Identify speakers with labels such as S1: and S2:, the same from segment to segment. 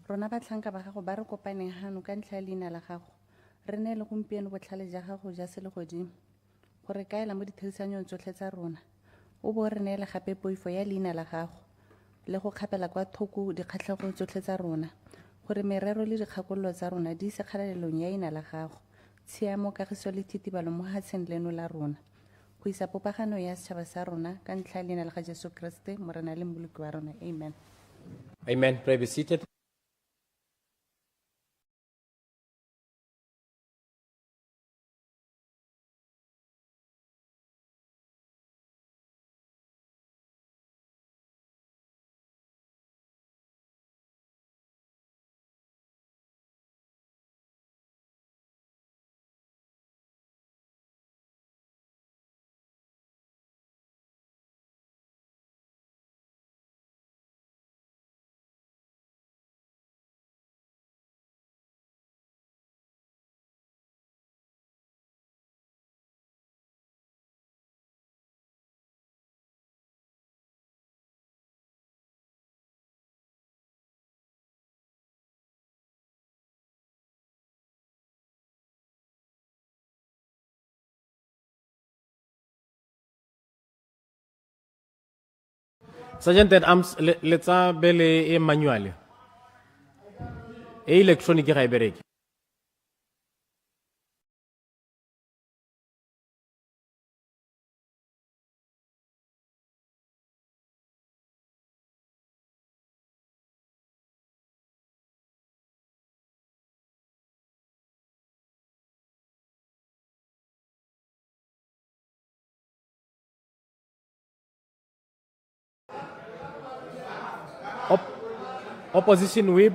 S1: Rona batlhanka ba gago ba re kopaneng hano ka ntlha ya leina la gago. Re ne le gompieno botlhale ja gago ja se le godimo. Gore kaela mo ditherisanong tsotlhe tsa rona. O bo re neela gape poifo ya leina la gago. Le go kgapela kwa thoko dikgatlhego tsotlhe tsa rona. Gore merero le dikgakololo tsa rona di se kgalalelong ya leina la gago. Tshiamo kagiso le thitibalo mo hatsheng leno la rona. Go isa popagano ya setšhaba sa rona ka ntlha ya leina la ga Jesu Kriste morena le mmoloki wa rona. Amen.
S2: Amen. Pray be seated. Sergeant at Arms, let's bele e manual. E electronic ga e bereke. Opposition whip.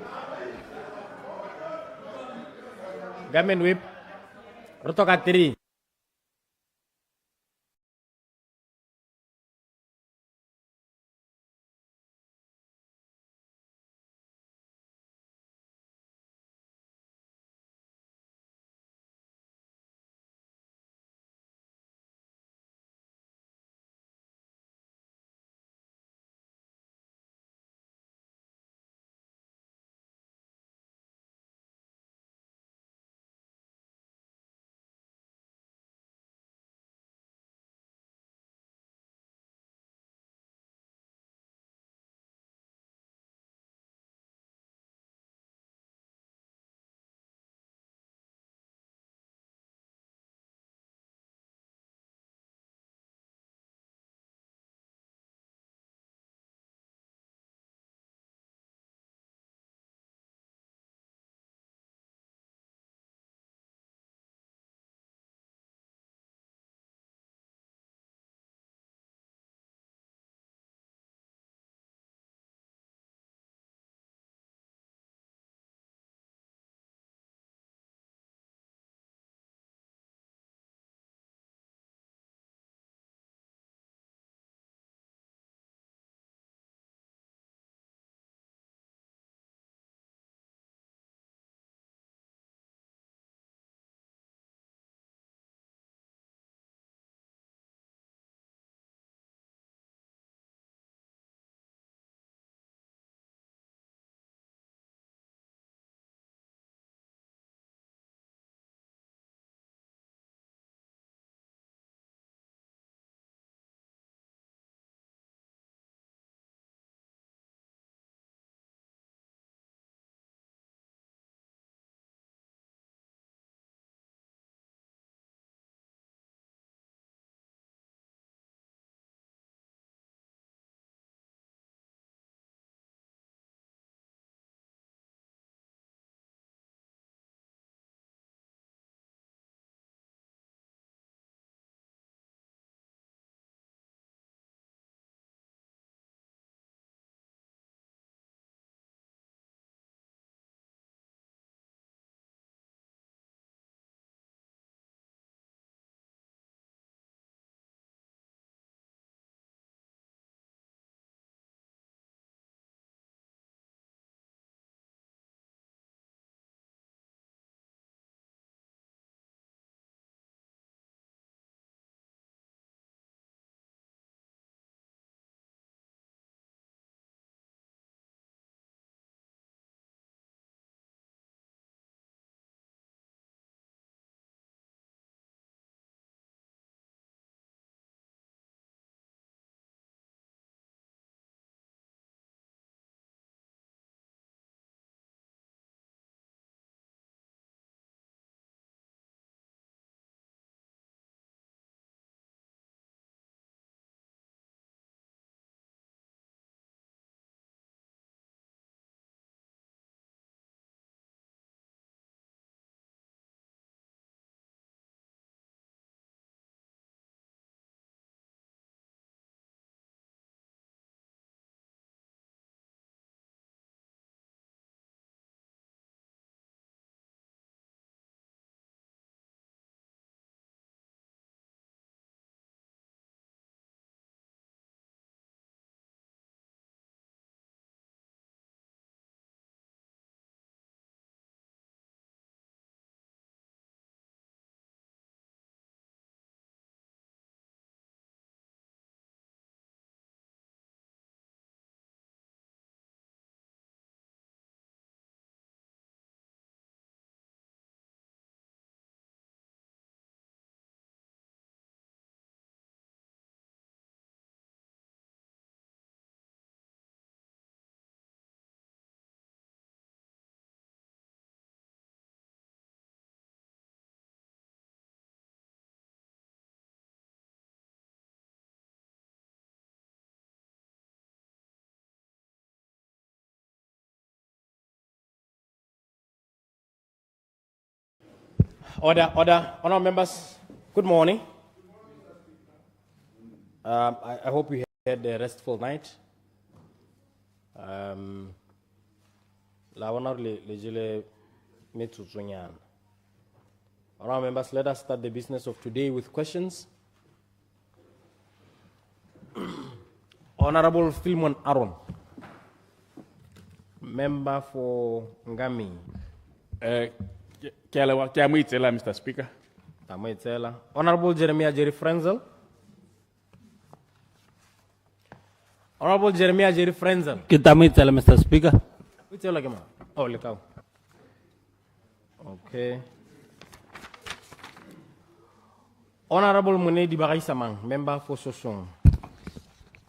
S2: Government whip. Rotoka 3. Order. Honourable members, good morning. I hope you had a restful night. Honourable members, let us start the business of today with questions. Honourable Philemon Aaron, member for Ngami.
S3: Mr. Speaker.
S2: Honourable Jeremiah Jerry Frenzel. Honourable Jeremiah Jerry Frenzel.
S4: Mr. Speaker.
S2: Oh, look out. Okay. Honourable Munedi Baraisamang, member for Sosong.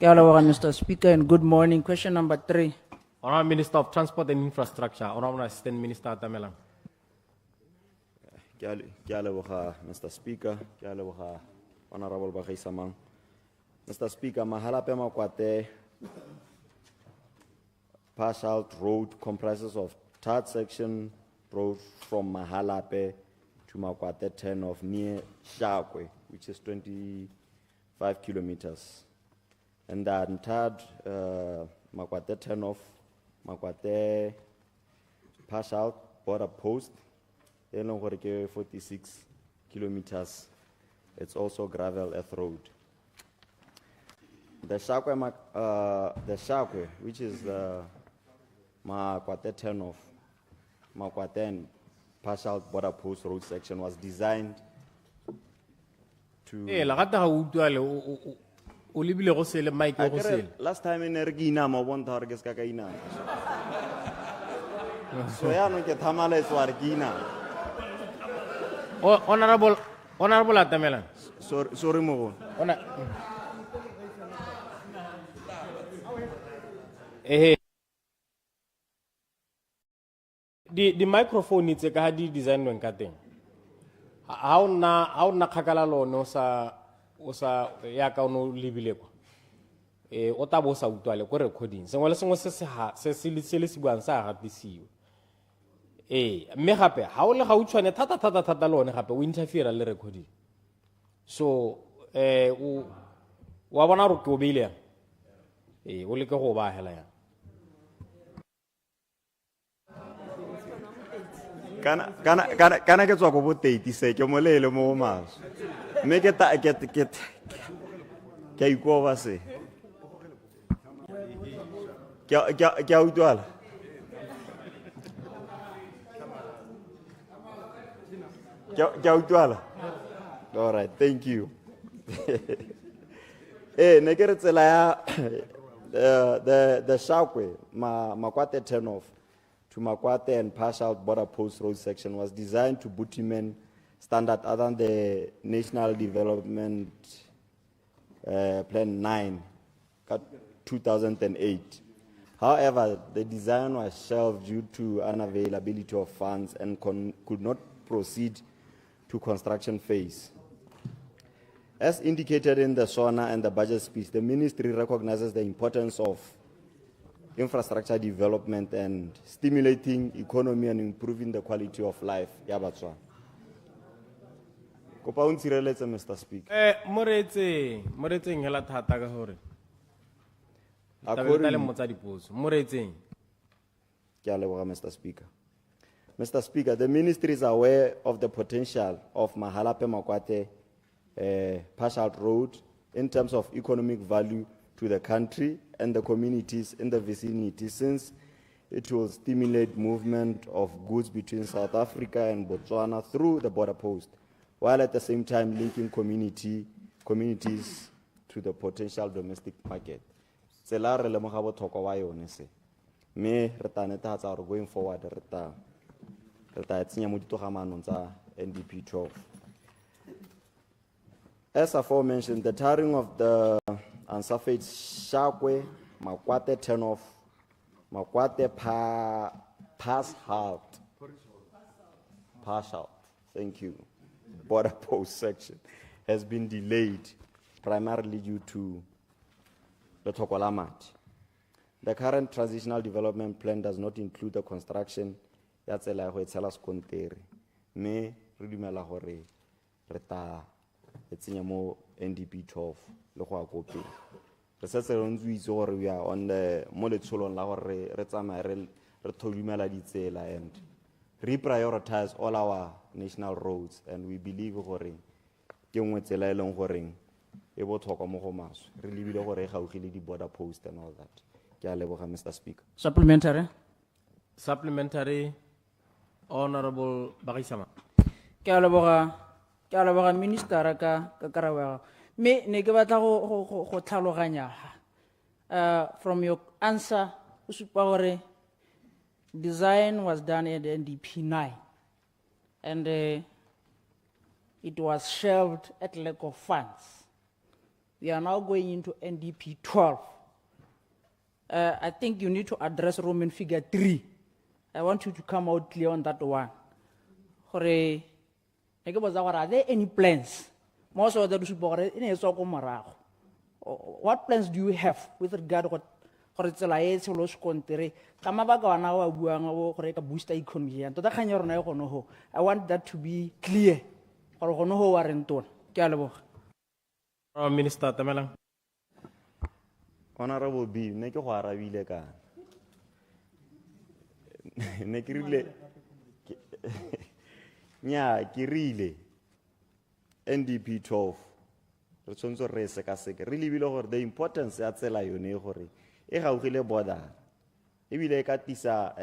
S4: Mr. Speaker, and good morning. Question number 3.
S2: Honourable Minister of Transport and Infrastructure, Honourable Assistant Minister Tamelang.
S5: Mr. Speaker, Honourable Bakaisamang. Mr. Speaker, Mahalapye Makwate partial road comprises of third section road from Mahalapye to Makwate 10 of near Shakwe, which is 25 kilometers. And then third, Makwate 10 of Makwate partial border post, 46 kilometers. It's also gravel earth road. The Shakwe, which is the Makwate 10 of Makwate and partial border post road section, was designed to. Last time in Ergina, Mobon Targes Kakaina. So, I don't get Tamales or Argina.
S2: Honourable Atamelang.
S5: Sorry, Mobon.
S2: The microphone needs a hadi design when cutting. How na kakalalo no sa yaka no libileko. Otabo sa utwale ko recording. Se ngwala sengwe se se buang sa gatisiwe. Me gape ha o le ga utshwane thata lone gape o interfere le recording. So wa bona ro ke o beile. O le ke go ba hela ya.
S5: Kana ke tswa go boteti se ke molele mo maso me ke ta ke ikova se ke a utwala ke a utwala. All right, thank you. Ne ke re tsela ya the Shakwe Makwate 10 off to Makwate and partial border post road section was designed to bitumen standard other than the National Development Plan 9, 2008. However, the design was shelved due to unavailability of funds and could not proceed to construction phase. As indicated in the SONA and the budget speech, the ministry recognizes the importance of infrastructure development and stimulating economy and improving the quality of life. Yabatswa. Kopa o ntshireletse, Mr. Speaker.
S2: Moretse ngela thata ka hore.
S5: Mr. Speaker. Mr. Speaker, the ministry is aware of the potential of Mahalapye Makwate partial road in terms of economic value to the country and the communities in the vicinity, since it will stimulate movement of goods between South Africa and Botswana through the border post, while at the same time linking communities to the potential domestic market. Going forward, NDP 12. As aforementioned, the tarring of the unsurfaced Shakwe, Makwate 10 off, Makwate partial, thank you, border post section has been delayed primarily due to the Tokolamat. The current transitional development plan does not include the construction ya tsela go etshela skonteri me re dumela gore re ta e tsenya mo NDP 12 le go a go pele re setse re ntse itse gore we are on the mo letsholong la gore re tsamaye re thomela ditsela and reprioritize all our national roads, and we believe gore ke nngwe tsela e leng gore e botlhokwa mo go maswe re lebile gore e gaugile di border post and all that. Ke a leboga Mr. Speaker.
S4: Supplementary.
S2: Supplementary, Honorable Barisama.
S4: Ke a leboga minister ka karabo. Me ne ke batla go tlhaloganya from your answer o supa gore design was done at NDP 9 and it was shelved at lack of funds. We are now going into NDP 12. I think you need to address Roman figure 3. I want you to come out clear on that one. Are there any plans? Most of the what plans do you have with regard to booster economy? I want that to be clear.
S2: Minister Tamelang.
S5: Honorable B, ne ke go arabile ka. Ne ke rile nya ke rile NDP 12 re tshwanetse re sekaseke re lebile gore the importance ya tsela yone gore e gaugile border ebile e ka tisa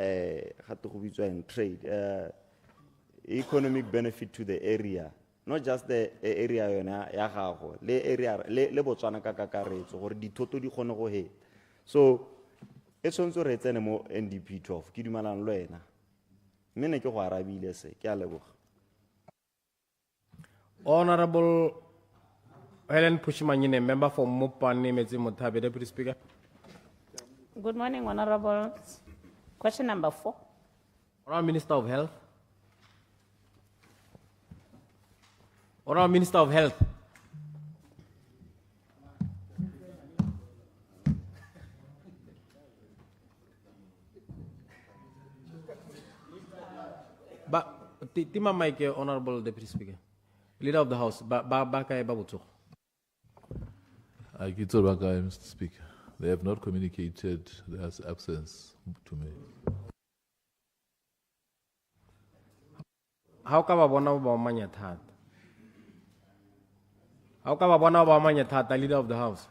S5: ga te go bitswa in trade economic benefit to the area, not just the area yona ya gago le area le Botswana ka kakaretso gore dithoto di kgone go heta. So e tshwanetse re tsene mo NDP 12 ke dumelang le wena mme ne ke go arabile se ke a leboga.
S2: Honorable Helen Pushimanyine, member for Mmopane Clinic, Deputy Speaker.
S6: Good morning, Honorable. Question number 4.
S2: Honorable Minister of Health. Honorable Minister of Health. Tima Mike, Honorable Deputy Speaker. Leader of the House, Bakai Babutu.
S7: Mr. Speaker. They have not communicated their absence to me.
S2: How come I want to Manyathat? How come I want to Manyathat, the leader of the House?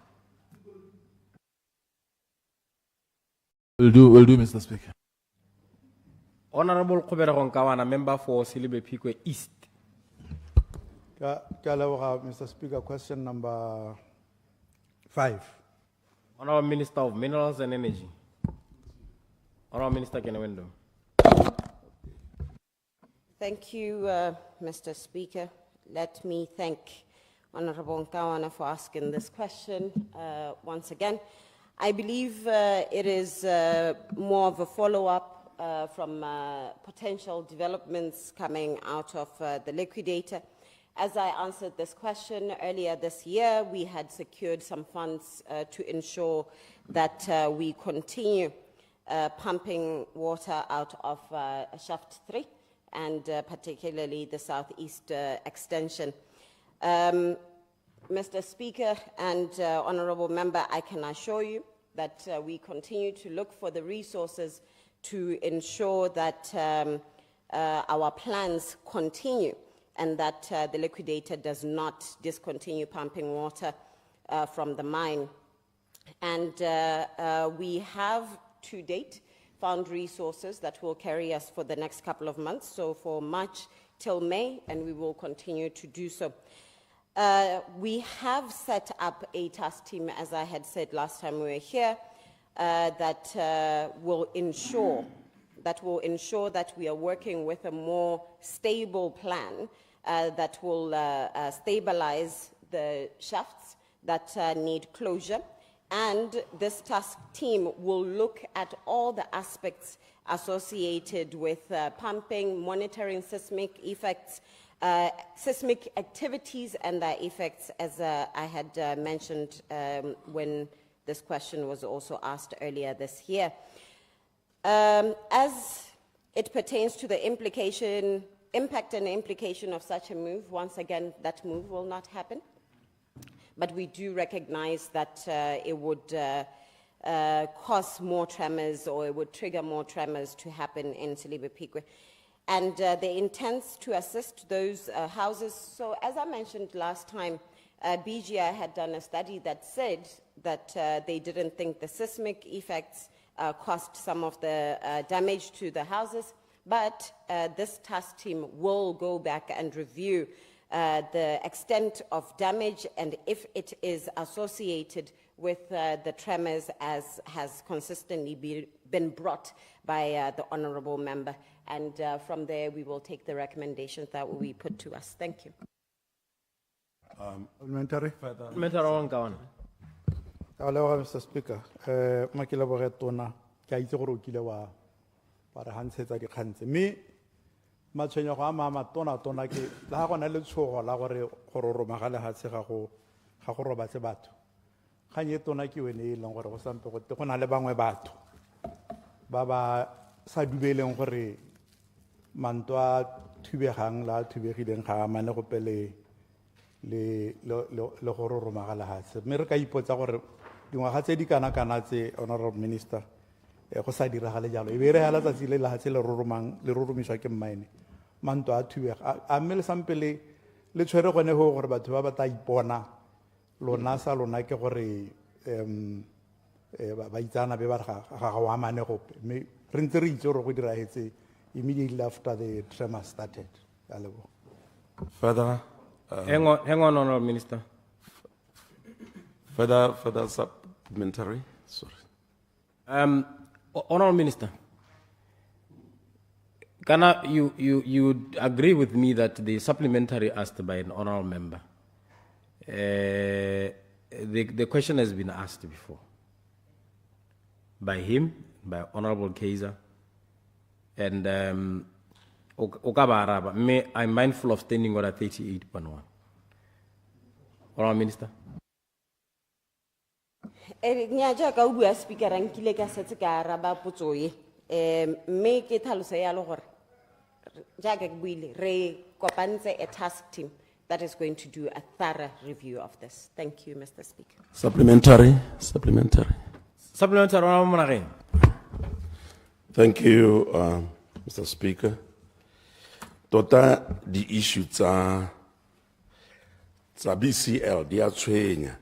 S7: Will do, Mr. Speaker.
S2: Honorable Koberon Kawana, member for Silibe Pique East.
S8: Mr. Speaker, question number 5.
S2: Honorable Minister of Minerals and Energy. Honorable Minister Kenewendo.
S9: Thank you, Mr. Speaker. Let me thank Honorable Nkawana for asking this question once again. I believe it is more of a follow-up from potential developments coming out of the liquidator. As I answered this question earlier this year, we had secured some funds to ensure that we continue pumping water out of Shaft 3 and particularly the southeast extension. Mr. Speaker and Honourable Member, I can assure you that we continue to look for the resources to ensure that our plans continue and that the liquidator does not discontinue pumping water from the mine. And we have, to date, found resources that will carry us for the next couple of months, so for March till May, and we will continue to do so. We have set up a task team, as I had said last time we were here, that will ensure that we are working with a more stable plan that will stabilize the shafts that need closure. And this task team will look at all the aspects associated with pumping, monitoring seismic effects, seismic activities and their effects, as I had mentioned when this question was also asked earlier this year. As it pertains to the implication impact and implication of such a move, once again, that move will not happen. But we do recognize that it would cause more tremors, or it would trigger more tremors to happen in Silibepikwe. And they intend to assist those houses. So as I mentioned last time, BGI had done a study that said that they didn't think the seismic effects caused some of the damage to the houses, but this task team will go back and review the extent of damage and if it is associated with the tremors as has consistently been brought by the honorable member. And from there, we will take the recommendations that will be put to us. Thank you.
S8: Parliamentary.
S5: Mr. Speaker. Makila Boretona, Kaitoro Kilawa, Parahansa di Hanse. Me, Machenya Mama Tona Tona, Lagon Elcho, Lagore, Horror Mahala Hatseraho, Hakoroba Sebato. Kanyetona Kiwene, Longer or something, the Konalabang Bato. Baba Sadubele Hore, Mantua, Tubehang, La Tubehiden Hamanopele, le Horror Mahala Hats. Merca Ipota. You have said, Honorable Minister, Hosadi Rahalajalo. Very Halatile Hazel Roman, the Rumishakim mine. Mantua Tuer. Amel Sampele, Lechero Coneho, but Babatai Bona, Lonasa, Lonaka, Baitana Bevarha, Hawama Nehope. Printer or Widra immediately after the tremor started.
S2: Further. Hang on, Honorable Minister.
S10: Further supplementary. Sorry.
S2: Honorable Minister, you agree with me that the supplementary asked by an honorable member, the question has been asked before by him, by Honorable Kaiser, and I'm mindful of standing order 38.1. Honorable Minister.
S9: Nyaja ka bua speaker ang kile ka setse ka raba potso e me ke tlhalosa ya le gore jaaka ke buile re kopantse a task team that is going to do a thorough review of this. Thank you, Mr. Speaker.
S10: Supplementary. Thank you, Mr. Speaker. Tota the issue tsa BCL dia tshwenya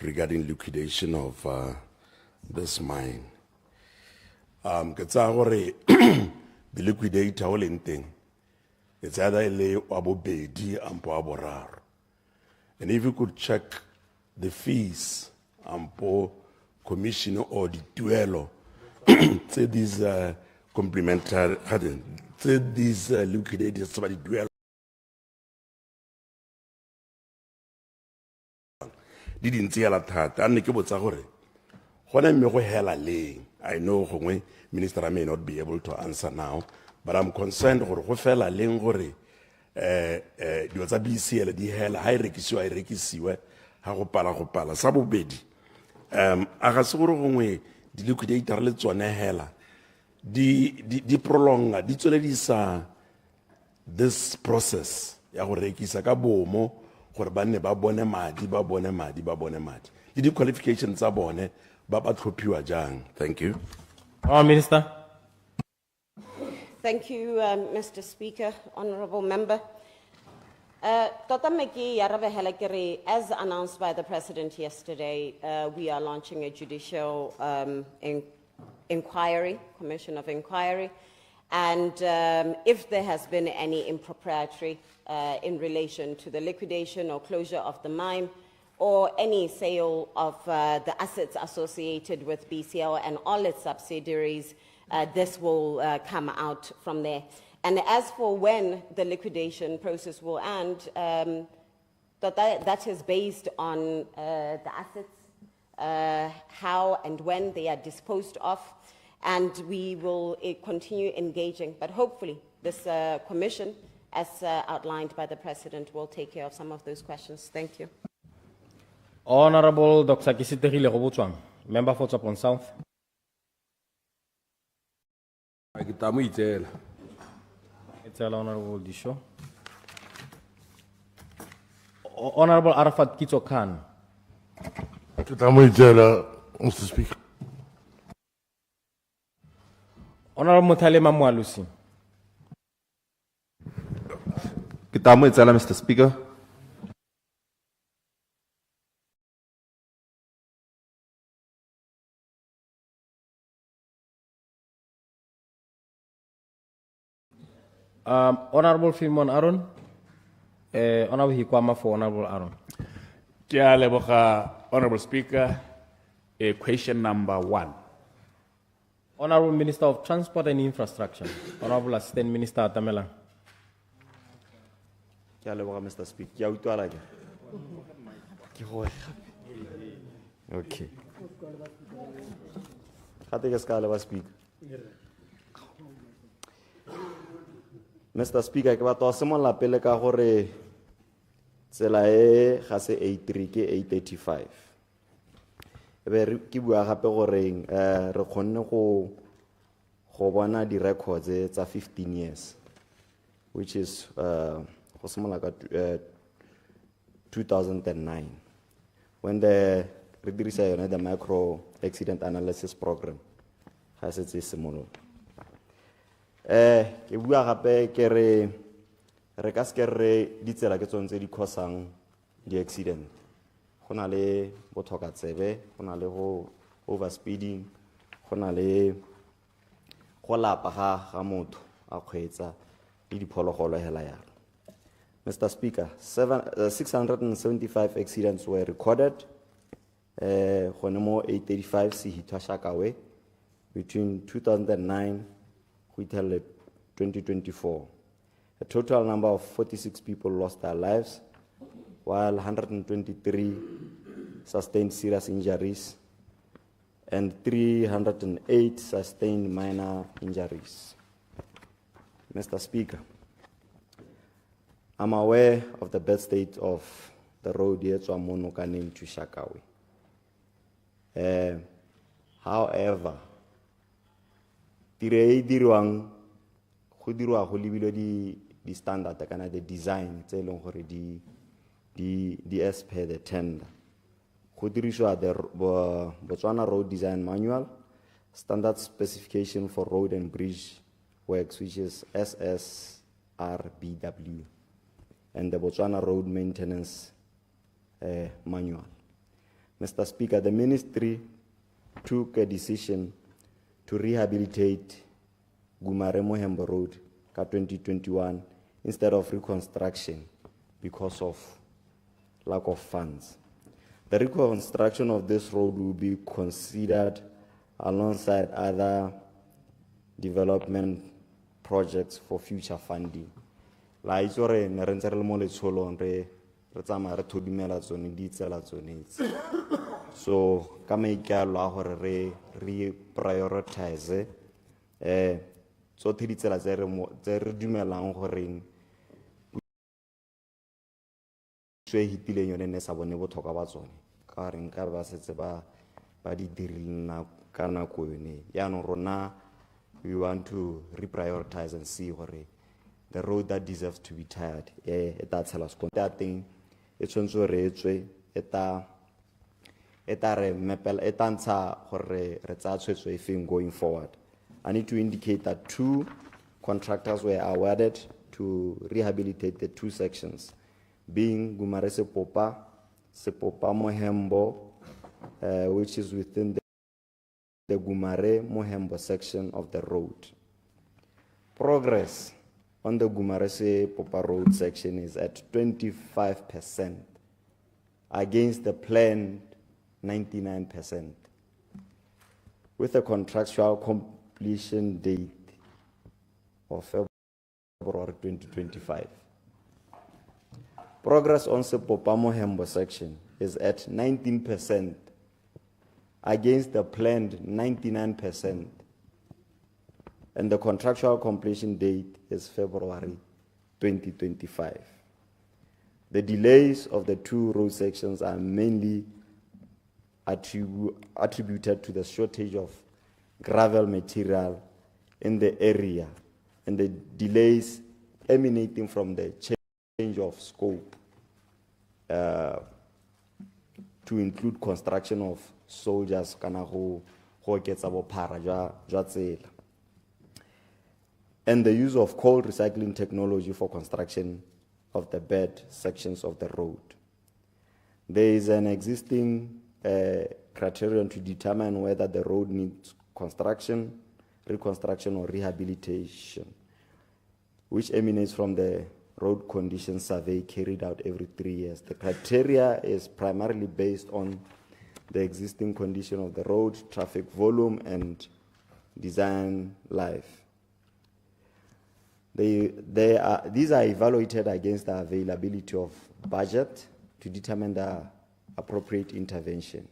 S10: regarding liquidation of this mine. The liquidator all in thing. It's either a abobedi ampo aborar. And if you could check the fees ampo commission or the duello, say these complementary, say these liquidators somebody duello. Didn't see a lot that and I know Minister may not be able to answer now, but I'm concerned or Hofela Lengore was a BCL di hell high rekisiwe Hopala Sabu Bedi. Agasuro the liquidator let's one hella. The prolonga, this process Yahorekisaka bomo. The qualifications are born, thank you.
S2: Minister.
S9: Thank you, Mr. Speaker, Honorable Member. As announced by the President yesterday, we are launching a judicial inquiry, commission of inquiry, and if there has been any impropriety in relation to the liquidation or closure of the mine or any sale of the assets associated with BCL and all its subsidiaries, this will come out from there. And as for when the liquidation process will end, that is based on the assets, how and when they are disposed of, and we will continue engaging. But hopefully this commission, as outlined by the President, will take care of some of those questions. Thank you.
S2: Honorable Dr. Kisiteri Botswana, member for Botswana South. It's Honorable Disho. Honorable Arafat Kitso Khan.
S10: Mr. Speaker.
S2: Honorable Mutalema Mwalusi.
S11: Mr. Speaker.
S2: Honorable Filmon Aaron. Honorable Hikwama for Honorable Aaron.
S3: Honorable Speaker, question number 1.
S2: Honorable Minister of Transport and Infrastructure. Honorable Assistant Minister Tamela.
S5: Mr. Speaker. Okay. Mr. Speaker, ke batla simolla pele ka gore tsela e ga se 83 ke 835. Ebe ke bua gape gore re kgonne go bona di records tsa 15 years, which is go simolla ka 2009 when the re dirisa yone the micro accident analysis program ga se tse simolola. Ke bua gape ke re ka se re ditsela ke tsone tse di causang di accident. Go na le botlhoka tsebe, go na le go overspeeding, go na le go lapa ga motho a kgweetsa le diphologolo hela yalo. Mr. Speaker, 675 accidents were recorded gone mo 835 Sihitwa Shakawe between 2009 until 2024. A total number of 46 people lost their lives, while 123 sustained serious injuries and 308 sustained minor injuries. Mr. Speaker, I'm aware of the bad state of the road here to Mmopane to Shakawe. However, dirwang go dirwa go lebile di standard kana the design tse leng gore di as per the tender. Go dirishwa the Botswana Road Design Manual, Standard Specification for Road and Bridge Works, which is SSRBW, and the Botswana Road Maintenance Manual. Mr. Speaker, the ministry took a decision to rehabilitate Gumare Mohembo Road ka 2021 instead of reconstruction because of lack of funds. The reconstruction of this road will be considered alongside other development projects for future funding. La itore ne re ntse re le mo letsholong re tsamaya re thodimela tsone di tsela tsone. So ka maikalo a gore re prioritize so di tsela tse re dumelang gore tse hitileng yone ne sa bone botlhokwa ba tsone ka re nka ba setse ba di dirileng ka nako yone. Yaanong rona we want to reprioritize and see gore the road that deserves to be tired eta tshela se that thing e tshwanetse re etswe eta re mepel etantsha gore re tsa tshwetso e feng going forward. I need to indicate that 2 contractors were awarded to rehabilitate the 2 sections, being Gumare Sepopa Mohembo, which is within the Gumare Mohembo section of the road. Progress on the Gumare Sepopa road section is at 25% against the planned 99%, with a contractual completion date of February 2025. Progress on Sepopa Mohembo section is at 19% against the planned 99%, and the contractual completion date is February 2025. The delays of the 2 road sections are mainly attributed to the shortage of gravel material in the area and the delays emanating from the change of scope to include construction of soldiers kana go oketsa bophara jwa tsela, and the use of cold recycling technology for construction of the bad sections of the road. There is an existing criterion to determine whether the road needs construction, reconstruction, or rehabilitation, which emanates from the road condition survey carried out every 3 years. The criteria is primarily based on the existing condition of the road, traffic volume, and design life. These are evaluated against the availability of budget to determine the appropriate intervention.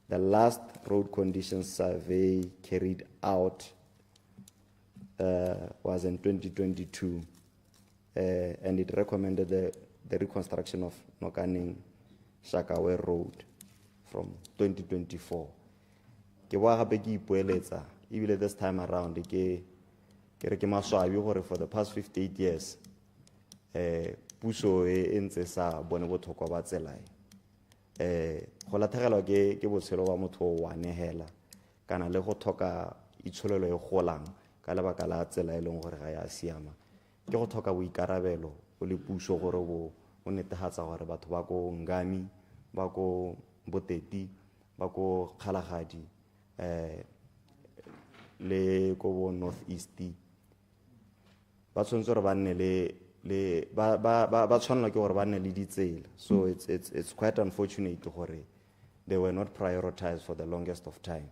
S5: The last road condition survey carried out was in 2022, and it recommended the reconstruction of Nokaning Shakawe Road from 2024. Ke wa gape ke ipoeletsa ebile this time around ke re ke maswabi gore for the past 58 years puso e ntse sa bone botlhokwa ba tsela go latlhegelwa ke botshelo ba motho wa nehela kana le go thoka itsholelo e golang ka lebaka la tsela e leng gore ga ya siama ke go thoka boikarabelo o le puso gore o netefatsa gore batho ba ko Ngami ba ko Boteti ba ko Kgalagadi le ko bo North East ba tshwanetse gore ba nne le ba tshwanela ke gore ba nne le ditsela. So it's quite unfortunate gore they were not prioritized for the longest of time,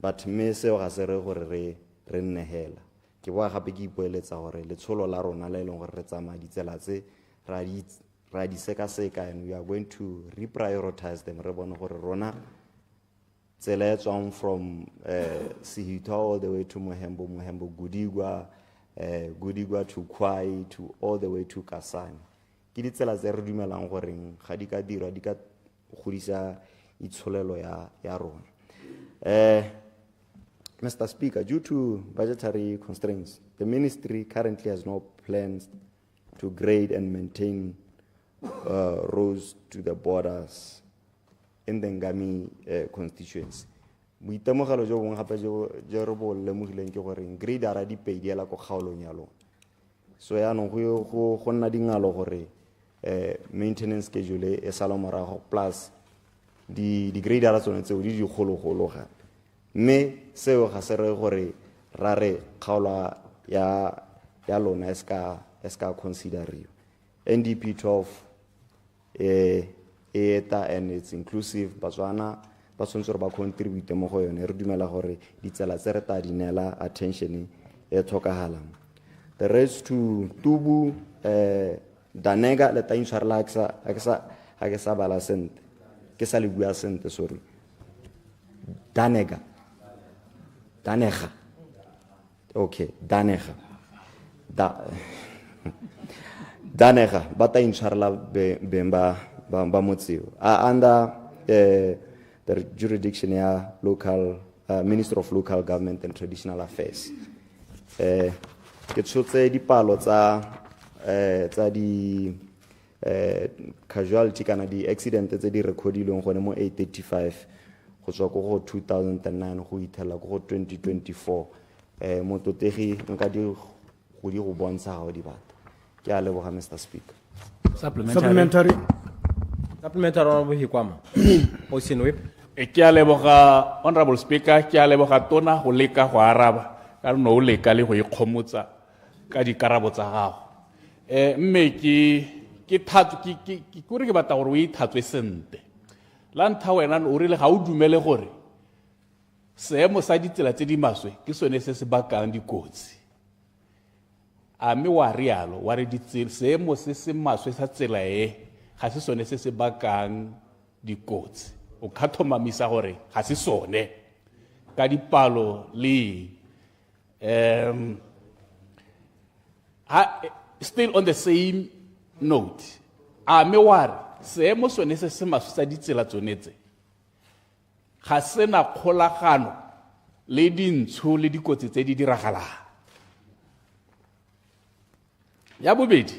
S5: but me se ga se re gore re nnehela ke boa gape ke ipoeletsa gore letsholo la rona le leng gore re tsamaya ditsela tse ra di seka and we are going to reprioritize them re bone gore rona tsela e tswang from Sihitwa all the way to Mohembo Gudigwa to Kwai to all the way to Kasane ke ditsela tse re dumelang gore ga di ka dirwa di ka godisa itsholelo ya rona. Mr. Speaker, due to budgetary constraints, the ministry currently has no plans to grade and maintain roads to the borders in the Ngami constituency. Boitemogelo jo bongwe gape jo re bo lemogileng ke gore grade ara di pedi la go kgaolong ya lona. So ya no go nna dingalo gore maintenance schedule e sala morago plus di grade ara tsone tseo di digologolo ga. Me seo ga se re gore ra re kgaola ya lona eska consideriwa. NDP 12 eta and it's inclusive Botswana ba tshwanetse ba contribute mo go yone re dumela gore ditsela tse re ta dinela attention e tlhokagalang. The rest to Tubu Danega le ta intshwarela a ke sa bala sente ke sa le bua sente sorry Danega okay Danega Danega ba ta intshwarela bemba ba motseo under the jurisdiction ya local Minister of Local Government and Traditional Affairs. Ke tshotse dipalo tsa di casualty kana di accident tse di recordilweng gone mo 835 go tswa go 2009 go ithela go 2024 mototegi nka di go bontsha ga di bata ke a leboga Mr. Speaker.
S2: Supplementary honorable Hikwama. Motion whip.
S3: Ke a leboga honorable Speaker, ke a leboga tona go leka go araba ka no o leka le go ikgomotsa ka dikarabo tsa gago. Mme ke kore ke batla gore o ithatswe sente. La ntha wena o rile ga o dumele gore seemo sa ditsela tse di maswe ke sone se se bakang dikotsi. A me wa rialo wa re ditsela seemo se se maswe sa tsela ga se sone se se bakang dikotsi. O ka thomamisa gore ga se sone ka dipalo le still on the same note a me wa seemo sone se maswe sa ditsela tsonetse ga sena kgolagano le dintsho le dikotsi tse di diragalang. Ya bobedi,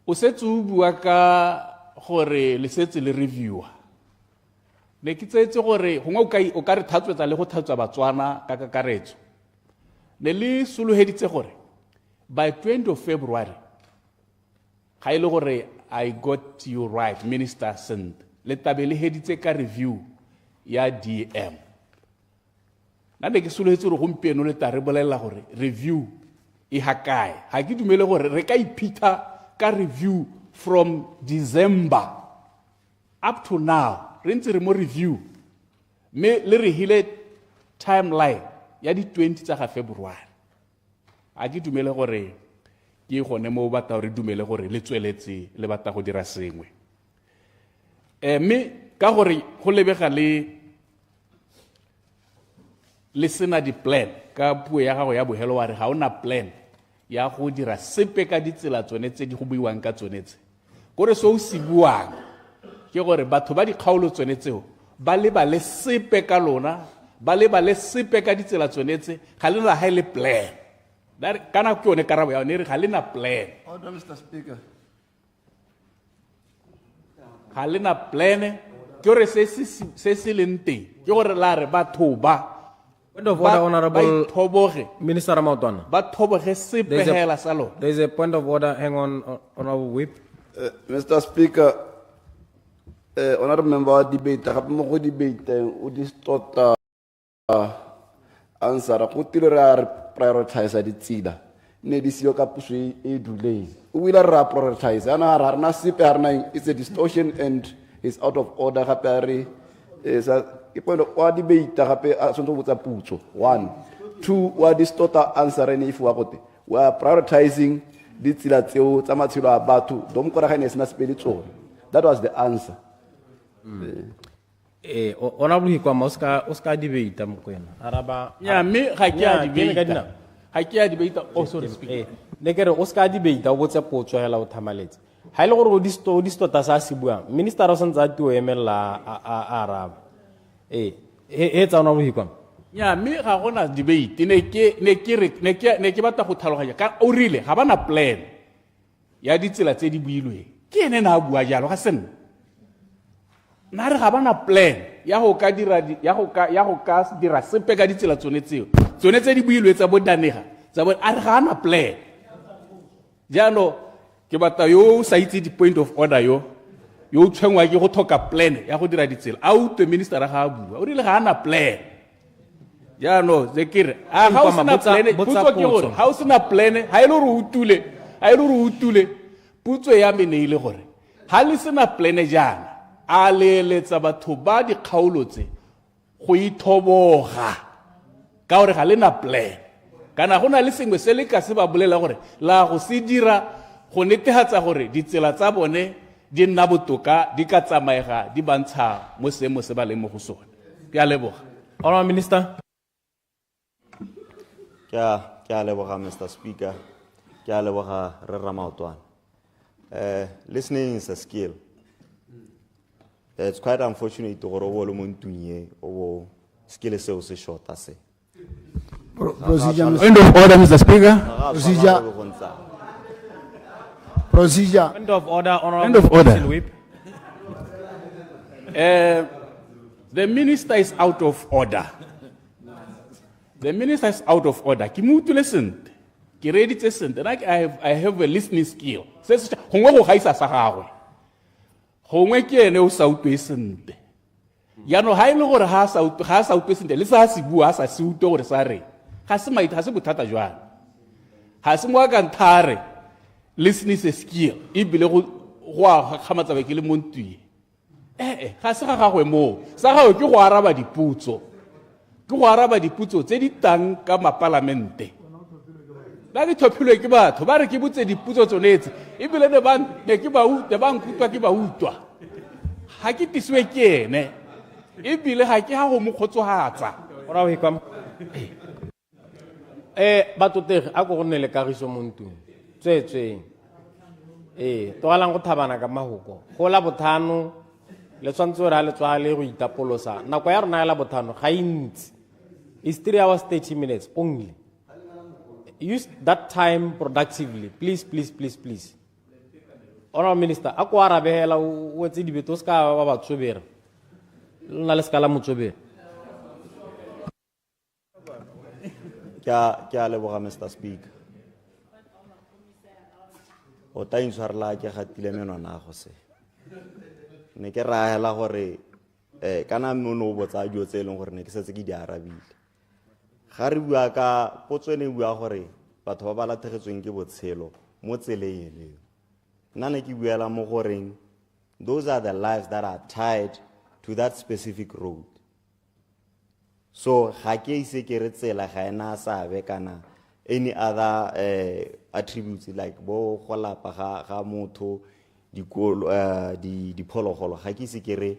S3: o setse o bua ka gore le setse le reviewa. Ne ke tsetse gore gongwe o ka re thatswetsa le go thatswa Batswana ka kakaretso. Ne le soloheditse gore by 20 of February, ga ile gore I got you right, Minister sent, le tabele heditse ka review ya DM. Na ne ke solohetse gore gompieno le tla re bolela gore review e hakae. Ha ke dumele gore re ka iphita ka review from December up to now. Re ntse re mo review. Me le re hile timeline ya di 20 tsa February. Ha ke dumele gore ke gone mo batla re dumele gore le tsweletse le batla go dira sengwe. Me ka gore go lebega le sena di plan ka puo ya gago ya bohelo wa re ga ona plan ya go dira sepe ka ditsela tsone tse di go buiwang ka tsone tse. Gore so o se buang ke gore batho ba di kgaolo tsone tseo ba le sepe ka lona, ba le sepe ka ditsela tsone tse ga le na le plan. Kana ke yone karabo ya ne re ga le na plan.
S8: Order, Mr. Speaker.
S3: Ga le na plan ke gore se se leng teng ke gore la re batho ba
S11: Point of order, Honorable
S3: thoboge
S11: Minister Ramotwana.
S3: ba thoboge sepehela sa lona.
S11: There is a point of order. Hang on, Honorable Whip.
S12: Mr. Speaker, Honorable Member of Debate, gape mo go debate o di tota answer go tile re prioritize ditsela ne di sio ka puso e duleng o wila ra prioritize ana ra rena sipe ha rena it's a distortion and is out of order gape re ke point wa debate gape a sontse botsa putso 1 2 wa distorta answer ne if wa gote we are prioritizing ditsela tseo tsa matshelo a batho do mokora ga ne sena sepedi tsone. That was the answer.
S11: Honorable Hikwama, Oscar debate mokwena.
S2: Araba.
S3: Ya me ga ke a debate. Ha ke a debate o sorry speak.
S2: Ne ke re Oscar debate o botse potso hela o thamaletse. Ha ile gore o distorta sa se buang. Minister o sentse a tuo emela a araba.
S11: He tsa Honorable Hikwama.
S3: Ya me ga gona debate ne ke batla go tlhaloganya ka o rile ga bana plan ya ditsela tse di builwe. Ke ene na bua jalo ga senna. Na re ga bana plan ya go ka dira sepe ka ditsela tsone tseo. Tsone tse di builwe tsa bodanega tsa bo a re ga ana plan. Jalo ke batla yo sa itse di point of order yo tshwengwa ke go thoka plan ya go dira ditsela. A o te minister ga bua. O rile ga ana plan. Ya no zekire a ga o sena plan putso ke gore ha o sena plan ha ile re utule putso ya mene ile gore ha le sena plan jana a leletsa batho ba di kgaolotse go ithoboga ka gore ga le na plan kana go na le sengwe se le ka se ba bolela gore la go se dira go netehatsa gore ditsela tsa bone di nna botoka di ka tsamaega di bantsha mo seemo se ba leng mo go sone. Ke a leboga.
S11: Honorable Minister.
S5: Ke a leboga Mr. Speaker. Ke a leboga Re Ramotwana. Listening is a skill. It's quite unfortunate to go over Montunye or skill is so short as it.
S8: Procedure.
S11: End of order, Mr. Speaker.
S8: Procedure.
S11: End of order, Honorable.
S3: End of order.
S11: Whip.
S3: The minister is out of order. The minister is out of order. Ki mo listen. Ki ready to listen. I have a listening skill. Says gongwe go gaisa sa gagwe. Gongwe ke ene o sa utlwe sente. Ya no ha ile gore ha sa utlwe sente le sa se bua sa se utlwe gore sa re. Ga se bothata jwana. Ha se mo ka nthare. Listening is a skill. E bile go a kgamatsa be ke le montui. Ga se ga gagwe mo. Sa gagwe ke go araba diputso. Ke go araba diputso tse di tang ka mapalamente. La di thopilwe ke batho ba re ke botse diputso tsonetse e bile ne ke ba nkutwa ke ba utwa ha ke tiswe ke ene e bile ha ke ha go mo khotsohatsa
S11: Ora o Hikwama.
S2: Batotegi a go gonne le kagiso mo ntong tswetsweng togalang go thabana ka mahoko go la bothano le tshwantse gore a le tswagale go itapolosa nako ya rona ya la bothano ga e ntsi is 3 hours 30 minutes only. Use that time productively, please, please, please, please. Honourable Minister, a ko arabela o etse dibeto ska ba ba tsobere. Lona le ska la motsobere.
S5: Ke a leboga Mr. Speaker. O ta intshwarela ke gatile menwana go se. Ne ke raela gore kana mono botsa dio tse eleng gore ne ke setse ke di arabile. Ga re bua ka potswene bua gore batho ba ba lathegetsweng ke botshelo mo tseleng ele. Nna ne ke buela mo goreng those are the lives that are tied to that specific road. So ga ke ise ke re tsela ga ena sabe kana any other attributes like bo go lapa ga motho dikolo diphologolo ga ke ise ke re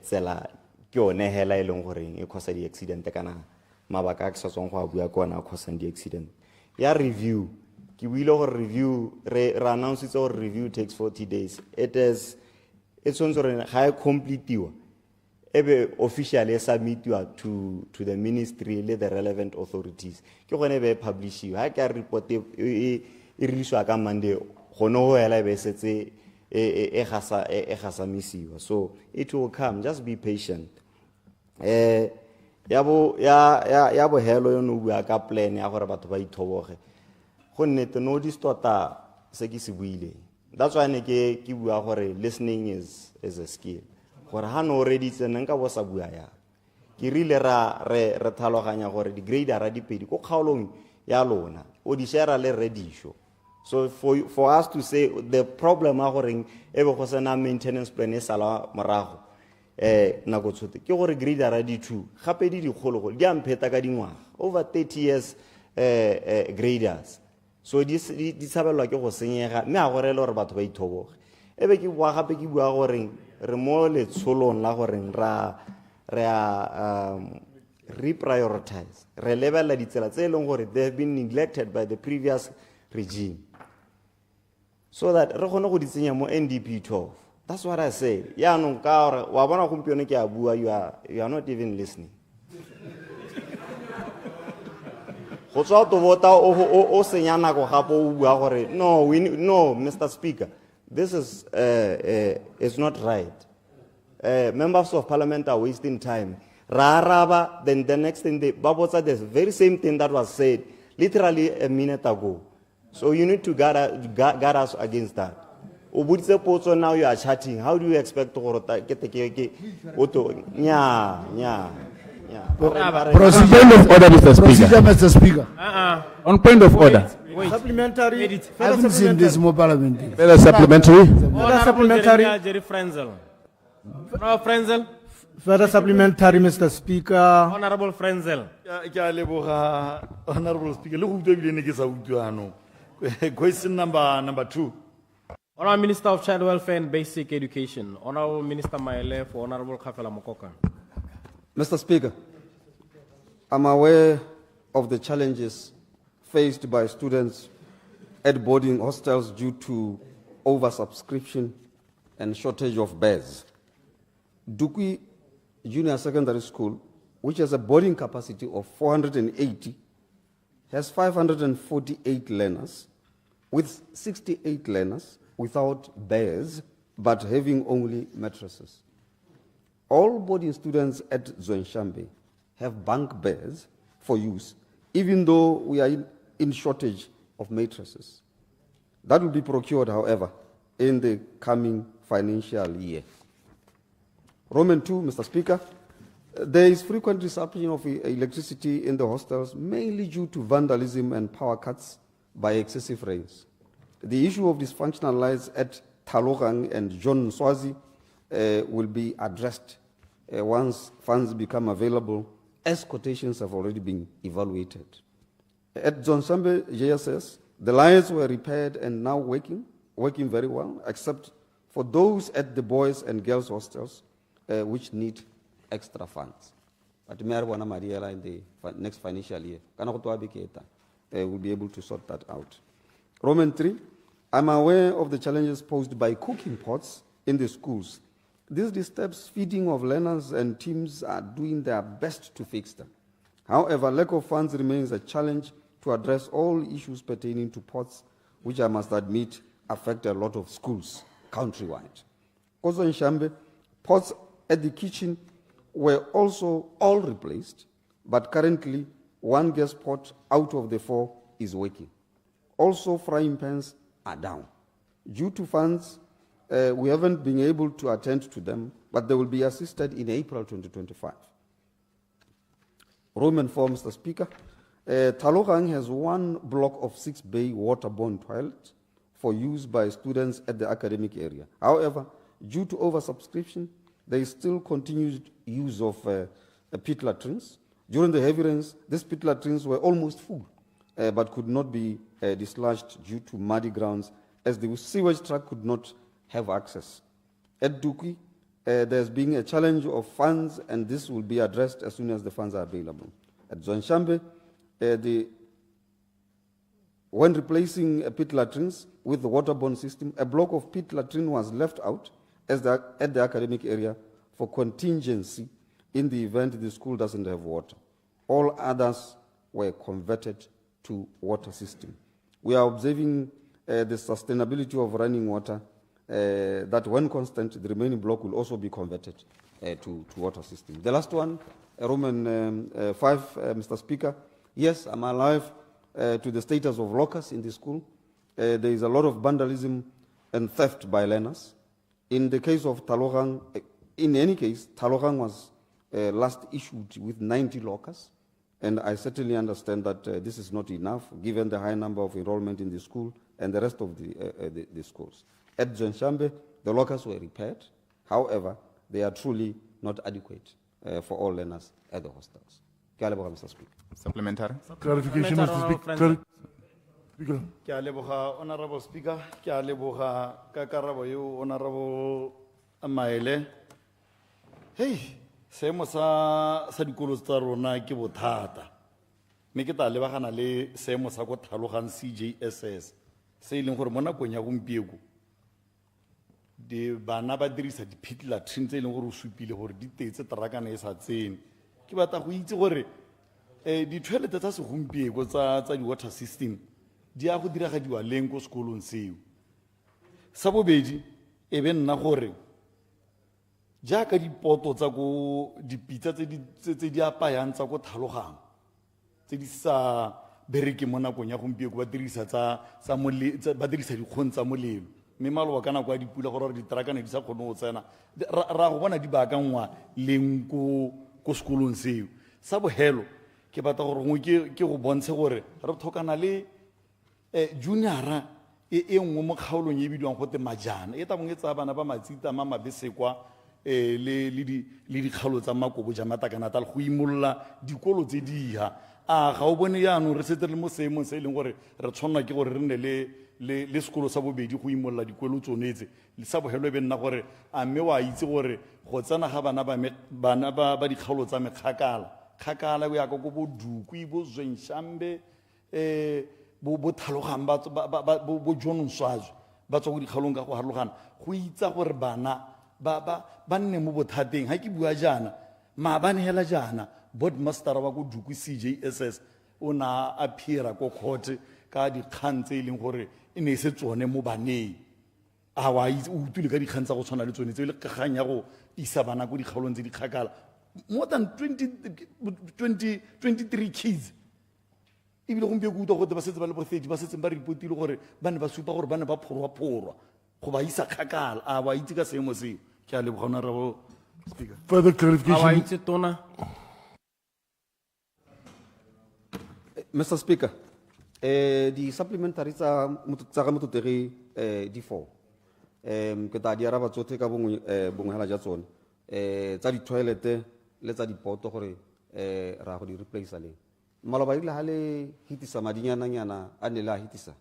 S5: tsela ke one hela e leng gore e khosa di accident kana mabaka a ke sa tsong go a bua ka ona a khosang di accident ya review ke buile gore review re announce gore review takes 40 days it's on gore ga e completiwa ebe officially submitiwa to the ministry le the relevant authorities ke gone be publishiwa ha ke report e release ka Monday gono ho hela be setse e gasa misiwa so it will come, just be patient. Ya bo helo yo no bua ka plan ya gore batho ba ithoboge go nnete no distota se ke se buile. That's why ne ke bua gore listening is a skill. Gore ha no already tsena nka bo sa bua ya ke rile re thaloganya gore di grader ra dipedi go kgaolong ya lona o di share le redisho. So for us to say the problem a gore ebe go sena maintenance plan e sala morago na go tsote ke gore grader ra di 2 gape di kgologolo di ampheta ka dingwaga over 30 years graders. So di tshabelwa ke go senyega mme a gore le gore batho ba ithoboge ebe ke bua gape ke bua gore re mo le tsholong la gore re reprioritize re lebella ditsela tse leng gore they have been neglected by the previous regime so that re gone go ditsenya mo NDP 12. That's what I said. Ya no ka gore wa bona gompieno ke a bua you are not even listening. Go tswa to vota o senya nako gape o bua gore no Mr. Speaker, this is it's not right. Members of Parliament are wasting time. Raraba, then the next thing they babotsa the very same thing that was said literally a minute ago. So you need to guard us against that. Ubutse potso now you are chatting. How do you expect to get
S8: Procedure of order, Mr. Speaker. Procedure, Mr. Speaker.
S11: On point of order.
S8: Wait. Supplementary. I haven't seen this more parliamentary.
S11: Further supplementary.
S8: Further supplementary.
S11: Jerry Frenzel. No, Frenzel.
S8: Further supplementary, Mr. Speaker.
S11: Honorable Frenzel.
S13: Honorable Speaker, question number 2.
S11: Honorable Minister of Child Welfare and Basic Education. Honorable Minister Maele for Honorable Kafela Mokoka.
S14: Mr. Speaker, I'm aware of the challenges faced by students at boarding hostels due to oversubscription and shortage of beds. Dukwi Junior Secondary School, which has a boarding capacity of 480, has 548 learners, with 68 learners without beds, but having only mattresses. All boarding students at Zwenshambe have bunk beds for use, even though we are in shortage of mattresses. That will be procured, however, in the coming financial year. Roman 2, Mr. Speaker, there is frequent disruption of electricity in the hostels, mainly due to vandalism and power cuts by excessive rains. The issue of dysfunctional lights at Talogang and John Swazi will be addressed once funds become available, as quotations have already been evaluated. At Zonsambe JSS, the lights were repaired and now working very well, except for those at the boys and girls hostels, which need extra funds. But in the next financial year, we'll be able to sort that out. Roman 3, I'm aware of the challenges posed by cooking pots in the schools This disturbs feeding of learners, and teams are doing their best to fix them. However, lack of funds remains a challenge to address all issues pertaining to pots, which I must admit affect a lot of schools countrywide. Also in Shambe, pots at the kitchen were also all replaced, but currently 1 gas pot out of the 4 is working. Also, frying pans are down. Due to funds, we haven't been able to attend to them, but they will be assisted in April 2025. Roman 4, Mr. Speaker. Talogang has 1 block of 6-bay waterborne toilets for use by students at the academic area. However, due to oversubscription, there is still continued use of pit latrines. During the heavy rains, these pit latrines were almost full, but could not be dislodged due to muddy grounds, as the sewage truck could not have access. At Dukwi, there's been a challenge of funds, and this will be addressed as soon as the funds are available. At Zonshambe, when replacing pit latrines with the waterborne system, a block of pit latrine was left out at the academic area for contingency in the event the school doesn't have water. All others were converted to water system. We are observing the sustainability of running water, that when constant, the remaining block will also be converted to water system. The last one, Roman 5, Mr. Speaker. Yes, I'm alive to the status of lockers in the school. There is a lot of vandalism and theft by learners. In the case of Talogang, in any case, Talogang was last issued with 90 lockers, and I certainly understand that this is not enough given the high number of enrollment in the school and the rest of the schools. At Zonshambe, the lockers were repaired. However, they are truly not adequate for all learners at the hostels. Mr. Speaker.
S15: Supplementary.
S13: Clarification, Mr. Speaker. Honorable Speaker, Honorable Maele. Hey, seemo sa dikolo tsa rona ke bothata. Me ke ta lebagana le seemo sa go Talogang CJSS. Se ileng gore mo nakong ya gompieko di bana ba dirisa di-pit latrine tse e leng gore o supile gore di tetse terakana e sa tsene. Ke batla go itse gore di-toilete tsa segompieko tsa di-water system di a go diragadiwa leng ko sekolong seo. Sa bobedi e be nna gore jaaka dipoto tsa go dipitsa tse di apayang tsa go Talogang tse di sa bereke mo nakong ya gompieko ba dirisa dikgong tsa molelo, mme maloba ka nako ya dipula gore diterakane di sa kgone go tsena, ra go bona di baakangwa leng ko sekolong seo. Sa bogelo ke batla gore gongwe ke go bontshe gore re tlhokana le juniora e nngwe mo kgaolong e bidiwang gote Majana, e tabong e tsaya bana ba Matsitama, Mabesekwa le dikgaolo tsa Makobo, Jamatakanatal go imolola dikolo tse diha. A ga o bone yaanong re setse le mo seemong se e leng gore re tshwanelwa ke gore re nne le sekolo sa bobedi go imolola dikolo tsonetse. Sa bogelo e be nna gore a mme wa itse gore go tsena ga bana ba dikgaolo tsa mekgakala o yaka ko bo Dukwi, bo Zonshambe, bo Talogang, bo John Nswazwe ba tswa go dikgaolong ka go harologana, go itsa gore bana ba nne mo bothateng. Ha ke bua jaana maabane hela jaana boardmaster wa go Dukwi CJSS o na appeara ko court ka dikgang tse e leng gore e ne se tsone mo baneng. A wa itse o utile ka dikgang tsa go tshwana le tsone tse le kgang ya go isa bana go dikgaolong tse di kgakala. More than 23 kids. Ebile gompieko go utlwa gote ba setse ba le bo 30 ba setseng ba repotile gore ba ne ba supa gore ba ne ba phorwa go ba isa kgakala. A wa itse ka seemo seo. Ke a leboga Honorable Speaker. Further clarification.
S14: Mr. Speaker, the supplementary tsa ga Mototegi di 4. Ke ta di araba tsotlhe ka bongwe hela ja tsone. Tsa di toilet le tsa dipoto gore ra go di replace le. Maloba ile ha le hitisa madinyana a ne la hitisa.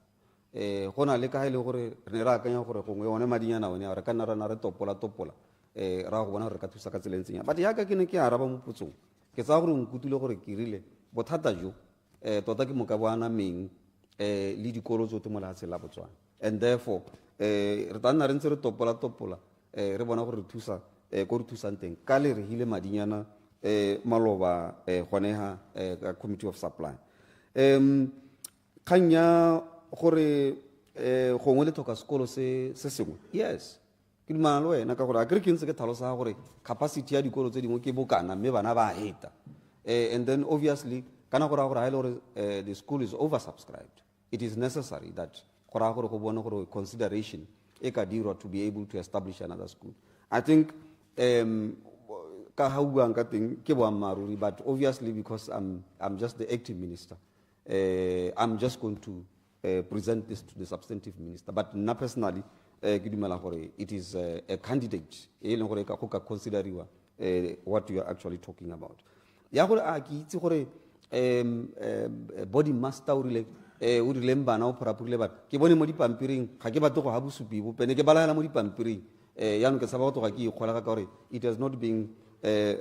S14: Gona le ka ile gore re ra akanya gore gongwe yone madinyana one re ka nna rana re topola ra go bona re ka thusa ka tselentseng. But ya ka ke ne ke araba mo putsong. Ke tsa gore nkutule gore ke rile bothata jo tota ke mo ka bona meng le dikolo tsotlhe mo lefatshe la Botswana, and therefore re tla nna re ntse re topola re bona gore re thusa ko re thusang teng ka le re hile madinyana maloba gone ha ka committee of supply kgang ya gore gongwe le tlhoka sekolo se sengwe yes ke dumana le wena ka gore a kere ke ntse ke tlhalosa gore capacity ya dikolo tse dingwe ke bokana mme bana ba heta and then obviously kana gore ha ile gore the school is oversubscribed it is necessary that gore gore go bona gore consideration e ka dirwa to be able to establish another school. I think ka ha buang ka teng ke boammaruri, but obviously because I'm just the acting minister, I'm just going to present this to the substantive minister. But na personally, ke dumela gore it is a candidate e leng gore ka go ka consideriwa what you are actually talking about. Ya gore a ke itse gore body master o rile o rileng bana o pharapurile bana ke bone mo dipampiring ga ke batle go ha bosupi bo pene ke balala mo dipampiring yaanong ke sa ba go toga ke ikgola ka gore it has not been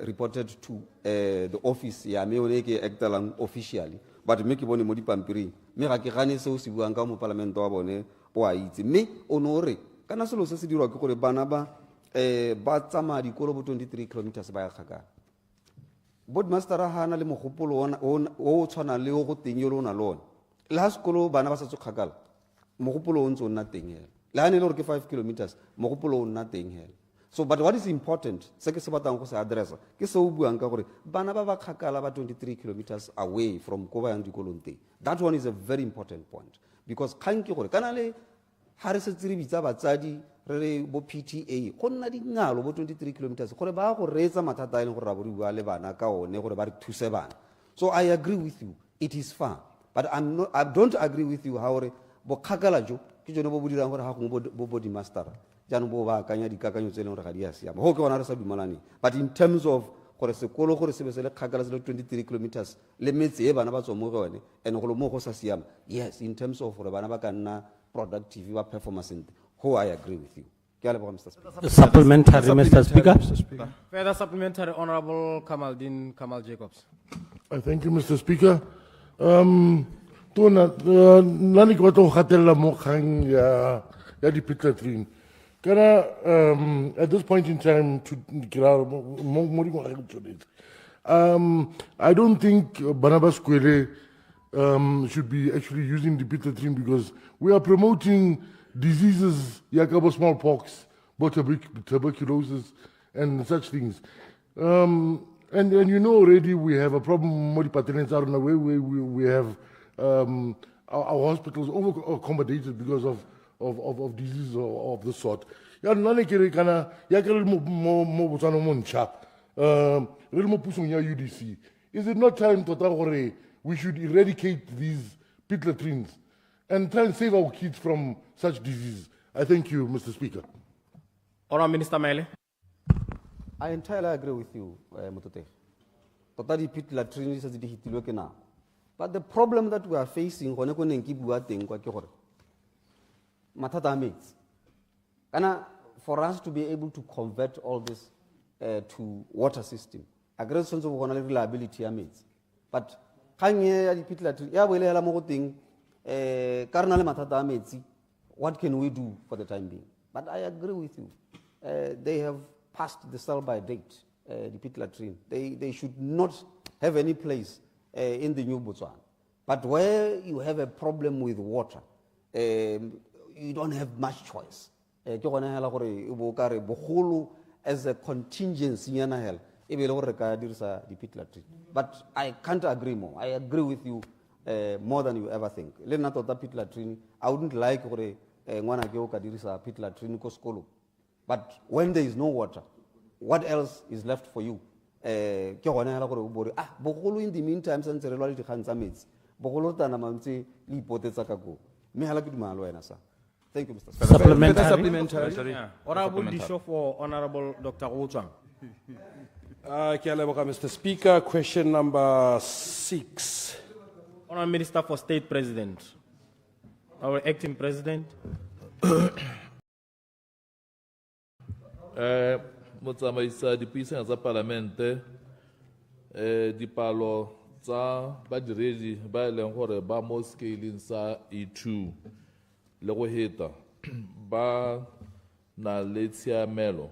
S14: reported to the office ya me one ke actelang officially, but me ke bone mo dipampiring me ga ke gane seo se buang ka mo parliament wa bone o a itse mme o no re kana selo se se dirwa ke gore bana ba tsamaya dikolo bo 23 kilometers ba ya kgakala. Boardmaster ha na le mogopolo o tshwana le go teng yo lona lona le ha sekolo bana ba sa tso kgakala mogopolo o ntse o nna teng hela le ha ne le gore ke 5 kilometers mogopolo o nna teng hela. So but what is important se ke se batlang go se addressa ke se o buang ka gore bana ba ba kgakala ba 23 kilometers away from ko ba yang dikolong teng. That one is a very important point because kgang ke gore kana le ha re se tsiri bitsa batsadi re re bo PTA go nna dingalo bo 23 kilometers gore ba go reetsa mathata a ile gore ra bo re bua le bana ka one gore ba re thuse bana. So I agree with you, it is far, but I don't agree with you how re bo kgakala jo ke jone bo dirang gore ha go bo body master jaanong bo ba kanya dikakanyo tse leng gore ga di a siama go ke bona re sa dumalane. But in terms of gore sekolo gore se be se le kgakala se le 23 kilometers le metse e bana ba tswa mo go one ene go lo mo go sa siama, yes, in terms of gore bana ba ka nna productive ba performance who I agree with you. Mr. Speaker.
S11: Supplementary, Mr. Speaker. Further supplementary, Honorable Kamal Jacobs.
S15: Thank you, Mr. Speaker. Tona, nani ko to khatella mo khang ya di pitlatrin. Kana at this point in time to I don't think Barnabas Kwele should be actually using the pitlatrin because we are promoting diseases like smallpox, tuberculosis, and such things. And you know already we have a problem where we have our hospitals over accommodated because of diseases of this sort. UDC. Is it not time to we should eradicate these pit latrines and try and save our kids from such disease? I thank you, Mr. Speaker.
S11: Honourable Minister Mele.
S14: I entirely agree with you, Mutote. Totally pit latrines as the hit now. But the problem that we are facing, for us to be able to convert all this to water system, aggressions of reliability amidst. But what can we do for the time being? But I agree with you. They have passed the sell-by date, the pit latrine. They should not have any place in the new Botswana. But where you have a problem with water, you don't have much choice. As a contingency, but I can't agree more. I agree with you more than you ever think. I wouldn't like pit latrine. But when there is no water, what else is left for you? In the meantime, since the reality hands thank you, Mr. Speaker.
S11: Supplementary. Honorable Disho for Honorable Dr. Ochang.
S10: Mr. Speaker, question number 6.
S11: Honorable Minister for State President. Our acting president.
S7: Motsamaisa dipuisano tsa parlamente dipalo tsa badiredi ba leng gore ba mo scaling sa E2 le go heta ba na le tshiamelo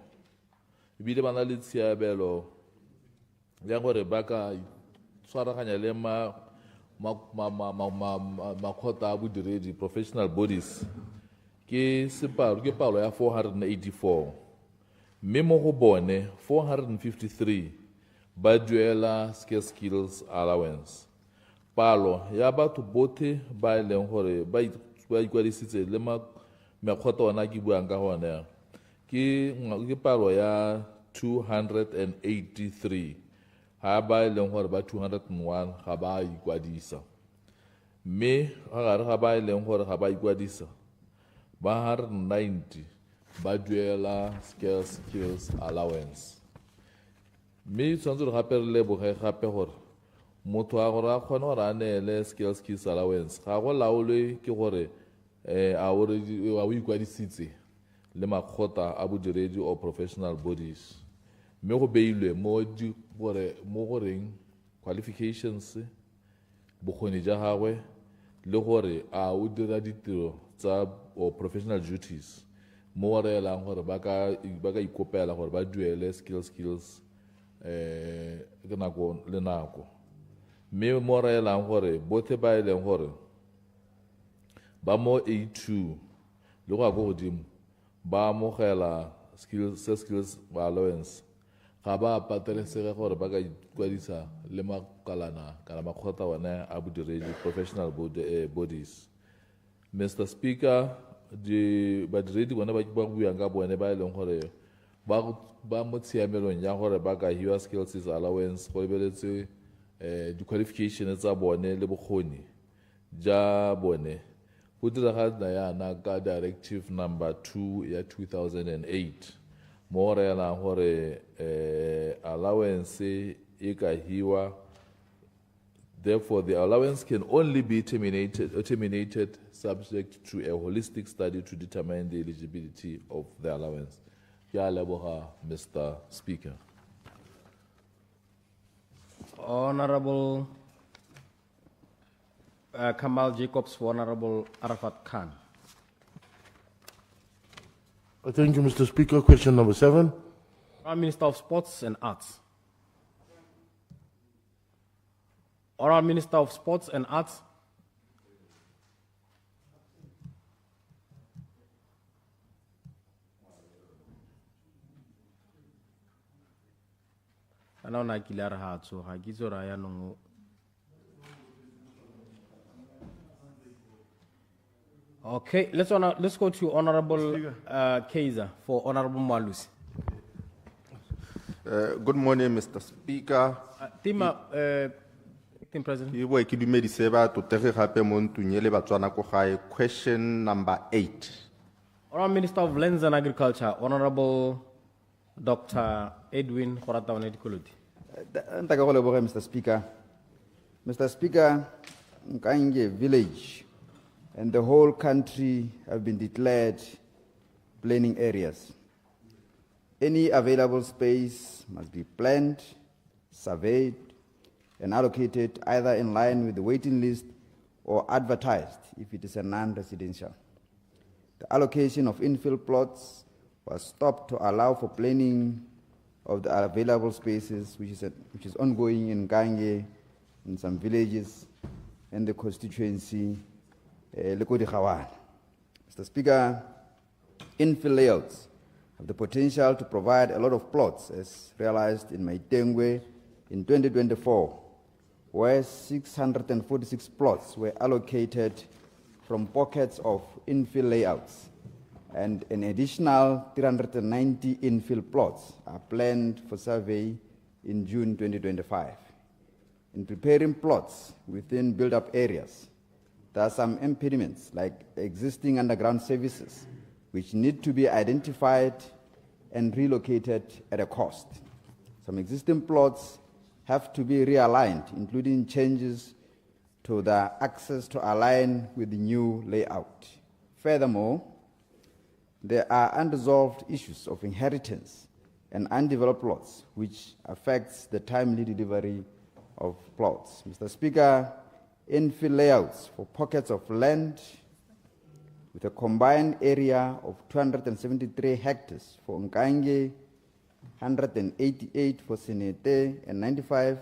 S7: ebile ba na le tshiamelo ya gore ba ka tshwaraganya le makgotla a bodiredi, professional bodies, ke palo ya 484, mme mo go bone 453 ba duela skills allowance. Palo ya batho botlhe ba e leng gore ba ikwadisitse le mekgotla ona ke buang ka gone ke palo ya 283, ha ba e leng gore ba 201 ga ba ikwadisa, mme gare ga ba e leng gore ga ba ikwadisa ba 190 ba duela skills allowance. Mme tshwanetse gape re leboge gape gore motho a gore a kgone gore a neele skills allowance ga go laolwe ke gore a o ikwadisitse le makgotla a bodiredi or professional bodies, mme go beilwe mo goreng qualifications, bokgoni jwa gagwe le gore a o dira ditiro tsa or professional duties, mo re elang gore ba ka ikopela gore ba duele skills ke nako le nako, mme mo re elang gore botlhe ba e leng gore ba mo A2 le go ya go godimo ba amogela skills allowance ga ba patelesege gore ba ka ikwadisa le makalana kana makgotla one a bodiredi, professional bodies. Mr. Speaker, badiredi bone ba buang ka bone ba e leng gore ba mo tshiamelong ya gore ba ka hiwa skills allowance go lebeletse di-qualification tsa bone le bokgoni ja bone go diragala yana ka directive number 2 ya 2008 mo re elang gore allowance e ka hiwa. Therefore, the allowance can only be terminated subject to a holistic study to determine the eligibility of the allowance. Ke a leboga, Mr. Speaker.
S11: Honorable Kamal Jacobs for Honorable Arafat Khan.
S15: Thank you, Mr. Speaker. Question number 7.
S11: Prime Minister of Sports and Arts. Honorable Minister of Sports and Arts. Okay, let's go to Honorable Kaiser for Honorable Malusi.
S16: Good morning, Mr. Speaker.
S11: Duma, Acting President.
S16: Question number 8.
S11: Honorable Minister of Lands and Agriculture, Honorable Dr. Edwin Horatawane Dikoloudi.
S17: Mr. Speaker. Mr. Speaker, Nkange village and the whole country have been declared planning areas. Any available space must be planned, surveyed, and allocated either in line with the waiting list or advertised if it is a non-residential. The allocation of infill plots was stopped to allow for planning of the available spaces, which is ongoing in Gange, in some villages, and the constituency, Lekodi-Khawan. Mr. Speaker, infill layouts have the potential to provide a lot of plots, as realized in Maitengwe in 2024, where 646 plots were allocated from pockets of infill layouts, and an additional 390 infill plots are planned for survey in June 2025. In preparing plots within built-up areas, there are some impediments like existing underground services which need to be identified and relocated at a cost. Some existing plots have to be realigned, including changes to the access to align with the new layout. Furthermore, there are unresolved issues of inheritance and undeveloped plots, which affects the timely delivery of plots. Mr. Speaker, infill layouts for pockets of land with a combined area of 273 hectares for Nkange, 188 for Senete, and 95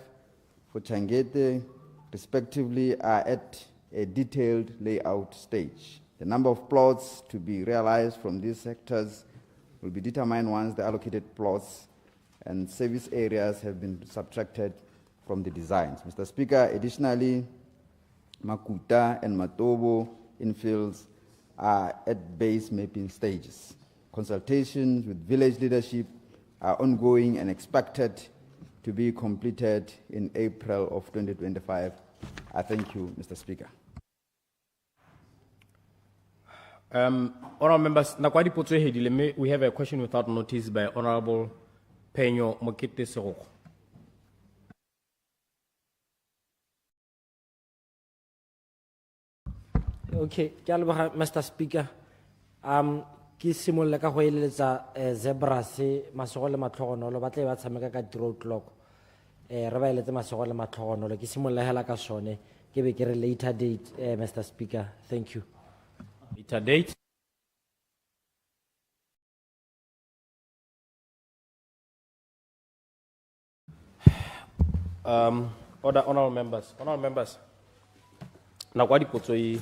S17: for Changete, respectively, are at a detailed layout stage. The number of plots to be realized from these sectors will be determined once the allocated plots and service areas have been subtracted from the designs. Mr. Speaker, additionally, Makuta and Matobo infills are at base mapping stages. Consultations with village leadership are ongoing and expected to be completed in April of 2025. I thank you, Mr. Speaker.
S11: Honourable members, we have a question without notice by Honourable Penyo Mokete Seroko.
S18: Okay, Mr. Speaker. Ki simolla ka go eletsa zebra se masego le matlhogonolo ba tle ba tshameka ka draw clock. Re ba eletse masego le matlhogonolo ki simolla hela ka sone ke be ke re later date, Mr. Speaker. Thank you.
S11: Later date. Order, honourable members. Honourable members. Na kwa dipotso e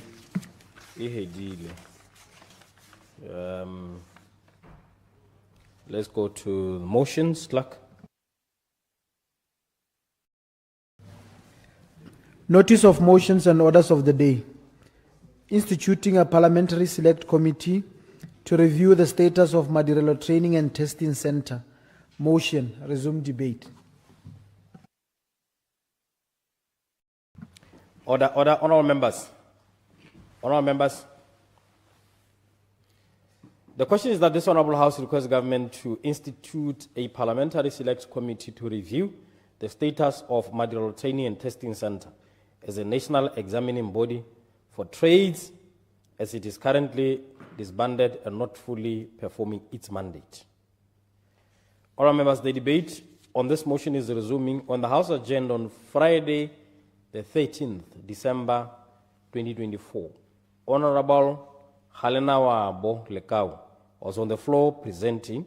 S11: hedile. Let's go to motions, clerk.
S4: Notice of motions and orders of the day. Instituting a parliamentary select committee to review the status of Madirelo Training and Testing Center. Motion, resume debate.
S11: Order, honourable members. Honourable members. The question is that this Honourable House requests government to institute a parliamentary select committee to review the status of Madirelo Training and Testing Center as a national examining body for trades, as it is currently disbanded and not fully performing its mandate. Honourable members, the debate on this motion is resuming on the House agenda on Friday, the 13th December 2024. Honourable Halenawa Bo Lekau was on the floor presenting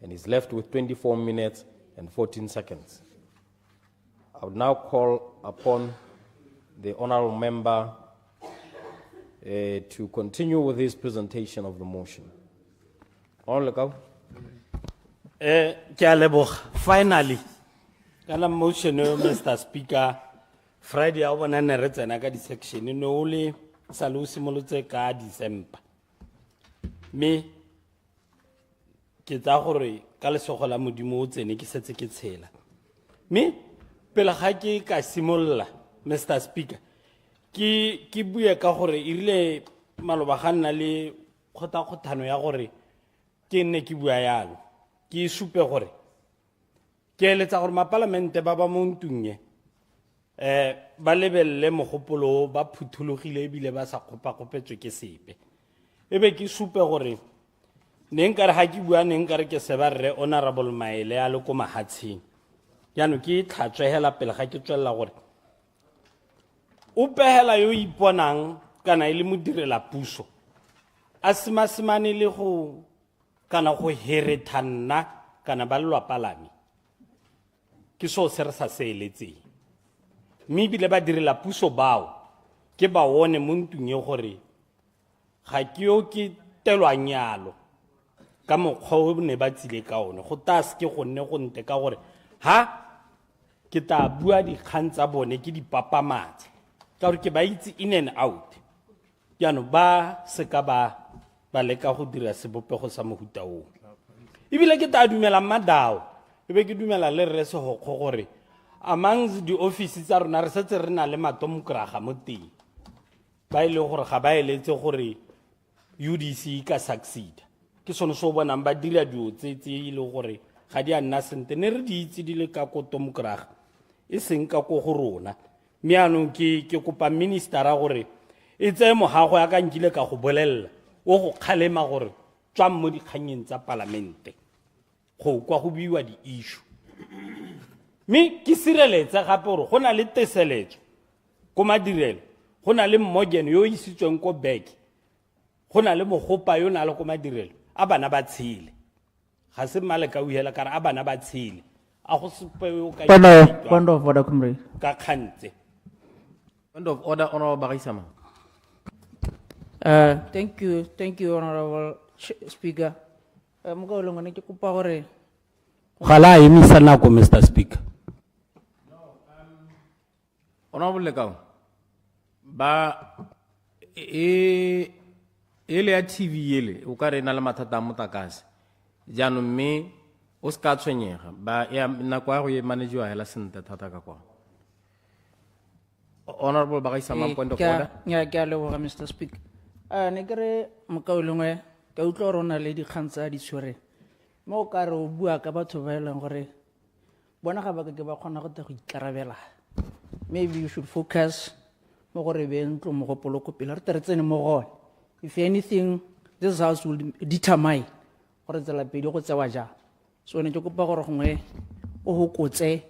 S11: and is left with 24 minutes and 14 seconds. I would now call upon the honourable member to continue with his presentation of the motion. Honourable
S13: Lekau. Finally, kana motion, Mr. Speaker, Friday I want to read the section. No only salusi molotse ka December. Me ke tsa gore ka lesogo la modimo o tsene ke setse ke tshela. Me pele ga ke ka simolla, Mr. Speaker, ki bua ka gore irile maloba ga nna le kgothano ya gore ke nne ki bua yalo ki supe gore ke eletsa gore mapalamente ba ba mo ntunye ba lebelle mogopolo ba phuthulogile ebile ba sa kopetswe ke sepe ebe ke supe gore ne nkare ha ke bua ne nkare ke se ba rre Honourable Maele a le ko mahatsheng yano ke tlhatswehela pele ga ke tswella gore o pehela yo iponang kana ile modirela puso a semasemane le go kana go herethanna kana ba lwa palami ke so se re sa se eletseng mme bile ba direla puso bao ke ba wone mo ntunye gore ga ke yo ke telwanyalo ka mokgwa o ne ba tsile ka one go taske go nne go nte ka gore ha ke ta bua dikgang tsa bone ke dipapamatse ka gore ke ba itse in and out yano ba se ka ba leka go dira sebopego sa mohuta o ebile ke ta dumela madao ebe ke dumela le re se go gore among the offices tsa rona re setse re na le matomokraga mo teng ba ile gore ga ba eletse gore UDC ka succeed ke sono so bonang ba dira dio tse ile gore ga di a nna sente ne re di itse di le ka ko tomokraga e seng ka ko go rona mme anong ke kopa ministera gore e tse mohago ya ka nkile ka go bolella o go khalema gore tswa mo dikganyeng tsa parlamente go kwa go biwa di issue me ke sireletsa gape gore go na le teseletso ko madirelo go na le mmogeno yo isitsweng ko back go na le mogopa yo na le ko madirelo a bana ba tshile
S19: ga se Maleka o hela ka re a bana ba tshele a go sepeo ka
S4: Point of order, comrade.
S19: ka kgantse.
S11: Point of order, Honorable Bagaisama.
S4: Thank you, Honorable Speaker. Mga ulong ne ke kopa gore
S19: Gala emisa nako, Mr. Speaker.
S11: Honorable Lekau, ele ya TV ele o ka re na le mathata a motlakase jaanong mme o se ka tshwenyega ba ya nako ya go e managewa hela sentle thata ka kwa. Honorable Bagaisama, point of order.
S4: Ya ke a leboga, Mr. Speaker. Ne ke re mokaulongwe ka utlwa rona le dikgang tsa di tshwere mo ka re o bua ka batho ba eleng gore bona ga ba ke ba kgona go go ikarabela. Maybe you should focus mo gore be ntlo mo go poloko pele re tere tsene mo gone. If anything, this house will determine gore tsela pedi go tsewa jang. So ne ke kopa gore gongwe o hokotse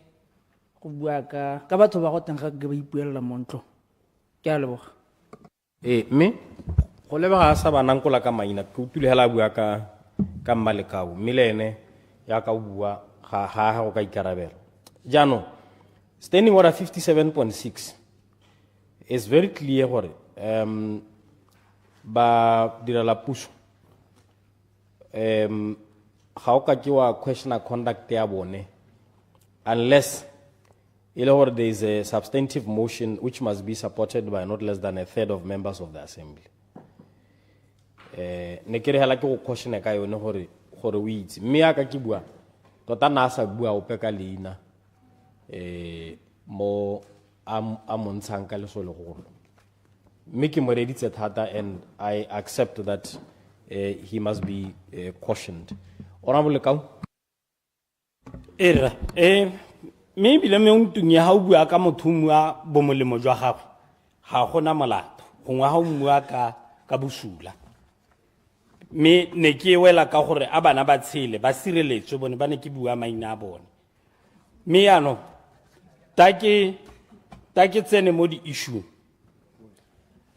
S4: go bua ka batho ba go teng ga ke ba ipuelela mo ntlo. Ke a leboga.
S11: Me go lebega sa banang kola ka maina ke utlwile hela bua ka Mmalekau mme le ene ya ka bua ga go ka ikarabela. Jaanong standing order 57.6 is very clear gore ba direla puso ga o ka ke wa question conduct ya bone unless there is a substantive motion which must be supported by not less than a third of members of the assembly. Ne ke re hela ke go question ka yone gore o itse mme ya ka ke bua tota na sa bua o peka leina mo a montshang ka lesole go mme ke mo reditse thata and I accept that he must be cautioned. Honorable Lekau.
S19: Maybe le me ntung ya ha o bua ka motho a bomolemo jwa gago ga gona molato gongwe ha o bua ka busula me ne ke wela ka gore a bana ba tshele ba sireletswe bone ba ne ke bua maina a bone me yano ta ke tsene mo di issue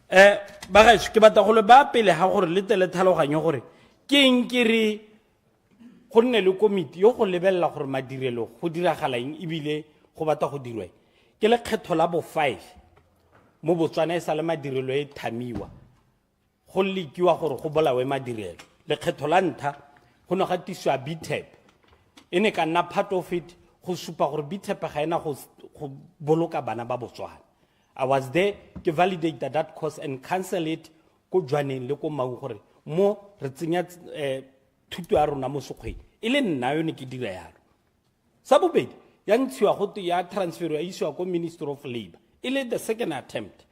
S19: ba ga ke batla go le ba pele ha gore le tele tlhaloganyo gore ke eng ke re go nne le komiti yo go lebella gore madirelo go diragala eng ebile go batla go dirwe ke le kgetho la bo 5 mo Botswana e sa le madirelo e thamiwa go likiwa gore go bolawe madirelo le kgetho la ntha go no gatiswa BTEP ene ka nna part of it go supa gore BTEP ga ena go boloka bana ba Botswana. I was there to validate that course and cancel it go jwaneng le go mang gore mo re tsenya thuto ya rona mo sokgweng ile nna yo ne ke dira yalo sa bobedi ya ntshiwa go ya transfer ya iswa ko Ministry of Labor ile the second attempt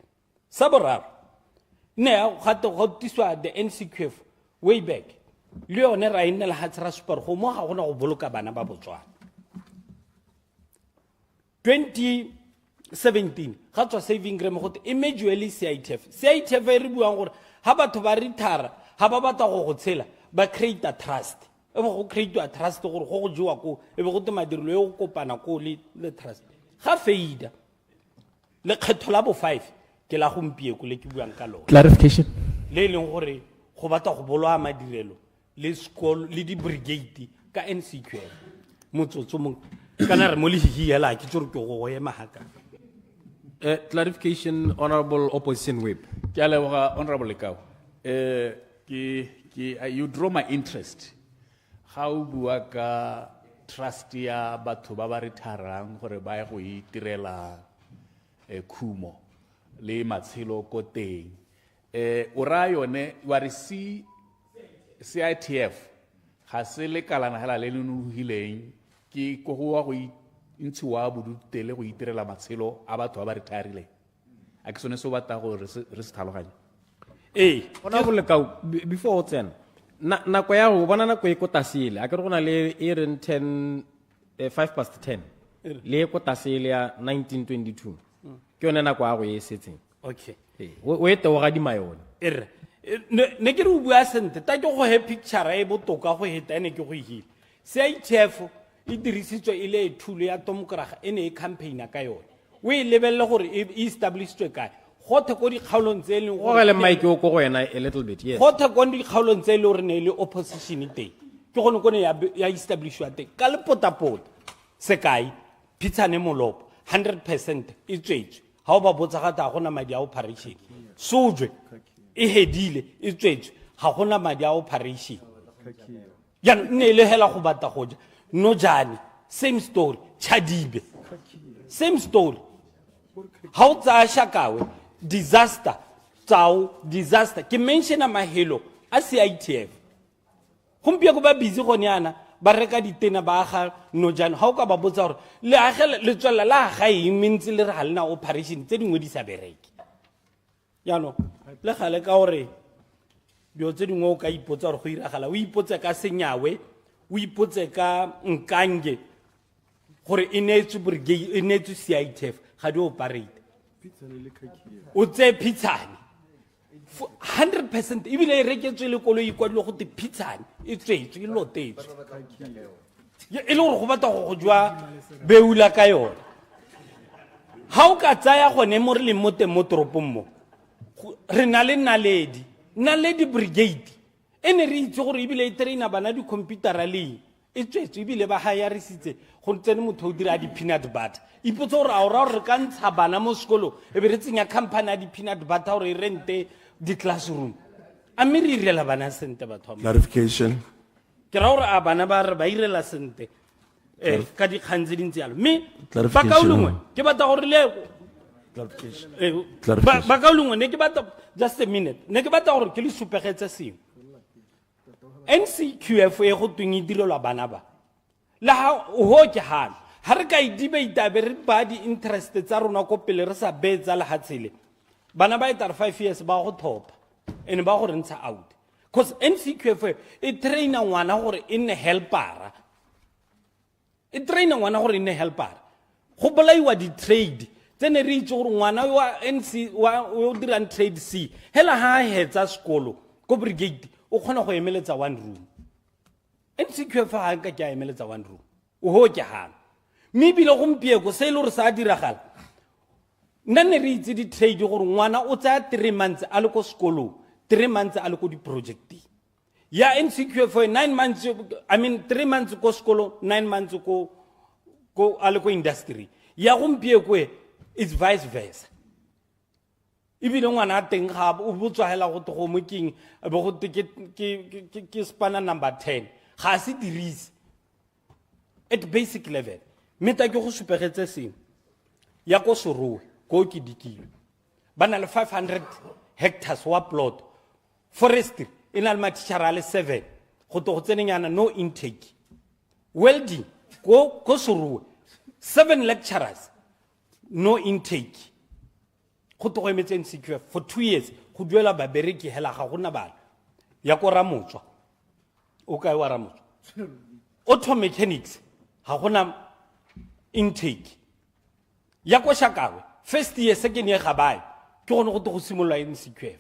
S19: sa boraro ne ga go tiswa the NCQF way back le yone ra inela ha tsara super go mo ga gona go boloka bana ba Botswana 2017 ga tswa saving grant go immediately CITF e re buang gore ha batho ba retire ha ba batla go tshela ba create a trust e go create a trust gore go jiwa ko e be go te madirelo yo go kopana ko le trust ga feida le kgetho la bo 5 ke la gompie ko le ke buang ka lona
S18: Clarification.
S19: le leng gore go batla go bolwa madirelo le school le di brigade ka NCQF motsotso mo kana re mo le hihela ke tsore ke go ema haka.
S11: Clarification, Honorable Opposition Whip.
S3: Honorable Lekau. You draw my interest. How bua ka trust ya batho ba ba retirang gore ba ya go itirela khumo le matshelo ko teng. O ra yone wa re CITF ga se le kalana hela le nuhileng ke go wa go ntshiwa bodutele go itirela matshelo a batho ba ba retirile a ke sone so batla go re se tlhaloganya.
S11: Honorable Lekau, before o tsena nako ya go bona nako e ko tasile a ke re gona le e reng 5:10 le ko tasile ya 1922 ke yone nako ya go e setseng.
S19: Okay,
S11: o ete o ga di mayone
S19: ne ke re o bua sente ta ke go he picture e botoka go heta ene ke go hile CITF e dirisitswe ile e thulo ya tomokraga ene e campaigna ka yone o e lebelle gore e establishwe kae gothe ko dikgaolong tse leng
S11: go le mike o go wena a little bit yes
S19: gothe ko dikgaolong tse le gore ne le opposition teng ke gone kone ya establishwa teng ka lepotapota sekai Phitshane Molopo 100% e tswetswe ha o ba botsa ga ta gona madi a operation Sojwe e hedile e tswetswe ha gona madi a operation ya nne le hela go bata go ja Nojani same story Chadibe same story ha o tsaya Shakawe disaster disaster ke mention a mahelo a CITF gompia go ba busy gone yana ba reka ditena ba aga Nojani ha o ka ba botsa gore le agela le tswela la ga e mentsi le re ha lena operation tse dingwe di sa bereke ya no le gale ka gore dio tse dingwe o ka ipotsa gore go iragala o ipotse ka Senyawe o ipotse ka Nkange gore inetsu brigade inetsu CITF ga di operate o tse Phitshane 100% ebile e reketswe le koloi e kwadile go te Phitshane e tswetswe e lotetswe e le gore go batla go jwa beula ka yona ha o ka tsaya gone mo re le mo teng mo toropong mo re na le naledi brigade ene re itse gore ebile e traina bana di computer le e tswetswe ebile ba hayarisitse go tsene motho o dira di peanut butter ipotsa gore a ora re ka ntsha bana mo sekolo e be re tsenya company ya di peanut butter gore e rente di classroom a me re irela bana sente batho
S10: Clarification.
S19: ke ra gore a bana ba re ba irela sente ka di kgantse dintse yalo me ba
S10: Clarification.
S19: ka ulungwe ke batla gore le ba ka ulungwe ne ke batla just a minute ne ke batla gore ke le supegetse sengwe NCQF e go tweng e direlwa bana ba la ha ho ke hana ha re ka e debate be re ba di interest tsa rona ko pele re sa betsa le hatsele bana ba itara 5 years ba go thopa ene ba go rentsha out because NCQF e traina ngwana gore e nne helpera e traina ngwana gore e nne helpera go bolaiwa di trade tsene re itse gore ngwana wa NC wa dirang trade C hela ha hetsa sekolo ko brigade o khona go emeletsa one room NCQF ha ka ke emeletsa one room o ho ke hana mme bile gompieko se ile gore sa diragala nna ne re itse di trade gore ngwana o tsaya 3 months a le ko sekolo 3 months a le ko di project ya NCQF 9 months I mean 3 months ko sekolo 9 months ko a le ko industry ya gompieko it's vice versa ibile ngwana a teng ga o botswa hela go go moking be go ke spanner number 10 ga se dirise at basic level meta ke go supegetse seng ya ko Sorowe ko ke dikile bana le 500 hectares wa plot forestry ina le matishara le 7 go to go tsenenyana no intake welding ko Sorowe 7 lecturers no intake go to go emetse NCQF for 2 years go duela ba bereki hela ga gona bana ya ko Ramotswa o ka wa Ramotswa auto mechanics ha gona intake ya ko Shakawe first year second year ga bai ke gone go to go simolla NCQF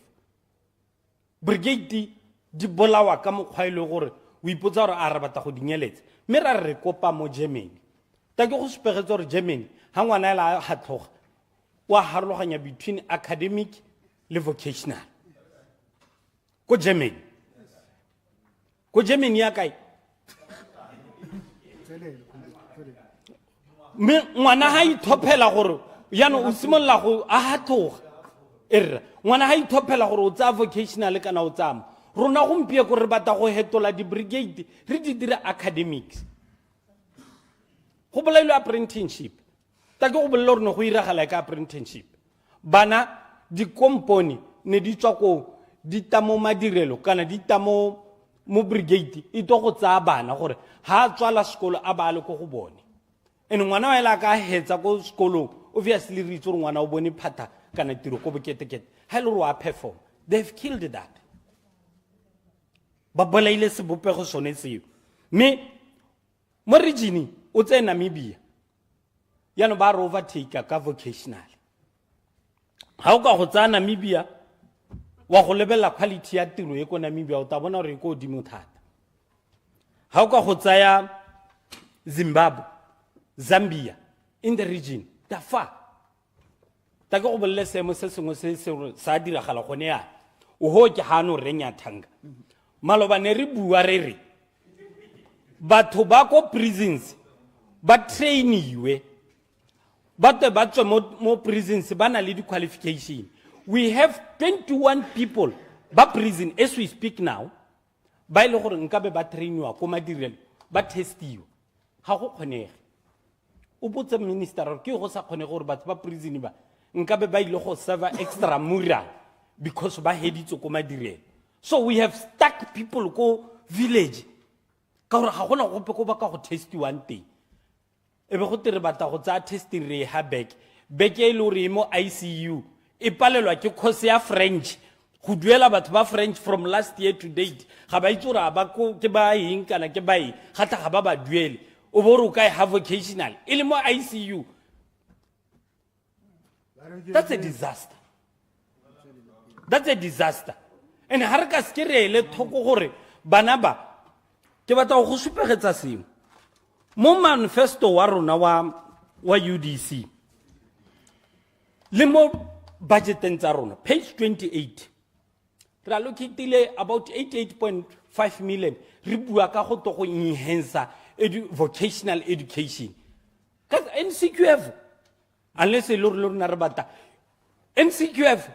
S19: brigade di bolawa ka mokgwaile gore o ipotsa gore a re batla go dinyeletsa mme ra re kopa mo Germany ta ke go supegetse gore Germany ha ngwana ela ha tloga wa harologanya between academic le vocational ko Germany ya kae me ngwana ha ithopela gore yana o simolla go a ha tloga erra ngwana ha ithopela gore o tsa vocational kana o tsama rona gompie go re batla go hetola di brigade re di dira academics go bolailwe apprenticeship ta ke go bolela gore go iragala ka apprenticeship bana di company ne di tswa ko di tamo madirelo kana di tamo mo brigade e to go tsa bana gore ha tswala sekolo a ba le go go bone ene ngwana wa ela ka hetsa ko sekolong obviously re itse gore ngwana o bone phata kana tiro ko boketekete ha ile wa perform they've killed that ba bolaile se bopego sone tseo me mo region o tse Namibia yana ba re overtake ka vocational ha o ka go tsa Namibia wa go lebella quality ya tiro e ko Namibia o ta bona gore e ko dimo thata ha o ka go tsaya Zimbabwe Zambia in the region ta fa ta go bolle semo se sengwe se sa diragala gone ya o ho ke hano renya thanga maloba ne re bua re re batho ba ko prisons ba trainiwe ba tswe mo prisons ba na le di qualification. We have 21 people ba prison as we speak now ba ile gore nka be ba trainiwa ko madirelo ba testiwa ga go kgonega. O botse minister ke go sa kgone gore batho ba prison ba nka be ba ile go serve extramural because ba heditse ko madirelo. So we have stuck people ko village ka gore ga gona gope ko ba ka go testiwang teng. E be go tere batla go tsa testing re ha back e le gore mo ICU e palelwa ke course ya French go duela batho ba French from last year to date ga ba itse gore ba ko ke ba eng kana ke ba eng ga tla ga ba ba duele o bo re ka ha vocational e le mo ICU. That's a disaster. That's a disaster. And ha re ka se re le thoko gore bana ba ke batla go supegetsa sengwe mo manifesto wa rona wa UDC le mo budgeteng tsa rona page 28 re allocatile about 88.5 million re bua ka go to go enhance vocational education ka NCQF unless e lo na re bata NCQF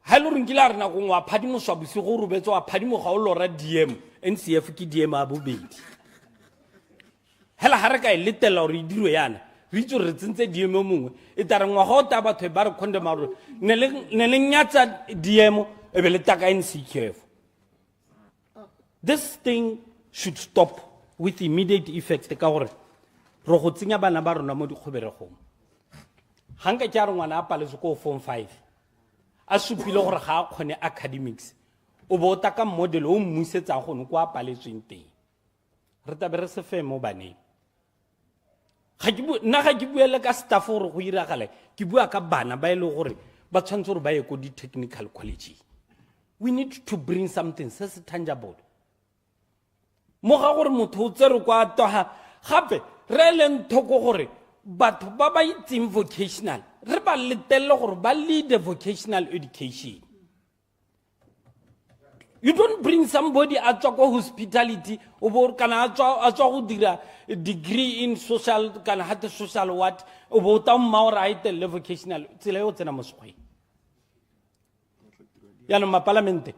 S19: ha lo re ngila rena go ngwa phadimo swabusi go rubetso wa phadimo ga o lora DM NCF ke DM a bobedi hela ha re ka e letela gore e dirwe yana re itse re tsentse DM mongwe e tare ngwa go ta batho ba re condemn gore ne le nyatsa DM e be le taka NCQF. This thing should stop with immediate effect ka gore ro go tsenya bana ba rona mo dikgoberegong. Hanga tja re ngwana a paletse ko form 5 a supile gore ga a kgone academics o bo ta ka model o mmusetsa go no kwa paletsweng teng. Re tabe re se fe mo baneng ga ke buele ka staff gore go iragale ke bua ka bana ba ile gore ba tshwantse gore ba ye ko di technical college. We need to bring something that's tangible. Mo ga gore motho o tsere kwa toha gape re leng thoko gore batho ba ba itseng vocational re ba letelle gore ba lead the vocational education. You don't bring somebody a tswa ko hospitality o bo kana a tswa go dira degree in social kana ha social what o bo ta mma o right le vocational tsela yo tsena mo sekgwe. Ya no ma parliament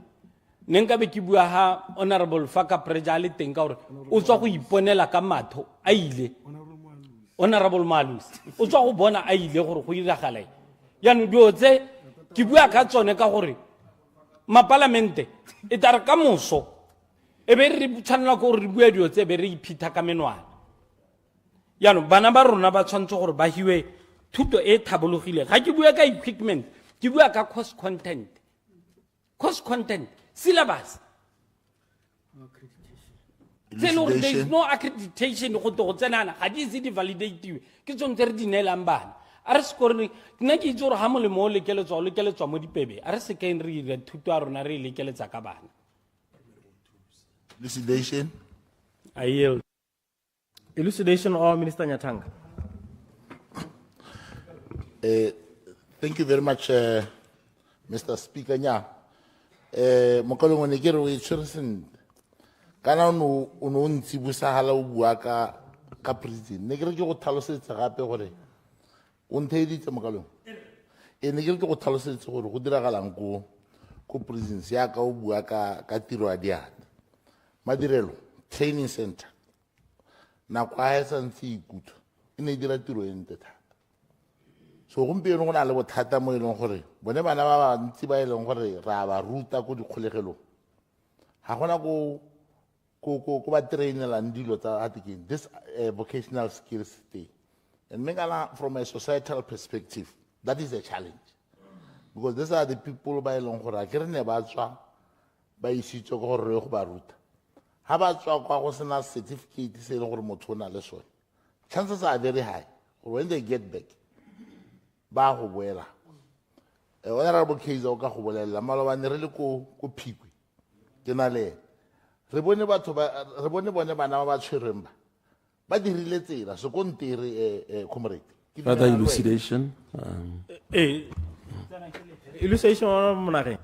S19: nenka be ke bua ha honorable Faka Prejali teng ka gore o tswa go iponela ka matho a ile honorable Malus o tswa go bona a ile gore go iragala ya no dio tse ke bua ka tsone ka gore ma parliament e tare ka moso e be re tshwanela go re bua dio tse be re iphitha ka menwana ya no bana ba rona ba tshwantse gore ba hiwe thuto e thabologile ga ke bua ka equipment ke bua ka course content syllabus there is no accreditation go to go tsenana ga di se di validate ke tsone tse re di neelang bana a re sekore nna ke itse gore ga molemo o lekeletswa mo dipebe a re sekeng re ira thuto a rona re lekeletsa ka bana.
S10: Elucidation.
S11: I yield. Elucidation or Minister Nyatanga.
S20: Thank you very much, Mr. Speaker. Mokalong ne ke re o itshwere kana o no ntsi busahala o bua ka prison ne ke re ke go tlhalosetsa gape gore o ntheeditse mokalong ne ke re ke go tlhalosetsa gore go diragalang ko prisons ya ka o bua ka tiro a diata madirelo training center na kwa e santse ikutlwa e ne dira tiro e ntle thata. So gompieno go na le bothata mo e leng gore bone bana ba bantsi ba e leng gore ra ba ruta ko dikgolegelong ga gona ko ba trainelang dilo tsa again this vocational skills thing, and from a societal perspective that is a challenge because these are the people ba e leng gore a ke re ne ba tswa ba isitswe go gore go ba ruta ha ba tswa kwa go sena certificate se e leng gore motho o na le sone chances are very high when they get back ba go boela honorable case o ka go bolela malobane re le ko phikwe ke na le re bone bone bana ba tshwereng ba dirile tsela se kontere comrade
S21: further elucidation.
S11: Elucidation o monageng.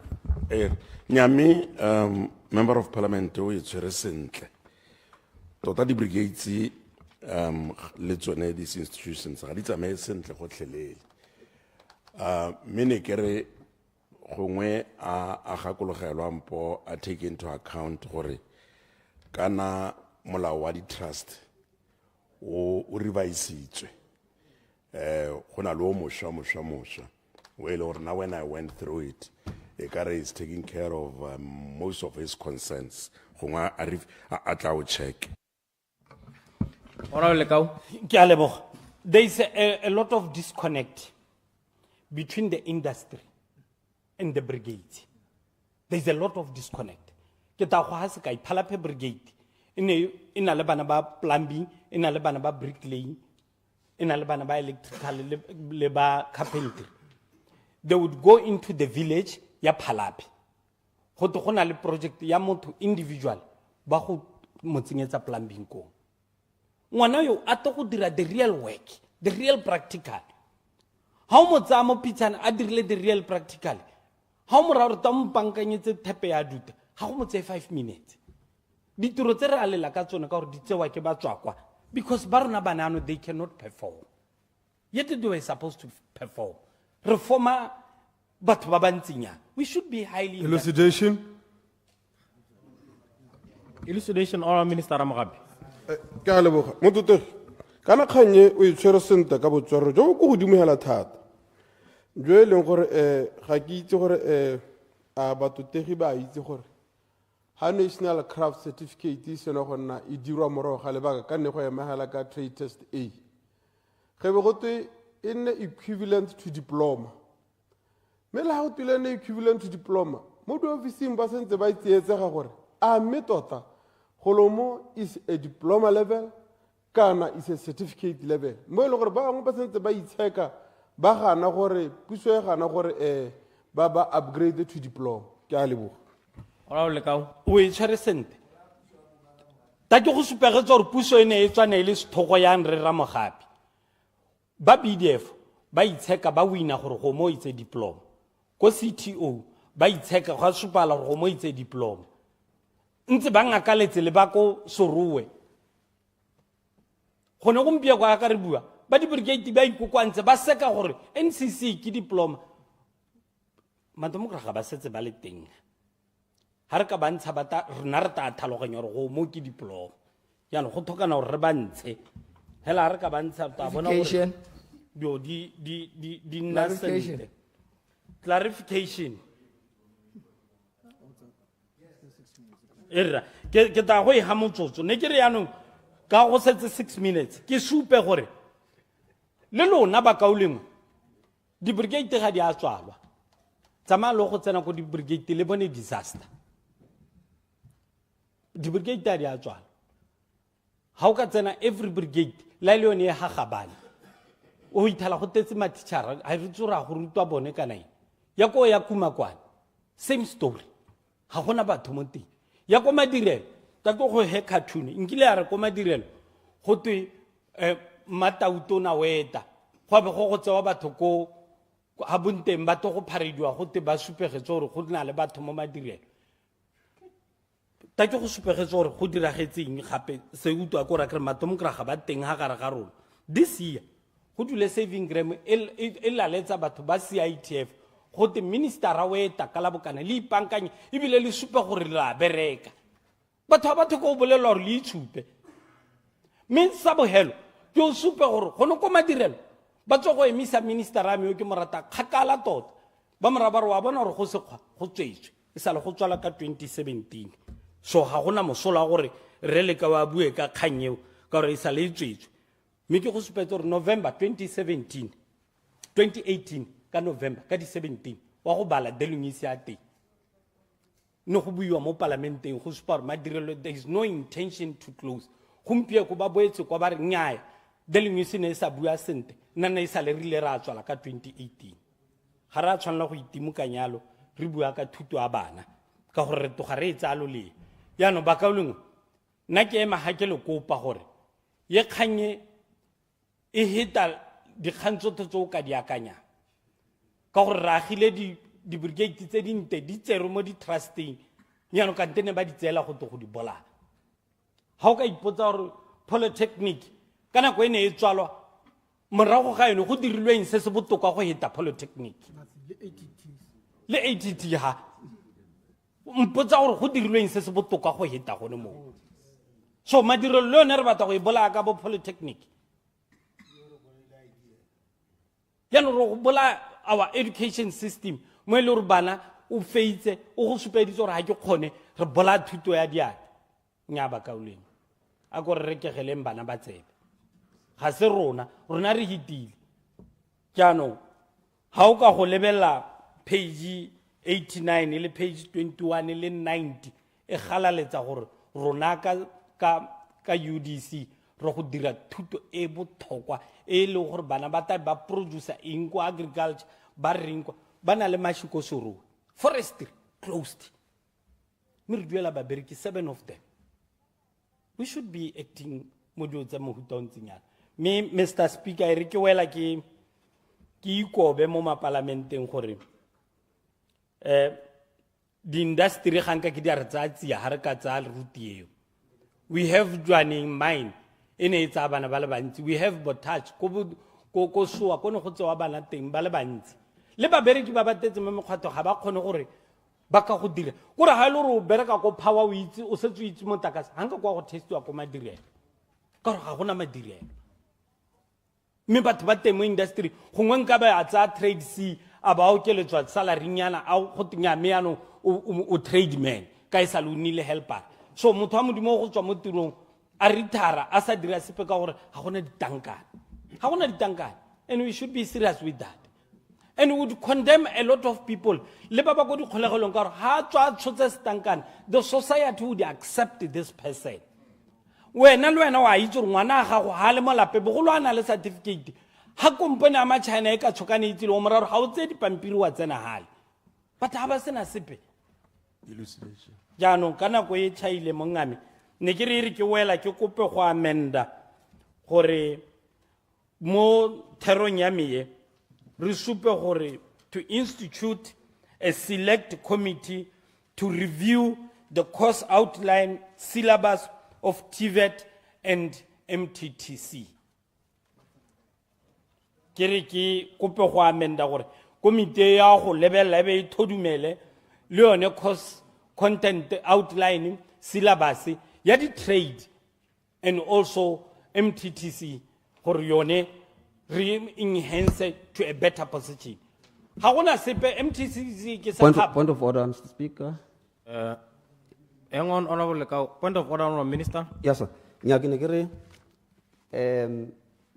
S10: Ngami member of parliament o itshwere sentle tota di-brigades le tsone these institutions ga di tsamaye sentle gotlhelele mme ne ke re gongwe a gakologelwa mpo a take into account gore kana molao wa di-trust o revisitswe go na le o mošwa o e le gore now when I went through it ekare is taking care of most of his concerns gongwe a tla o check.
S19: There is a lot of disconnect between the industry and the brigade. There is a lot of disconnect. Ke ta go ha se ka Mahalapye brigade ina le bana ba plumbing, ina le bana ba bricklaying, ina le bana ba electrical le ba carpentry. They would go into the village ya Mahalapye. Go to gona le project ya motho individual ba go motsenyetsa plumbing ko. Ngwana yo a to go dira the real work, the real practical. How much mo pitchana a dirile the real practical? How mo ra re ta mo bankanyetse thepe ya duta? How mo tse 5 minutes? Ditiro tse re alela ka tsone ka gore di tsewa ke ba tswakwa because ba rona banano they cannot perform. Yet they were supposed to perform. Reformer batho ba bantsinya. We should be highly
S21: elucidation.
S11: Elucidation, Honourable Minister Ramagabi.
S21: Ke a leboga mototegi kana kganye o itshwere sentle ka botswerere jo bo ko godimo hela thata jo e leng gore ga ke itse gore a batotegi ba itse gore ha national craft certificate se no gonna e dirwa morogo ga lebaka ka nne go emagela ka trade test A ge be go twe e nne equivalent to diploma mme le ha go twile nne equivalent to diploma mo di-officing ba sentse ba itseetsega gore a mme tota Holomo is a diploma level, kana is a certificate level. Mo e le gore ba bangwe ba sentse ba itsheka ba gana gore puso e gana gore ba upgrade to diploma. Ke a leboga.
S19: Ora o lekao. O e tshwere sente. Ta ke go supegetse gore puso e ne e tswana ile sethogo ya nre Ramogapi. Ba BDF ba itsheka ba wina gore go mo itse diploma. Ko CTO ba itsheka ga supala gore go mo itse diploma. Ntse ba ngakaletse le ba ko Soruwe gone go mpia kwa ka re bua ba di brigade ba ikokwantse ba seka gore NCC ke diploma mademokra ga ba setse ba le teng ha re ka bantsha bata rena re ta thaloganya gore go mo ke diploma ya no go thokana gore re bantse hela re ka bantsha ta bona gore dio di nasente clarification Era ke ta go e ha motsotso ne ke re yanong ka go setse 6 minutes ke supe gore le lona ba kauleng di brigade ga di a tswalwa tsama lo go tsena go di brigade le bone disaster di brigade di a tswalwa ha o ka tsena every brigade la le yone ha gabane o ithala go tetse matitshara ha re tsora go rutwa bone kana ya ko ya kuma kwana same story ha gona batho mo teng ya ko madirelo ta go he cartoon nkile ya re ko madirelo go twe matauto na weta go be go tsewa batho ko ha bonteng ba to go pharediwa go te ba supegetse gore go dina le batho mo madirelo ta ke go supegetse gore go diragetseng gape se utwa ko ra kre matomokra ga ba teng ha gare ga rona this year go dule saving gram e laletsa batho ba CITF go te minister a weta ka la bokana le ipankanye e bile le supa gore la bereka batho ba go bolela gore le itshupe me sa bohelo ke o supe gore go no ko madirelo ba tso go emisa minister a me o ke morata khakala tota ba mora ba re wa bona gore go se kgwa go tswetswe e sa le go tswala ka 2017 so ha gona mosola gore re le ka wa bue ka kganyeo ka gore e sa le tswetswe me ke go supetsa gore November 2018 ka November ka di 17 wa go bala delungisi a teng no go buiwa mo parlamenteng go supa madirelo there is no intention to close gompie go ba boetse kwa ba re nyaaya delungisi ne sa bua sente nna e sa le rile ra tswala ka 2018 ga ra tshwanela go itimukanyalo re bua ka thuto a bana ka gore re toga re etsalo le ya no ba ka lengwe nna ke ema ha ke le kopa gore ye kganye e hita di khantso tso ka di akanya ka gore ra gile di brigade tse dinte di tsero mo di trusting nyano ka ntene ba di tsela go to go di bola ha o ka ipotsa gore polytechnic ka nako e ne e tswalwa morago ga yone go dirilweng se se botoka go heta polytechnic le ATT ha mpotsa gore go dirilweng se se botoka go heta gone mo so madirelo le yone re batla go e bolaya ka bo polytechnic yaanong re go bola our education system mo e le gore bana o feitse o go supeditse gore ga ke kgone re bola thuto ya diata nya ba kaoleng a gore re kegeleng bana ba tsebe ga se rona re hitile jaanong ga o ka go lebelela page 89 le page 21 le 90 e galaletsa gore rona ka UDC re go dira thuto e botlhokwa e le gore bana ba ta ba produce eng ko agriculture ba reng kwa ba na le mashiko soro forestry closed me re duela ba bereki 7 of them we should be acting mo dio tsa mohuta o ntsinyana me Mr Speaker e re ke wela ke ikobe mo mapalamenteng gore di industry ganka ke di re tsa tsia ha re ka tsa ruti eo we have joining mine ene e tsa bana ba le bantsi we have botage ko soa ko ne go tsewa bana teng ba le bantsi le ba bereki ba batetse mo mekgwato ga ba kgone gore ba ka go dira gore ha ile re o bereka ko power o itse o setse o itse mo takasa hanga kwa go testiwa ko madirelo ka gore ga gona madirelo mme batho ba teng mo industry gongwe nka ba tsa trade C aba o keletswa salary nyana a go tinya meano o tradesman ka isa lo nile helper so motho wa modimo go tswa mo tirong a retara a sa dira sepe ka gore ga gona ditankana and we should be serious with that and we would condemn a lot of people le ba ba go di kgolegelong ka gore ha tswa tshotse setankana the society would accept this person wena le wena wa itse gore ngwana ga go ha le molape bogolo ana le certificate ha company a machina e ka tshokane itsile o moraro ga o tse dipampiri wa tsena hale but ha ba sena sepe jaanong ka nako e tšhaile mo Ngami ne ke re ke wela ke kope go amenda gore mo therong ya meye re supe gore to institute a select committee to review the course outline syllabus of TVET and MTTC ke re ke kope go amenda gore komite ya go lebella be ithodumele le yone course content outline syllabus ya di trade and also MTTC gore yone re enhance to a better position ha gona sepe MTTC ke sa
S14: Point of order, Mr. Speaker.
S11: Hang on, Honorable Lekau. Point of order, Honorable Minister.
S14: Yes, sir. Nyakinegere,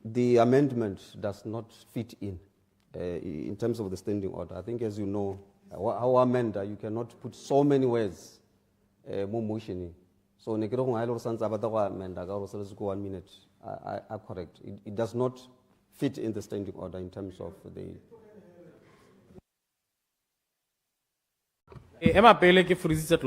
S14: the amendment does not fit in terms of the standing order. I think, as you know, our amender, you cannot put so many words more motion. So, Negero Hungalo Sans Abatawa amenda, go 1 minute. I correct. It does not fit in the standing order in terms of the.
S11: Emma Pele ke freeze it.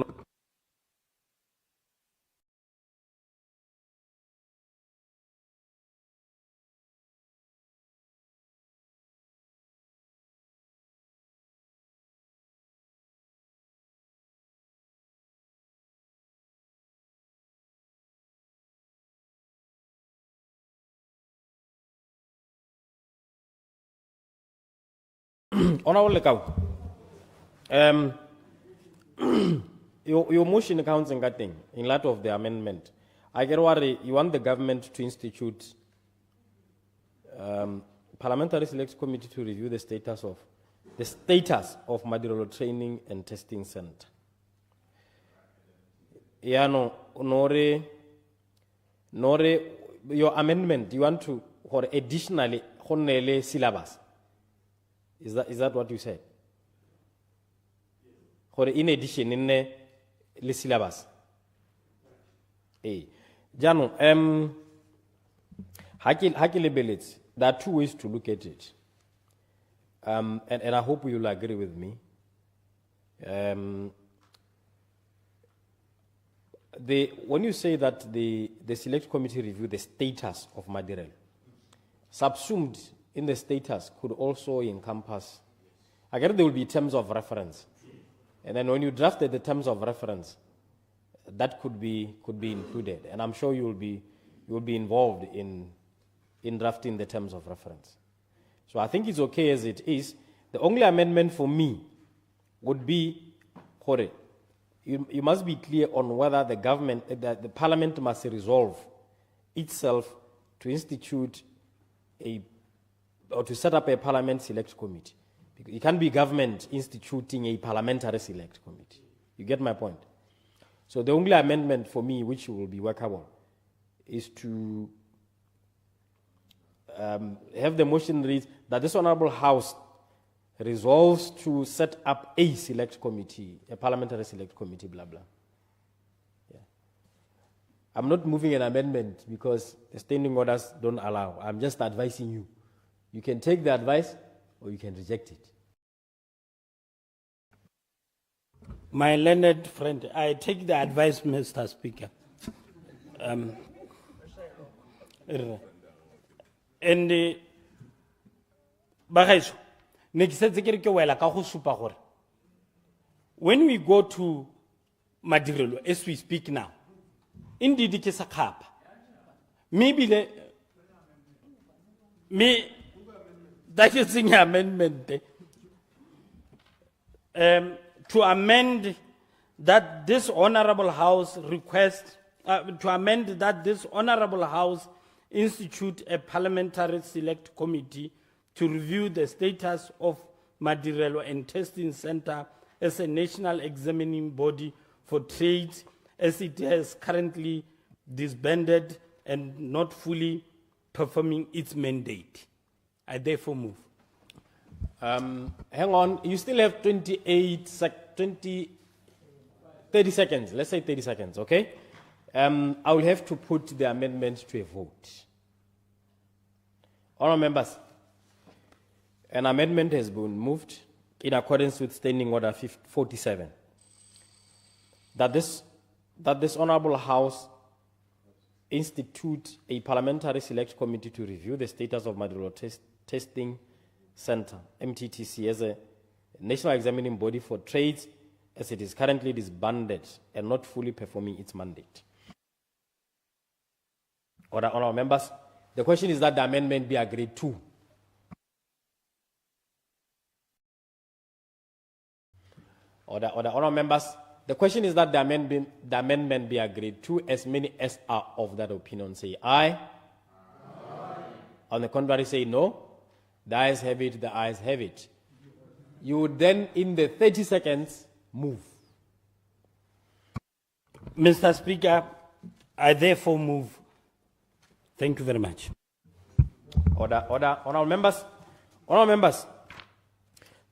S11: Honorable Lekau, your motion counts in that thing, in light of the amendment. I get worried, you want the government to institute parliamentary select committee to review the status of Madirolo Training and Testing Center. Yeah, no, your amendment, you want to, or additionally, syllabus. Is that what you said? Or in addition, in the syllabus. Jano, there are two ways to look at it. And I hope you'll agree with me. When you say that the select committee review the status of Madirel, subsumed in the status could also encompass, I guess there will be terms of reference. And then when you drafted the terms of reference, that could be included, and I'm sure you'll be involved in drafting the terms of reference. So I think it's okay as it is. The only amendment for me would be, you must be clear on whether the government, the parliament must resolve itself to institute or to set up a parliament select committee. It can't be government instituting a parliamentary select committee. You get my point? So the only amendment for me which will be workable is to have the motion read that this Honorable House resolves to set up a select committee, a parliamentary select committee, blah, blah. Yeah. I'm not moving an amendment because the standing orders don't allow. I'm just advising you. You can take the advice or you can reject it.
S19: My learned friend, I take the advice, Mr. Speaker. And Bagaiso, when we go to Madirelo, as we speak now, indeed it is a cap. Maybe that is an amendment. To amend that this Honorable House request, to amend that this Honorable House institute a parliamentary select committee to review the status of Madirelo and Testing Center as a national examining body for trades, as it has currently disbanded and not fully performing its mandate. I therefore move.
S11: Hang on, you still have 30 seconds. Let's say 30 seconds, okay? I will have to put the amendment to a vote. Honourable members, an amendment has been moved in accordance with Standing Order 47 that this Honourable House institute a parliamentary select committee to review the status of Madirelo Testing Center, MTTC, as a national examining body for trades, as it is currently disbanded and not fully performing its mandate. Honourable members, the question is that the amendment be agreed to. Honourable members, the question is that the amendment be agreed to. As many as are of that opinion say aye. Aye. On the contrary say no. The ayes have it, the ayes have it. You would then, in the 30 seconds, move.
S19: Mr. Speaker, I therefore move. Thank you very much.
S11: Honourable members. Honourable members,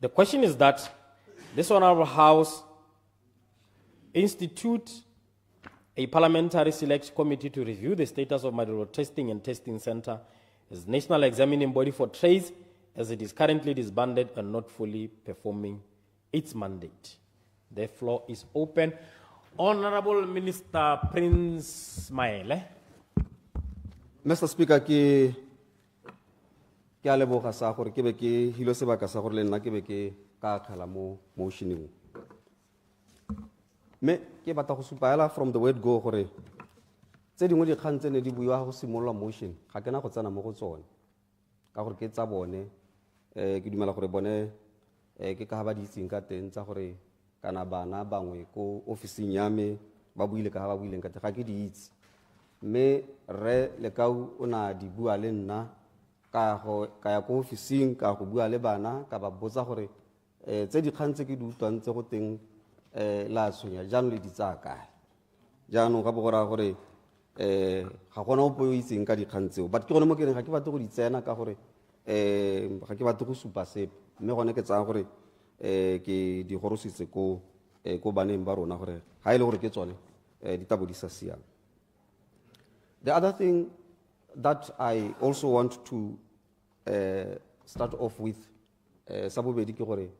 S11: the question is that this Honourable House institute a parliamentary select committee to review the status of Madirelo Testing and Testing Center as national examining body for trades, as it is currently disbanded and not fully performing its mandate. The floor is open. Honorable Minister Prince Maele.
S14: Mr. Speaker, ke a leboga sa gore ke be ke hilo sebaka sa gore le nna ke be ke ka khala mo motioning. Me ke batla go supa hela from the word go gore tse dingwe di kgang tsene di buiwa go simolola motion ga ke na go tsena mo go tsone ka gore ke tsa bone ke dumela gore bone ke ka ba di itseng ka teng tsa gore kana bana bangwe ko officing ya me ba buile ka ba buileng ka teng ga ke di itse me re le ka ona di bua le nna ka ya ko officing ka go bua le bana ka ba botsa gore tse di kgang tse ke di utlwang tse go teng la tsonya jang le di tsa kae jaanong ga bogora gore ga gona opo yo itseng ka dikgang tseo but ke gone mo ke reng ga ke batle go di tsena ka gore ga ke batle go supa sepe mme gone ke tsaya gore ke di gorositse ko baneng ba rona gore ga ile gore ke tsone di tabo di sa siang. The other thing that I also want to start off with sa bobedi ke gore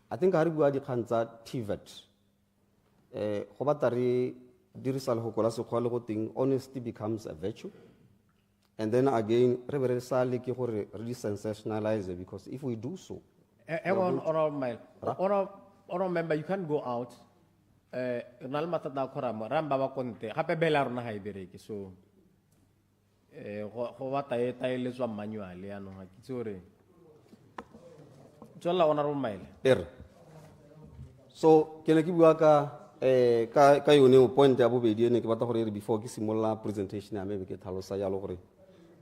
S14: I think ha re bua dikgang tsa TVET go batla re dirisa le go kola sekgwa le go teng honesty becomes a virtue, and then again re be re sa le ke gore re di sensationalize, because if we do so
S11: Honorable member, you can't go out.
S2: re na le mathata a kgoramo ram ba ba konte gape bele ya rona ga e bereke so go ba taeletswa manual yaanong ga ke itse gore tswelela honorable Maele.
S14: So ke ne ke bua ka yone point ya bobedi ene ke batla gore re before ke simolla presentation ya me be ke tlhalosa jalo gore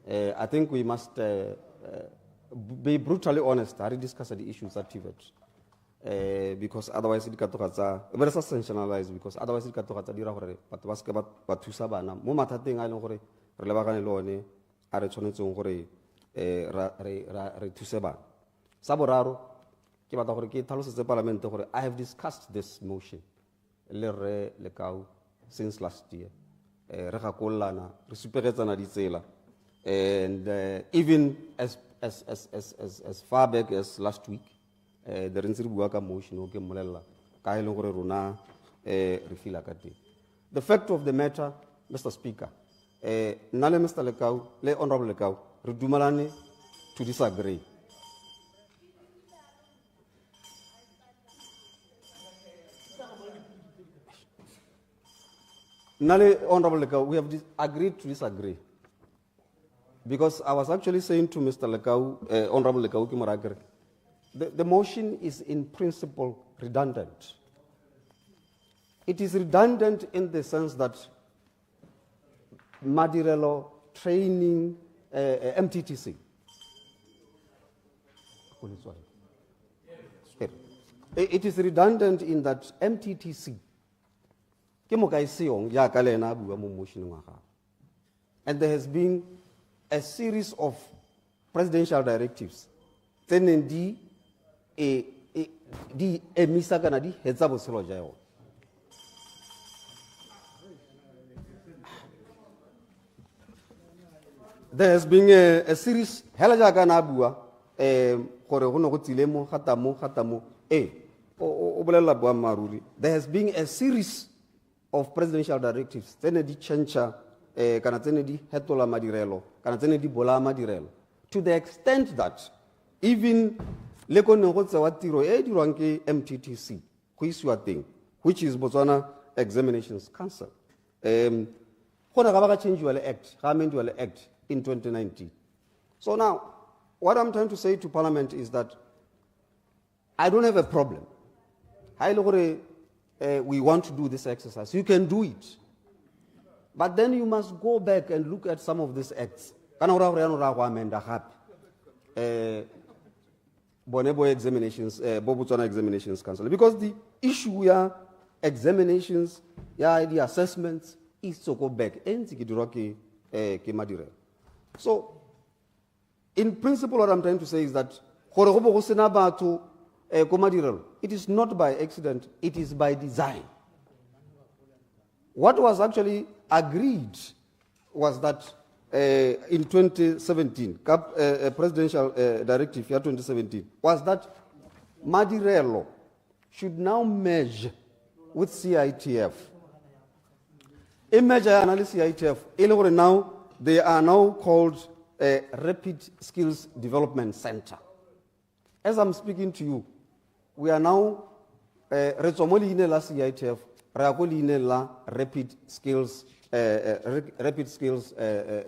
S14: I think we must be brutally honest ha re discuss the issues at TVET because otherwise di ka togatsa very sensationalized because otherwise di ka togatsa dira gore batho ba se ba thusa bana mo mathateng a leng gore re lebagane le one a re tshwanetseng gore re thuse bana sa boraro ke batla gore ke tlhalosetse parliament gore I have discussed this motion le re lekau since last year re gakolana re supegetsana ditsela and even as far back as last week the re ntse re bua ka motion o ke mmolelela ka e leng gore rona re fila ka teng. The fact of the matter, Mr. Speaker, nna le Mr. Lekau le Honorable Lekau re dumelane to disagree. Nale Honorable Lekau, we have agreed to disagree. Because I was actually saying to Mr. Lekau, Honorable Lekau Kimoragere, the motion is in principle redundant. It is redundant in the sense that Madirelo training, MTTC. It is redundant in that MTTC. And there has been a series of presidential directives. There has been a series, there has been a series of presidential directives. To the extent that even MTTC, which is Botswana Examinations Council, Act in 2019. So now, what I'm trying to say to Parliament is that I don't have a problem. We want to do this exercise. You can do it. But then you must go back and look at some of these acts. Botswana Examinations Council. Because the issue here, examinations, the assessments, is to go back. So, in principle, what I'm trying to say is that it is not by accident, it is by design. What was actually agreed was that in 2017, presidential directive here 2017, was that Madirelo should now merge with CITF. In merger analysis CITF, now they are now called Rapid Skills Development Center. As I'm speaking to you, we are now Retsomoli in la CITF, Reakoli in la Rapid Skills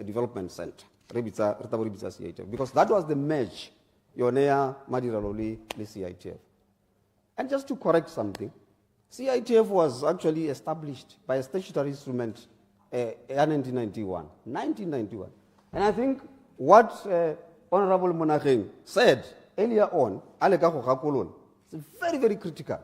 S14: Development Center. Because that was the merge, Yonea Madiraloli, the CITF. And just to correct something, CITF was actually established by a statutory instrument in 1991. And I think what Honorable Monageng said earlier on, is very, very critical.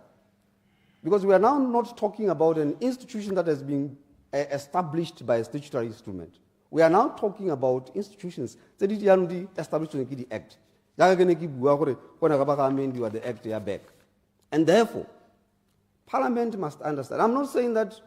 S14: Because we are now not talking about an institution that has been established by a statutory instrument. We are now talking about institutions that are established in the Act. The Act back. And therefore, Parliament must understand. I'm not saying that,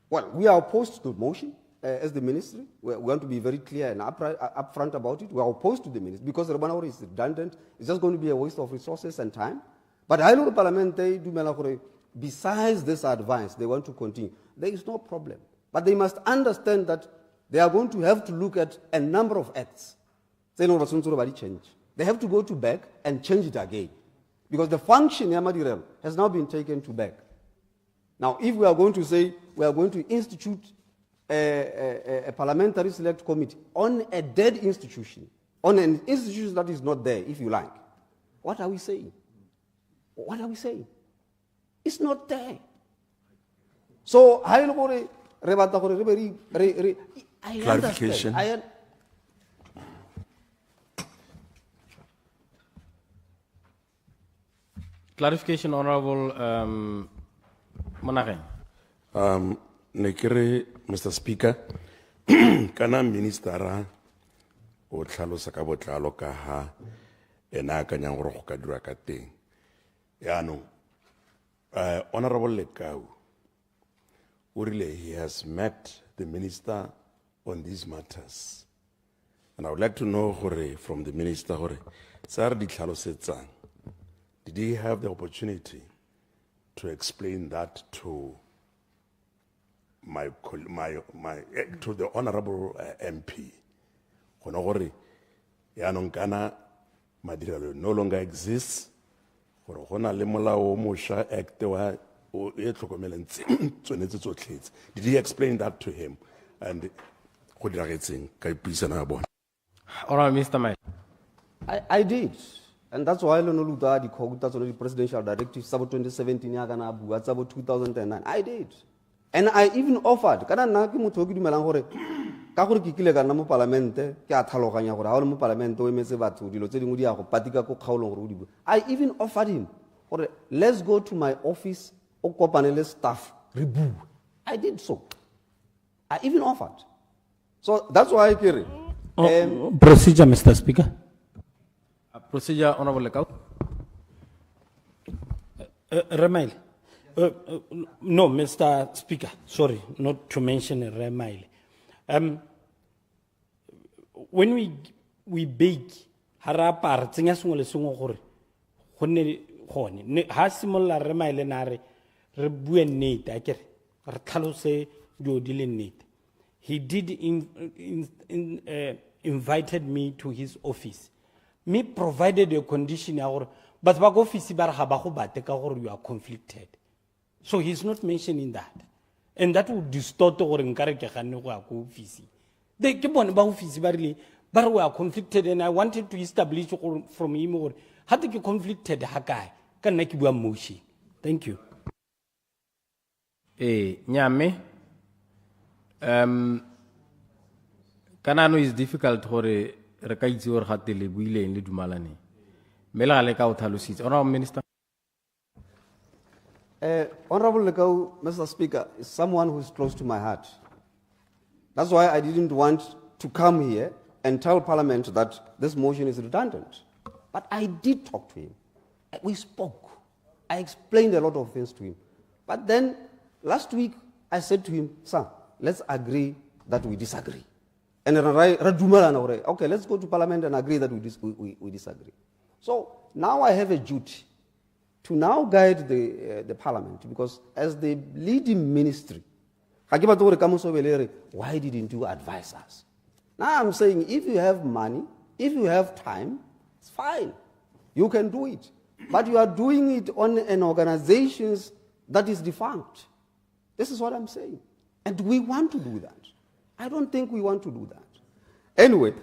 S14: well, we are opposed to the motion as the ministry. We want to be very clear and upfront about it. We are opposed to the ministry because the Rabanawari is redundant. It's just going to be a waste of resources and time. But I know the Parliament, they do besides this advice, they want to continue. There is no problem. But they must understand that they are going to have to look at a number of acts. They have to go to back and change it again. Because the function has now been taken to back. Now, if we are going to say we are going to institute a parliamentary select committee on a dead institution, on an institution that is not there, if you like, what are we saying? What are we saying? It's not there. So, I
S10: Clarification.
S14: understand.
S11: Clarification, Honorable Monageng.
S10: Nekere, Mr. Speaker, kana ministera o tlhalosa ka botlalo ka ha ena a kanyang gore go ka dira ka teng. Yaanong, Honorable Lekau, o rile he has met the minister on these matters. And I would like to know from the minister, tsar di tlhalosetsang, did he have the opportunity to explain that to to the honorable MP? Gono gore yaanong kana madirelo no longer exists, gore gona le molao o mošwa act wa e tlhokomelang tsonetse tsotlhetse. Did he explain that to him? And go diragetseng ka puisano ya bona?
S11: Honorable Mr. Mail.
S14: I did. And that's why the presidential directive sabo 2017 ya kana bua sabo 2009. I did. And I even offered kana nna ke motho ke dumelang gore ka gore ke kile ka nna mo parlamente ke a tlhaloganya gore ha o le mo parlamente o emetse batho dilo tse dingwe di ya go patika ko kgaolong gore o di bua. I even offered him gore let's go to my office o kopane le staff re bua. I did so. I even offered. So that's why I carry.
S19: Procedure, Mr. Speaker.
S11: Procedure, Honorable Lekau.
S19: Remail. No, Mr. Speaker, sorry, not to mention Remail. When we bake, harapar, tsenya sengwe le sengwe gore go nne gone. Ha simolla Remail na re bue nnete akere re tlhalose dio di le nnete. He did invited me to his office. Me provided a condition but back office bar ha ba go bate ka gore you are conflicted. So he's not mentioning that. And that would distort gore nkare ke ganne go ya go office. They ke bone ba office ba rile ba re we are conflicted, and I wanted to establish from him gore ha te ke conflicted ha kae ka nna ke bua motion. Thank you.
S11: Nyame, kanano is difficult gore re ka itse gore gatte le buileng le dumalane. Mela ga le ka o tlhalositse. Honorable Minister.
S14: Honorable Lekau, Mr. Speaker, is someone who is close to my heart. That's why I didn't want to come here and tell Parliament that this motion is redundant. But I did talk to him. We spoke. I explained a lot of things to him. But then last week I said to him, sir, let's agree that we disagree. And okay, let's go to Parliament and agree that we disagree. So now I have a duty to now guide the Parliament, because as the leading ministry, why didn't you advise us? Now I'm saying, if you have money, if you have time, it's fine. You can do it. But you are doing it on an organization that is defunct. This is what I'm saying. And we want to do that. I don't think we want to do that. Anyway,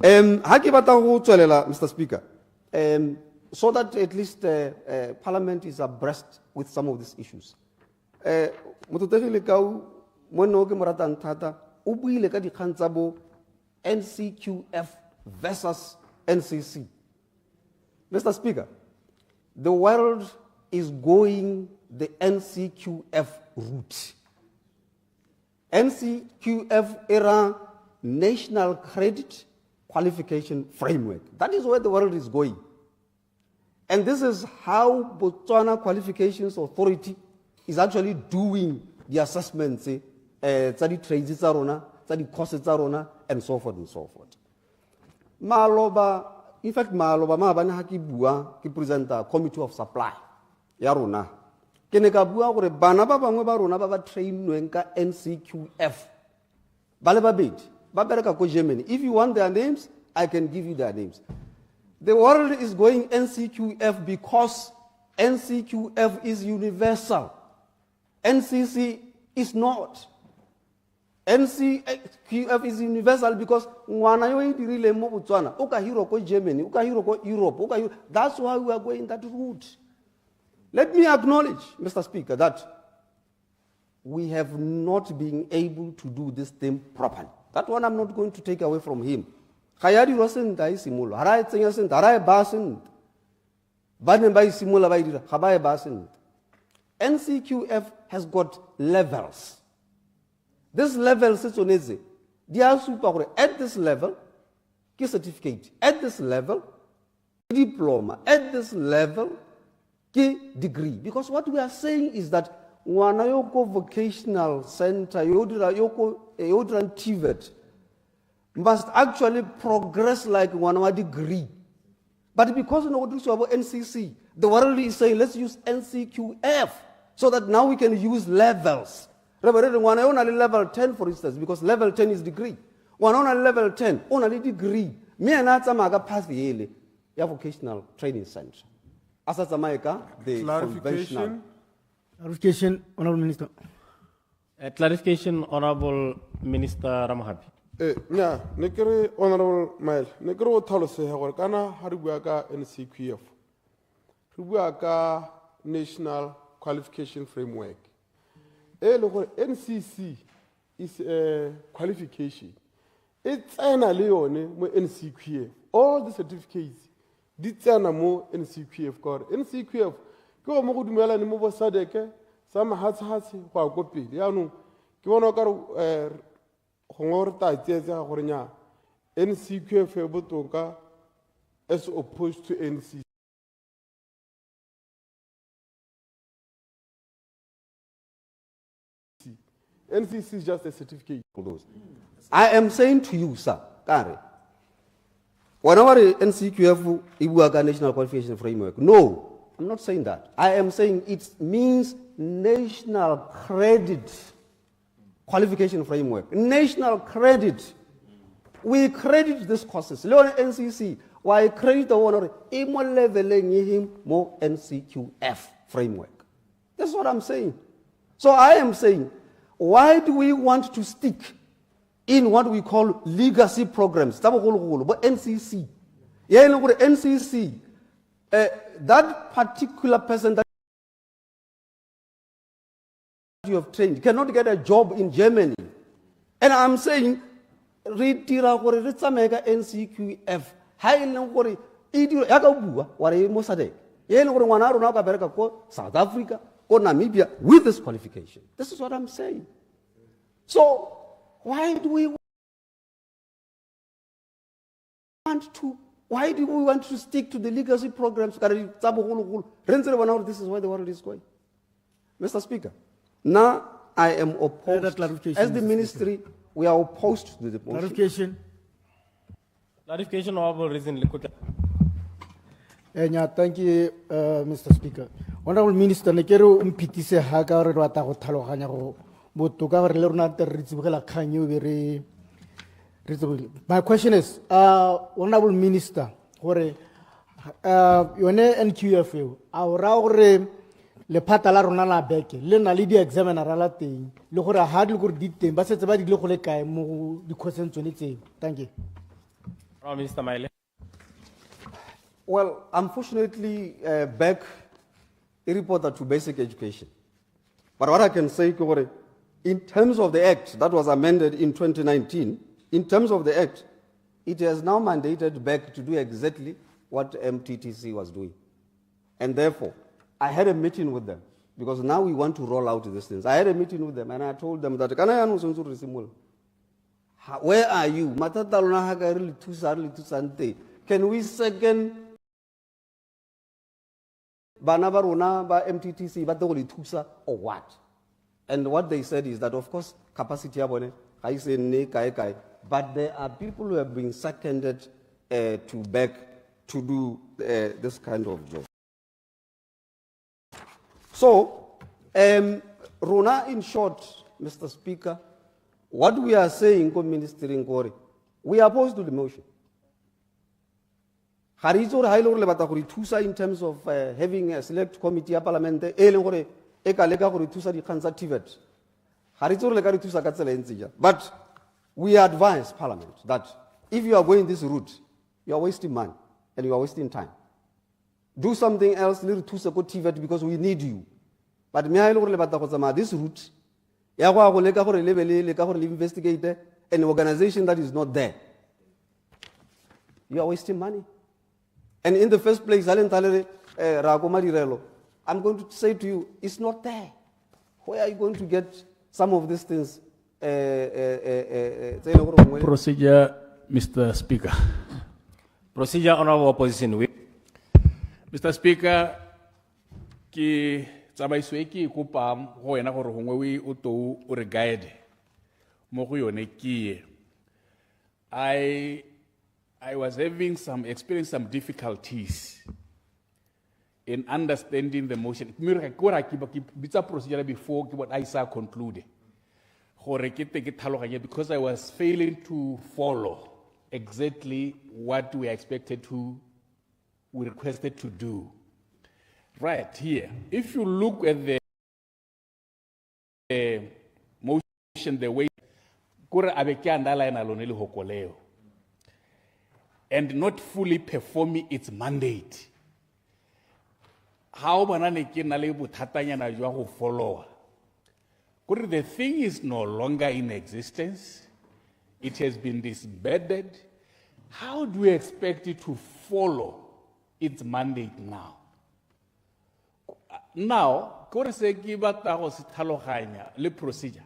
S14: Mr. Speaker, so that at least Parliament is abreast with some of these issues. NCQF versus NCC. Mr. Speaker, the world is going the NCQF route. NCQF era National Credit Qualification Framework. That is where the world is going. And this is how Botswana Qualifications Authority is actually doing the assessments, the trades, the costs, and so forth and so forth. In fact, Maloba present a committee of supply. Yarona. Kenekabua or Banaba Banaba train NCQF. Baleba bid. Baberaka Germany. If you want their names, I can give you their names. The world is going NCQF because NCQF is universal. NCC is not. NCQF is universal because ngwana yo e dirile mo Botswana o ka hiro ko Germany o ka hiro ko Europe o ka hiro. That's why we are going that route. Let me acknowledge, Mr. Speaker, that we have not been able to do this thing properly. That one I'm not going to take away from him. Khayadi wasn't dai simulo. Harai tsenya sent, harai basin. Banen bai simula bai dira, habai basin. NCQF has got levels. This level sits on eze. Dia super at this level, ki certificate. At this level, diploma. At this level, ki degree. Because what we are saying is that wana yoko vocational center, yoko TVET must actually progress like one degree. But because we know what about NCC, the world is saying let's use NCQF so that now we can use levels. One only level 10, for instance, because level 10 is degree. One only level 10, only degree. Me and Atamaga pass the vocational training center. Asatamaika, the conventional.
S1: Clarification, Honorable Minister.
S11: Clarification, Honorable Minister Ramahapi.
S21: Yeah, nekere Honorable Mail, nekere o thalose hore kana ha re bua ka NCQF. Re bua ka National Qualification Framework. NCC is a qualification. It's an allione mo NCQF. All the certificates, it's an mo NCQF core. NCQF, go mo dumela ni mo bosadeke, sama hatsi kwa kopi. Yanu, ki wona ka ngor ta tsetsa gore nya NCQF e botoka as opposed to NCC. NCC is just a certificate for those.
S14: I am saying to you, sir, Kare, whenever NCQF Ibuaga National Qualification Framework, no, I'm not saying that. I am saying it means National Credit Qualification Framework. National credit. We credit these courses. Leon NCC, why credit the one more leveling him more NCQF framework. That's what I'm saying. So I am saying, why do we want to stick in what we call legacy programs? But NCC. Yeah, look at NCC. That particular person that you have trained cannot get a job in Germany. And I'm saying, retira gore re tsameka NCQF. Ha e leng gore e dira ya ka bua wa re mo sadek. Ye le gore ngwana rona ka bereka ko South Africa, ko Namibia with this qualification. This is what I'm saying. So, why do we want to stick to the legacy programs? This is where the world is going. Mr. Speaker, now I am opposed. As the ministry, we are opposed to the motion.
S1: Clarification.
S11: Clarification, Honorable Reason Liquidation.
S1: Thank you, Mr. Speaker. Honorable Minister, nekero MTTC haga re rata go tlhaloganya go botoka re le rona te re tsibogela khanyo be re My question is, Honorable Minister, gore yone NQF a ra gore le phata la rona la beke le na le di examiner la teng le gore ha di gore di teng ba setse ba di le go le kae mo di question tsone tseng. Thank you.
S11: Minister Maile.
S14: Well, unfortunately, back a reporter to basic education. But what I can say, in terms of the Act that was amended in 2019, in terms of the Act, it has now mandated back to do exactly what MTTC was doing. And therefore, I had a meeting with them, because now we want to roll out these things. I had a meeting with them, and I told them that, where are you? Can we second Banabaruna by MTTC, but the or what? And what they said is that, of course, capacity abone, I say ne kai kai, but there are people who have been seconded to back to do this kind of job. So, Rona, in short, Mr. Speaker, what we are saying, Minister Ngore, we are opposed to the motion. In terms of having a select committee of parliament, e ka leka gore thusa dikgang tsa TVET ga re itse gore le ka re thusa ka tsela e ntse jang. But we advise Parliament that if you are going this route, you are wasting money and you are wasting time. Do something else, le re thuse ko TVET because we need you. But me ha ile gore le batla go tsamaya this route ya go a go leka gore le be le ka gore le investigate an organization that is not there, you are wasting money. And in the first place, I'm going to say to you, it's not there. Where are you going to get some of these things?
S3: Procedure, Mr. Speaker.
S11: Procedure, Honorable Opposition Whip.
S3: Mr. Speaker, ki tsamaiso e ke kopang go wena gore gongwe o tou o re guide mo go yone ke I was experiencing some difficulties in understanding the motion. Bitsa procedure before what I saw concluded. Because I was failing to follow exactly what we requested to do. Right here, if you look at the motion, the way and not fully performing its mandate. How follow? The thing is no longer in existence. It has been disbanded. How do we expect it to follow its mandate now? Now, le procedure.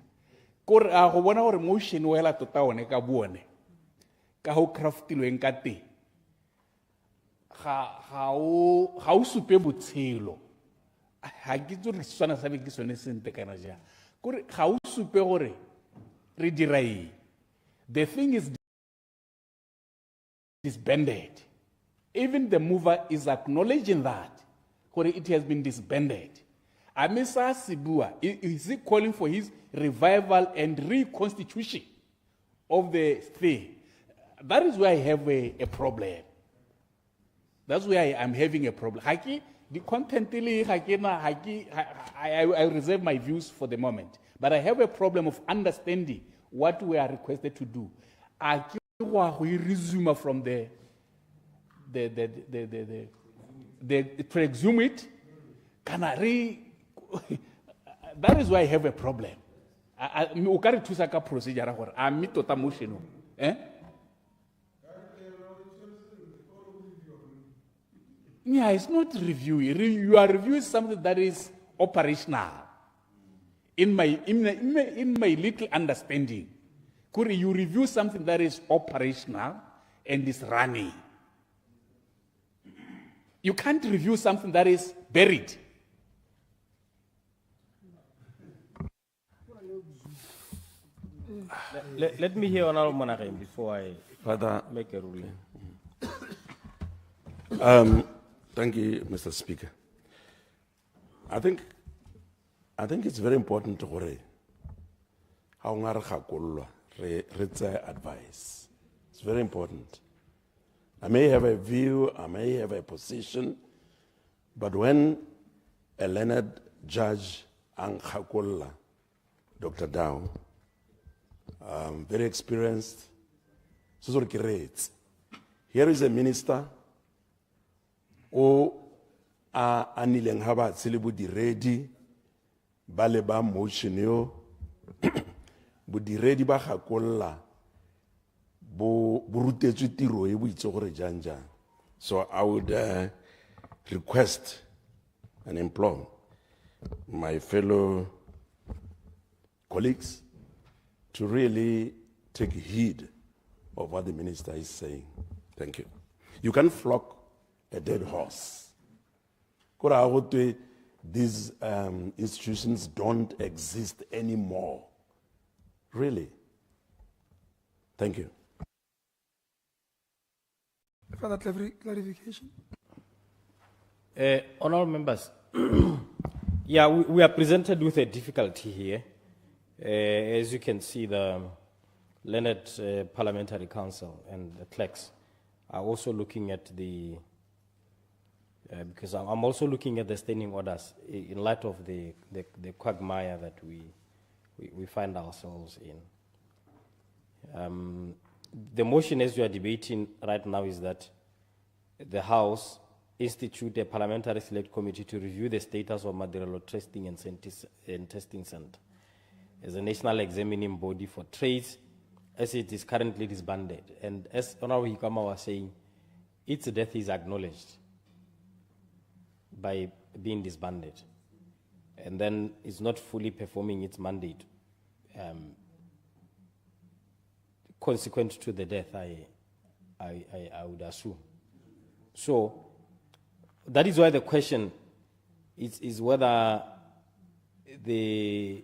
S3: Motion wela tota one ka buone. Ka ho craftilweng ka teng ga o supe botshelo ga ke tso re swana sa ke sone sente kana ja kore ga o supe gore re dira eng. The thing is disbanded. Even the mover is acknowledging that it has been disbanded. Amisa Sibua, is he calling for his revival and reconstitution of the thing? That is where I have a problem. That's where I'm having a problem. The content, I reserve my views for the moment. But I have a problem of understanding what we are requested to do. We resume from the to exhume it. That is why I have a problem. Yeah, it's not review. You are reviewing something that is operational. In my little understanding, could you review something that is operational and is running? You can't review something that is buried.
S11: Let me hear Honorable Monageng before I make a ruling.
S10: Thank you, Mr. Speaker. I think it's very important to how advice. It's very important. I may have a view, I may have a position, but when a learned judge, Dr. Dow, very experienced, here is a minister o anileng ha ba tsele di ready ba le ba motion yo bo di ready ba gakolla bo rutetswe tiro e bo itse gore janja. So I would request and implore my fellow colleagues to really take heed of what the minister is saying. Thank you. You can flock a dead horse. These institutions don't exist anymore. Really. Thank you.
S6: Further clarification?
S11: Honorable members, yeah, we are presented with a difficulty here. As you can see, the Learned Parliamentary Council and the clerks are also looking at the because I'm also looking at the standing orders in light of the quagmire that we find ourselves in. The motion as we are debating right now is that the House institute a parliamentary select committee to review the status of Madirelo Testing and Testing Center as a national examining body for trades as it is currently disbanded. And as Honorable Hikama was saying, its death is acknowledged by being disbanded. And then it's not fully performing its mandate. Consequent to the death, I would assume. So that is why the question is whether the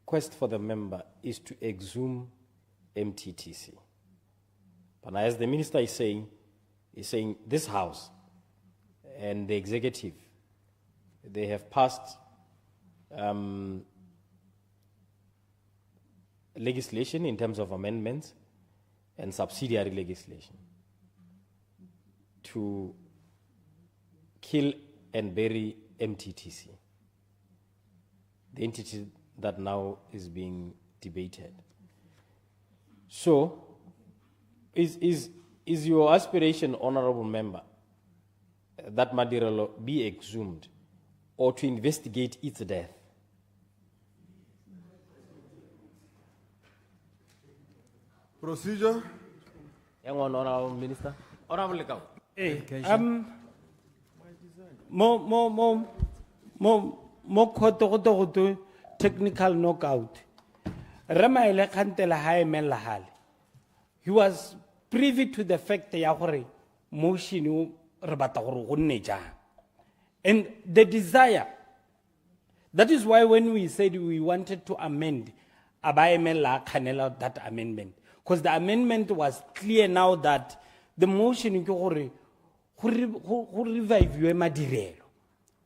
S11: quest for the member is to exhume MTTC. But as the minister is saying this House and the executive, they have passed legislation in terms of amendments and subsidiary legislation to kill and bury MTTC, the entity that now is being debated. So, is your aspiration, honorable member, that Madirelo be exhumed or to investigate its death?
S21: Procedure.
S11: Young honorable minister. Honorable Lekau.
S19: Mo koto technical knockout. Ramaile kantela hae men lahale. He was privy to the fact that motion and the desire. That is why when we said we wanted to amend, that amendment, because the amendment was clear now that the motion who revive you madirelo,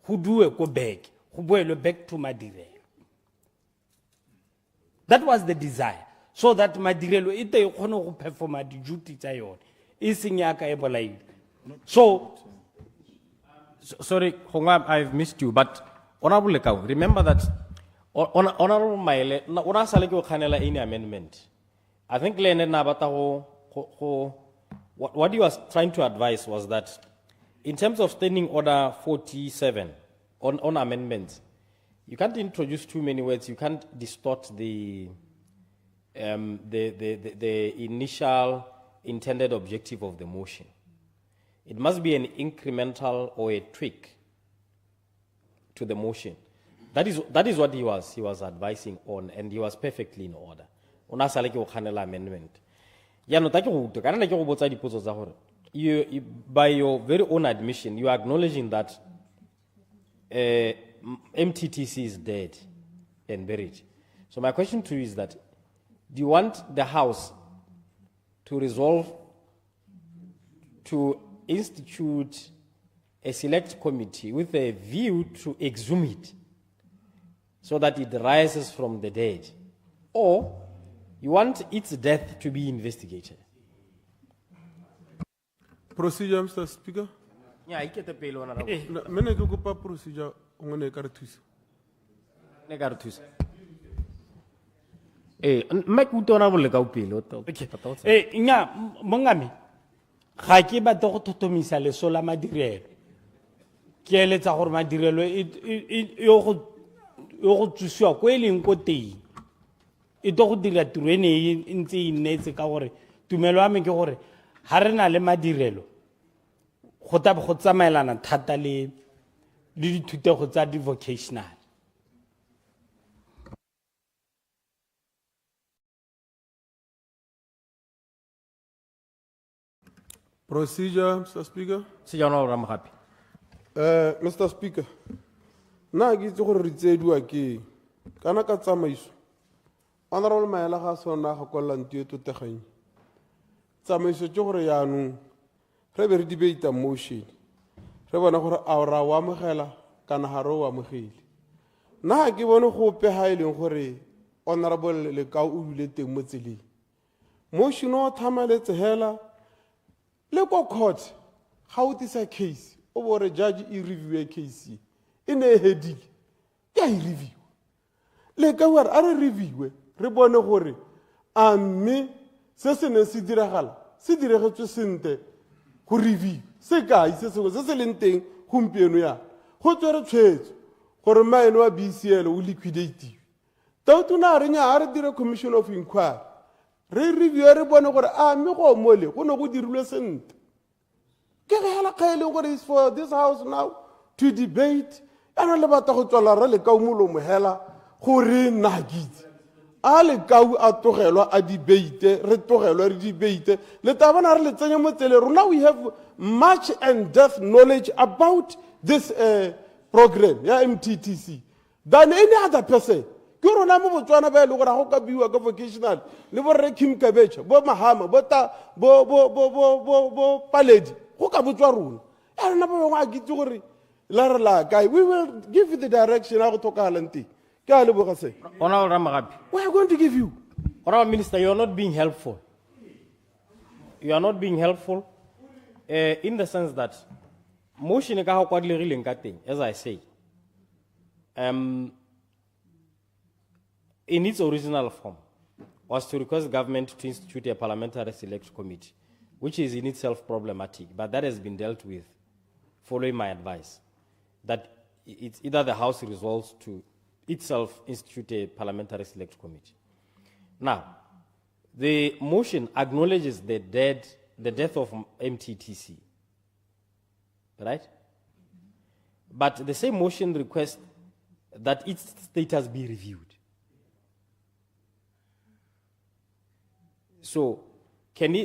S19: who do a go back, who boil back to madirelo. That was the desire, so that madirelo ite kono go perform the duty tsa yone e seng yaka e bolaile. So
S11: sorry, Honga, I've missed you, but Honorable Lekau, remember that Honorable Maile, una sale ke o khanela any amendment. I think what he was trying to advise was that in terms of Standing Order 47 on amendments, you can't introduce too many words. You can't distort the initial intended objective of the motion. It must be an incremental or a tweak to the motion. That is what he was advising on, and he was perfectly in order. Ona sale ke o khanela amendment. Ya no ta ke go utlwa kana ke go botsa dipotso tsa gore you by your very own admission you are acknowledging that MTTC is dead and buried. So my question to you is that do you want the House to resolve to institute a select committee with a view to exhume it so that it rises from the dead, or you want its death to be investigated?
S21: Procedure, Mr. Speaker.
S11: Yeah, I get the payload.
S21: Mene ke kopa procedure ngone ka re thusa.
S11: Ne ka re thusa. Mme ke utona bo le ka upelo.
S19: Nya mongame ga ke ba go thothomisa lesola madirelo. Ke eletsa gore madirelo yo go tsusiwa ko eleng ko teng. E to go dira turene e ntse e nnetse ka gore tumelo ya me ke gore ha re na le madirelo go ta go tsamaelana thata le dithutego tsa di vocational.
S21: Procedure, Mr. Speaker. Mr. Speaker, na ke itse gore re tsedua ke kana ka tsamaiso. Honorable Maela ga sona ga kwala ntio toteganye. Tsamaiso ke gore yaanong re be re debate motion. Re bona gore a ra wa mogela kana ha ro wa mogele. Na ke bone go pega ileng gore honorable le ka o dule teng mo tseleng. Motion o thamaletse hela le ko court ga o tisa case o bo re judge e review case e ne heading ke e review le ka wa a re review re bone gore a mme se se ne se diragala se diregetswe sente go review se kae se se leng teng gompieno ya go tswere tshwetso gore mine wa BCL o liquidate tautuna re nya a re dire commission of inquiry re review re bone gore a mme go mole go no go dirilwe sente ke ge hela khaele gore is for this house now to debate ana le batla go tswala re le ka umolo mohela gore nagitse a le kau a togelwa a debate re togelwa re debate le tabana re le tsenya mo tsele rona we have much and depth knowledge about this program ya MTTC than any other person ke rona mo Botswana ba ile gore go ka biwa ka vocational le bo re Kim Kabecha bo Mahama bo Paledi go ka botswa rona ya rona ba bangwe a gitse gore la re la kae we will give you the direction a go tokalanti. We are going
S2: to give you. Honorable Minister, you are not being helpful. You are not being helpful in the sense that motion as I say, in its original form, was to request government to institute a parliamentary select committee, which is in itself problematic, but that has been dealt with following my advice, that it's either the House resolves to itself institute a parliamentary select committee. Now, the motion acknowledges the death of MTTC, right? But the same motion requests that its status be reviewed. So, can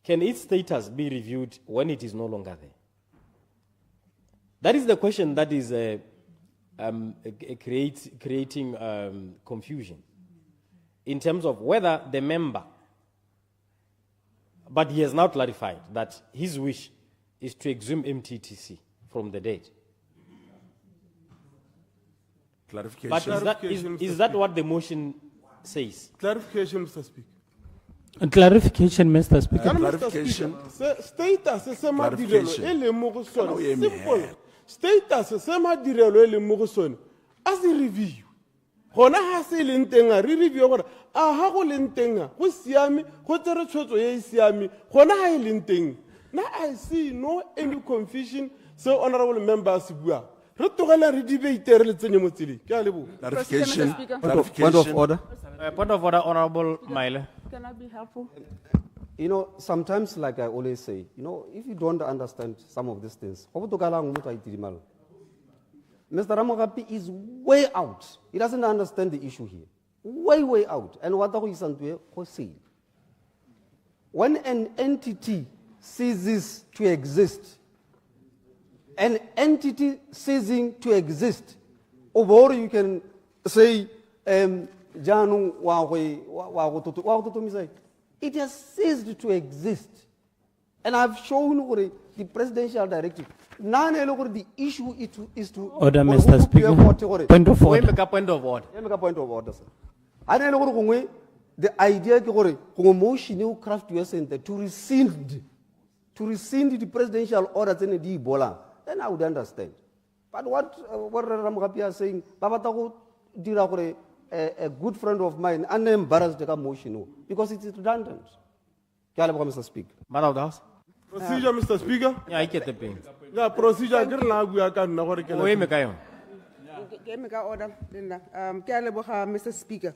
S2: its status be reviewed when it is no longer there? That is the question that is creating confusion in terms of whether the member, but he has now clarified that his wish is to exhume MTTC from the dead.
S21: Clarification.
S2: But is that what the motion says?
S21: Clarification, Mr. Speaker.
S19: Clarification, Mr. Speaker.
S21: Clarification. Status is a simple. Status se ma direlo le mo go sone a se review gona ha se le nteng a re review gore a ha go le nteng go siame go tsere tshwetso ye e siame gona ha e le nteng na I see no any confusion so honorable members bua re togela re debate re le tsenye mo tsele ke a lebo
S14: Clarification. Point of order.
S2: Point of order, Honorable Maile.
S9: Can I be helpful?
S14: You know, sometimes, like I always say, you know, if you don't understand some of these things, Mr. Ramogapi is way out. He doesn't understand the issue here. Way out. And what are we saying? When an entity ceases to exist, an entity ceasing to exist, or you can say, it has ceased to exist. And I've shown the presidential directive. The issue is to...
S19: Order, Mr. Speaker. Point of order.
S2: Make a point of order.
S14: Make a point of order, sir. The idea is to motion craft US Center to rescind the presidential orders in the Ebola. Then I would understand. But what Ramogapi is saying, a good friend of mine, unembarrassed the motion because it is redundant. Mr. Speaker.
S2: Man of the House.
S21: Procedure, Mr. Speaker.
S2: Yeah, I get the pain.
S21: Yeah, procedure.
S9: Order, Linda. Mr. Speaker.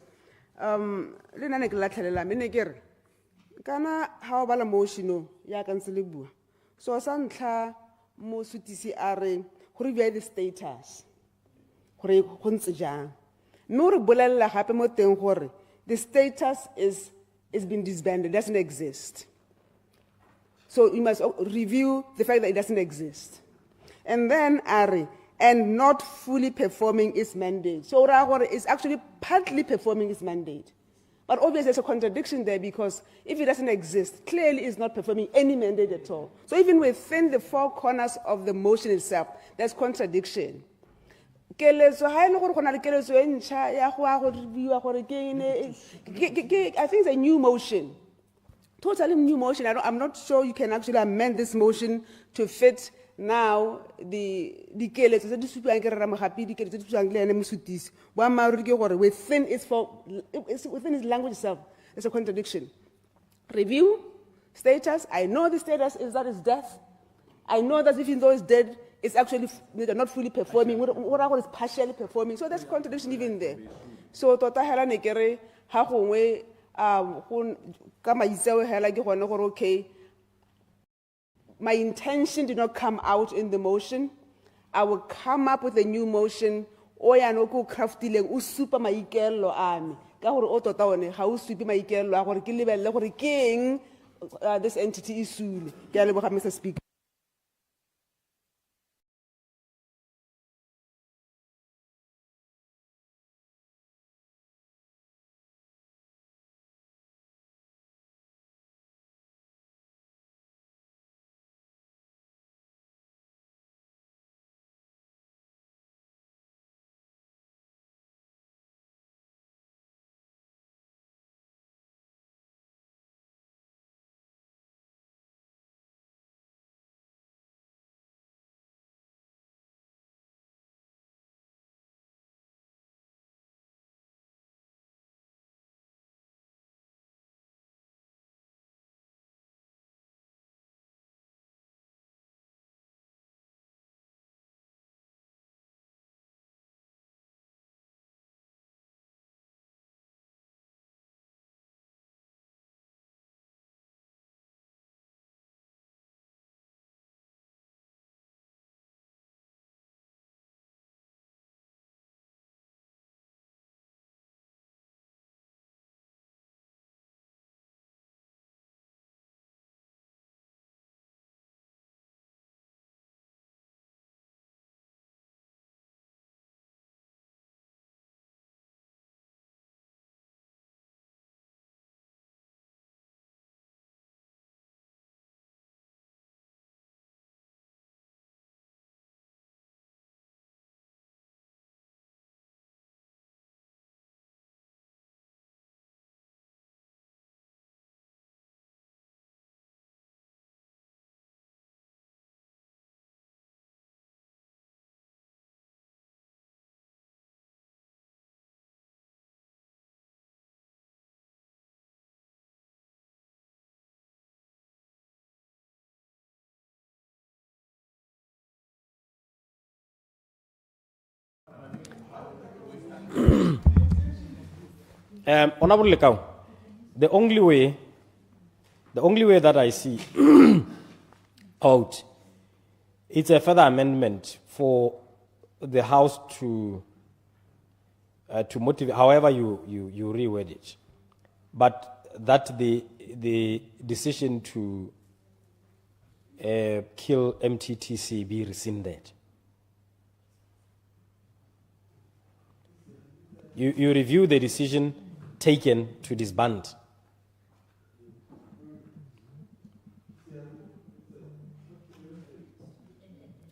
S9: Linda nekelatlhelela me ne kere kana ha o bala motion ya kansele bua. So sa ntlha mo sutisi a re go review the status. Gore go ntse jang. No bolella gape mo teng gore the status is been disbanded, doesn't exist. So you must review the fact that it doesn't exist. And then and not fully performing its mandate. So it's actually partly performing its mandate. But obviously there's a contradiction there because if it doesn't exist, clearly it's not performing any mandate at all. So even within the four corners of the motion itself, there's contradiction. I think it's a new motion totally new motion. I'm not sure you can actually amend this motion to fit now the keletso tse di supiwang ke Rra Mogapi, di keletso tse di supiwang le ene Mosutisi. Boammaaruri ke gore within its language itself, it's a contradiction. Review status. I know the status is that it's death. I know that even though it's dead, it's actually not fully performing. What is partially performing? So there's contradiction even there. So tota hela ne kere ha gongwe ka maitseo hela ke gone gore okay, my intention did not come out in the motion. I will come up with a new motion. Oya no ko craftileng o supa maikelo a me ka gore o tota one ga o supi maikelo a gore ke lebelle gore ke eng this entity is sule. Ke a leboga Mr. Speaker.
S11: Honorable Lekau, the only way that I see out, it's a further amendment for the House to motivate, however you reword it, but that the decision to kill MTTC be rescinded. You review the decision taken to disband.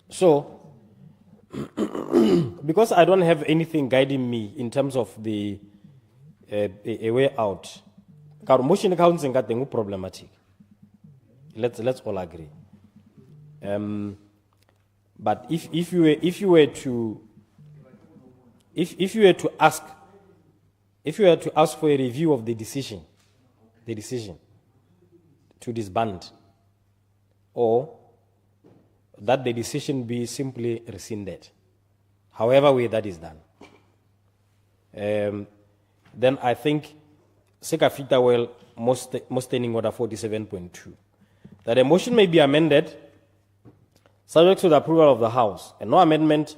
S11: So, because I don't have anything guiding me in terms of the a way out, motion accounts and got problematic. Let's all agree. But if you were to ask for a review of the decision to disband, or that the decision be simply rescinded, however way that is done, then I think Sekafita well most standing order 47.2, that a motion may be amended subject to the approval of the House, and no amendment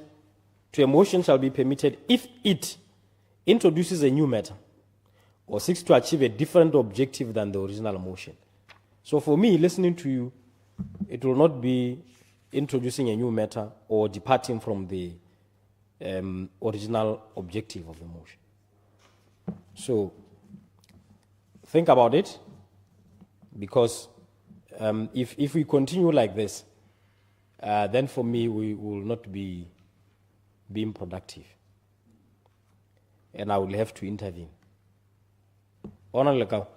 S11: to a motion shall be permitted if it introduces a new matter or seeks to achieve a different objective than the original motion. So for me, listening to you, it will not be introducing a new matter or departing from the original objective of the motion. So think about it, because if we continue like this, then for me we will not be being productive, and I will have to intervene. Honorable Lekau,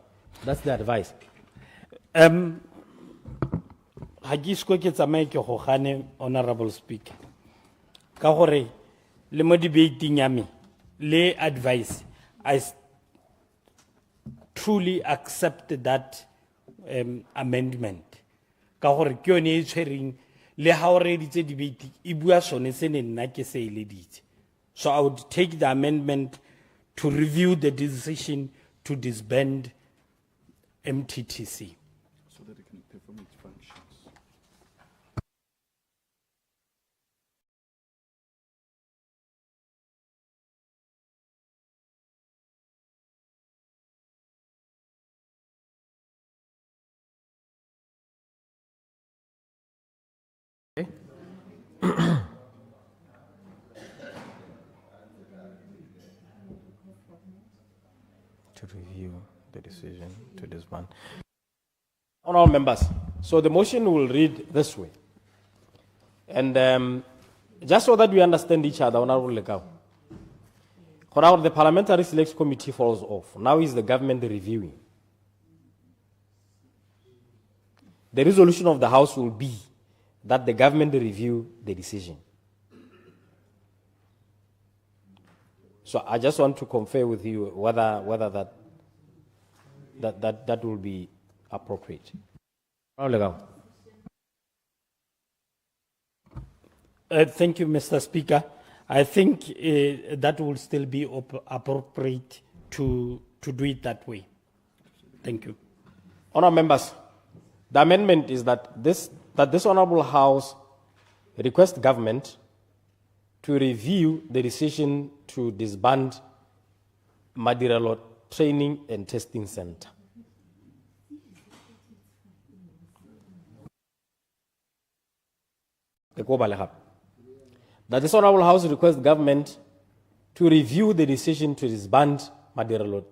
S11: that's the advice.
S19: ha ke isko ke tsamaye ke go gane honorable speaker ka gore le mo debating ya me le advice I truly accept that amendment ka gore ke yone e tshwereng le ha o reditse debate e bua sone se ne nna ke se eleditse. So I would take the amendment to review the decision to disband MTTC.
S3: So that it can perform its functions.
S11: To review the decision to disband. Honourable members, so the motion will read this way. And just so that we understand each other, Honourable Lekau, the Parliamentary Select Committee falls off. Now is the government reviewing. The resolution of the House will be that the government review the decision. So I just want to confer with you whether that will be appropriate.
S19: Thank you, Mr. Speaker. I think that will still be appropriate to do it that way. Thank you.
S11: Honourable members, the amendment is that this Honourable House request government to review the decision to disband Madirelo Training and Testing Center. That this Honourable House requests government to review the decision to disband Madirelo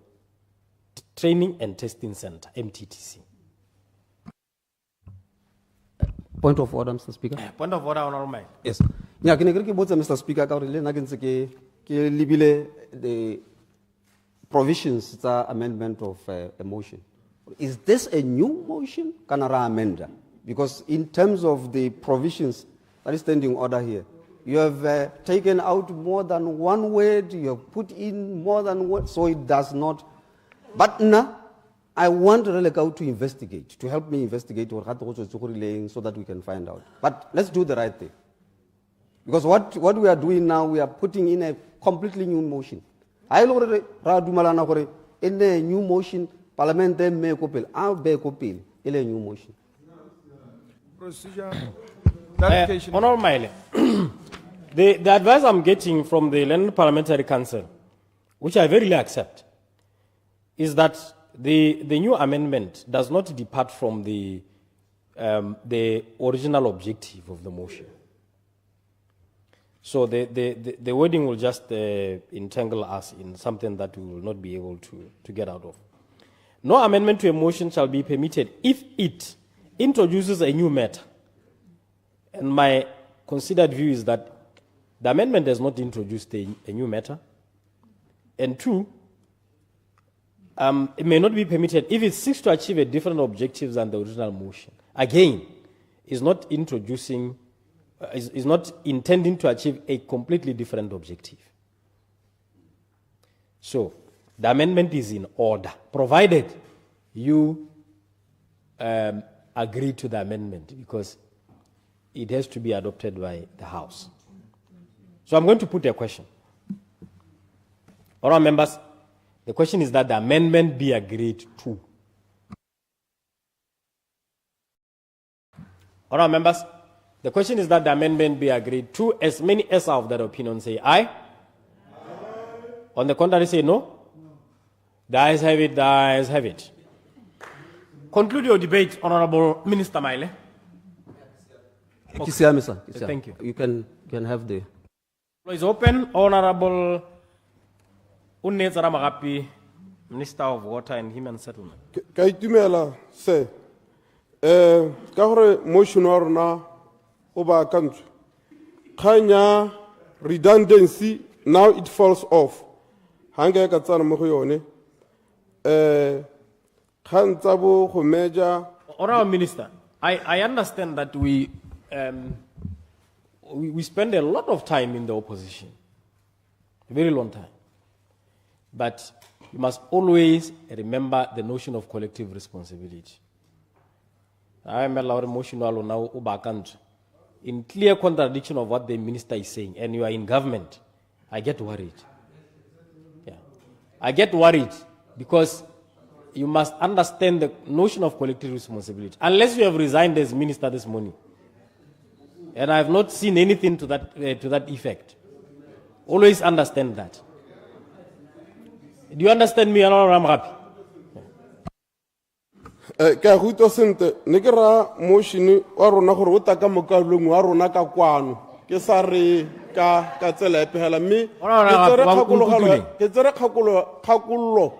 S11: Training and Testing Center, MTTC.
S14: Point of order, Mr. Speaker.
S11: Point of order, Honourable Member.
S14: Yes. Yeah, can I Mr. Speaker, the provisions, it's an amendment of a motion. Is this a new motion? Can I amend? Because in terms of the provisions, that is standing order here, you have taken out more than one word, you have put in more than one, so it does not. But now, I want Relekau to investigate, to help me investigate so that we can find out. But let's do the right thing. Because what we are doing now, we are putting in a completely new motion. I already in a new motion, Parliament then may copil, I'll be copil, in a new motion.
S6: Procedure.
S11: Honourable Maile, the advice I'm getting from the Land Parliamentary Council, which I very accept, is that the new amendment does not depart from the original objective of the motion. So the wording will just entangle us in something that we will not be able to get out of. No amendment to a motion shall be permitted if it introduces a new matter. And my considered view is that the amendment has not introduced a new matter. And two, it may not be permitted if it seeks to achieve a different objective than the original motion. Again, is not introducing, is not intending to achieve a completely different objective. So, the amendment is in order, provided you agree to the amendment, because it has to be adopted by the House. So I'm going to put a question. All right, members, the question is that the amendment be agreed to. All right, members, the question is that the amendment be agreed to. As many as are of that opinion say aye. Aye. On the contrary, say no. The ayes have it, the ayes have it. Conclude your debate, Honourable Minister Maile.
S14: Okay.
S11: Thank you.
S14: You can have the
S11: floor is open. Honourable Unnetsara Magapi, Minister of Water and Human Settlement.
S21: Kaitumela se ka gore motion wa rona o ba kantsho khanya redundancy, now it falls off hanga ka tsana mo go yone khantsa bo go meja
S11: Honourable Minister, I understand that we spend a lot of time in the opposition, a very long time. But you must always remember the notion of collective responsibility. I am allowed a motion now in clear contradiction of what the minister is saying, and you are in government. I get worried. Yeah. I get worried because you must understand the notion of collective responsibility. Unless you have resigned as minister this morning, and I have not seen anything to that effect. Always understand that. Do you understand me, Honourable Ramrapi?
S21: Ka go itse sente ne ke ra motion wa rona gore o taka mokalong wa rona ka kwano ke sa re ka tsela e pegela mme ke tsere khakololo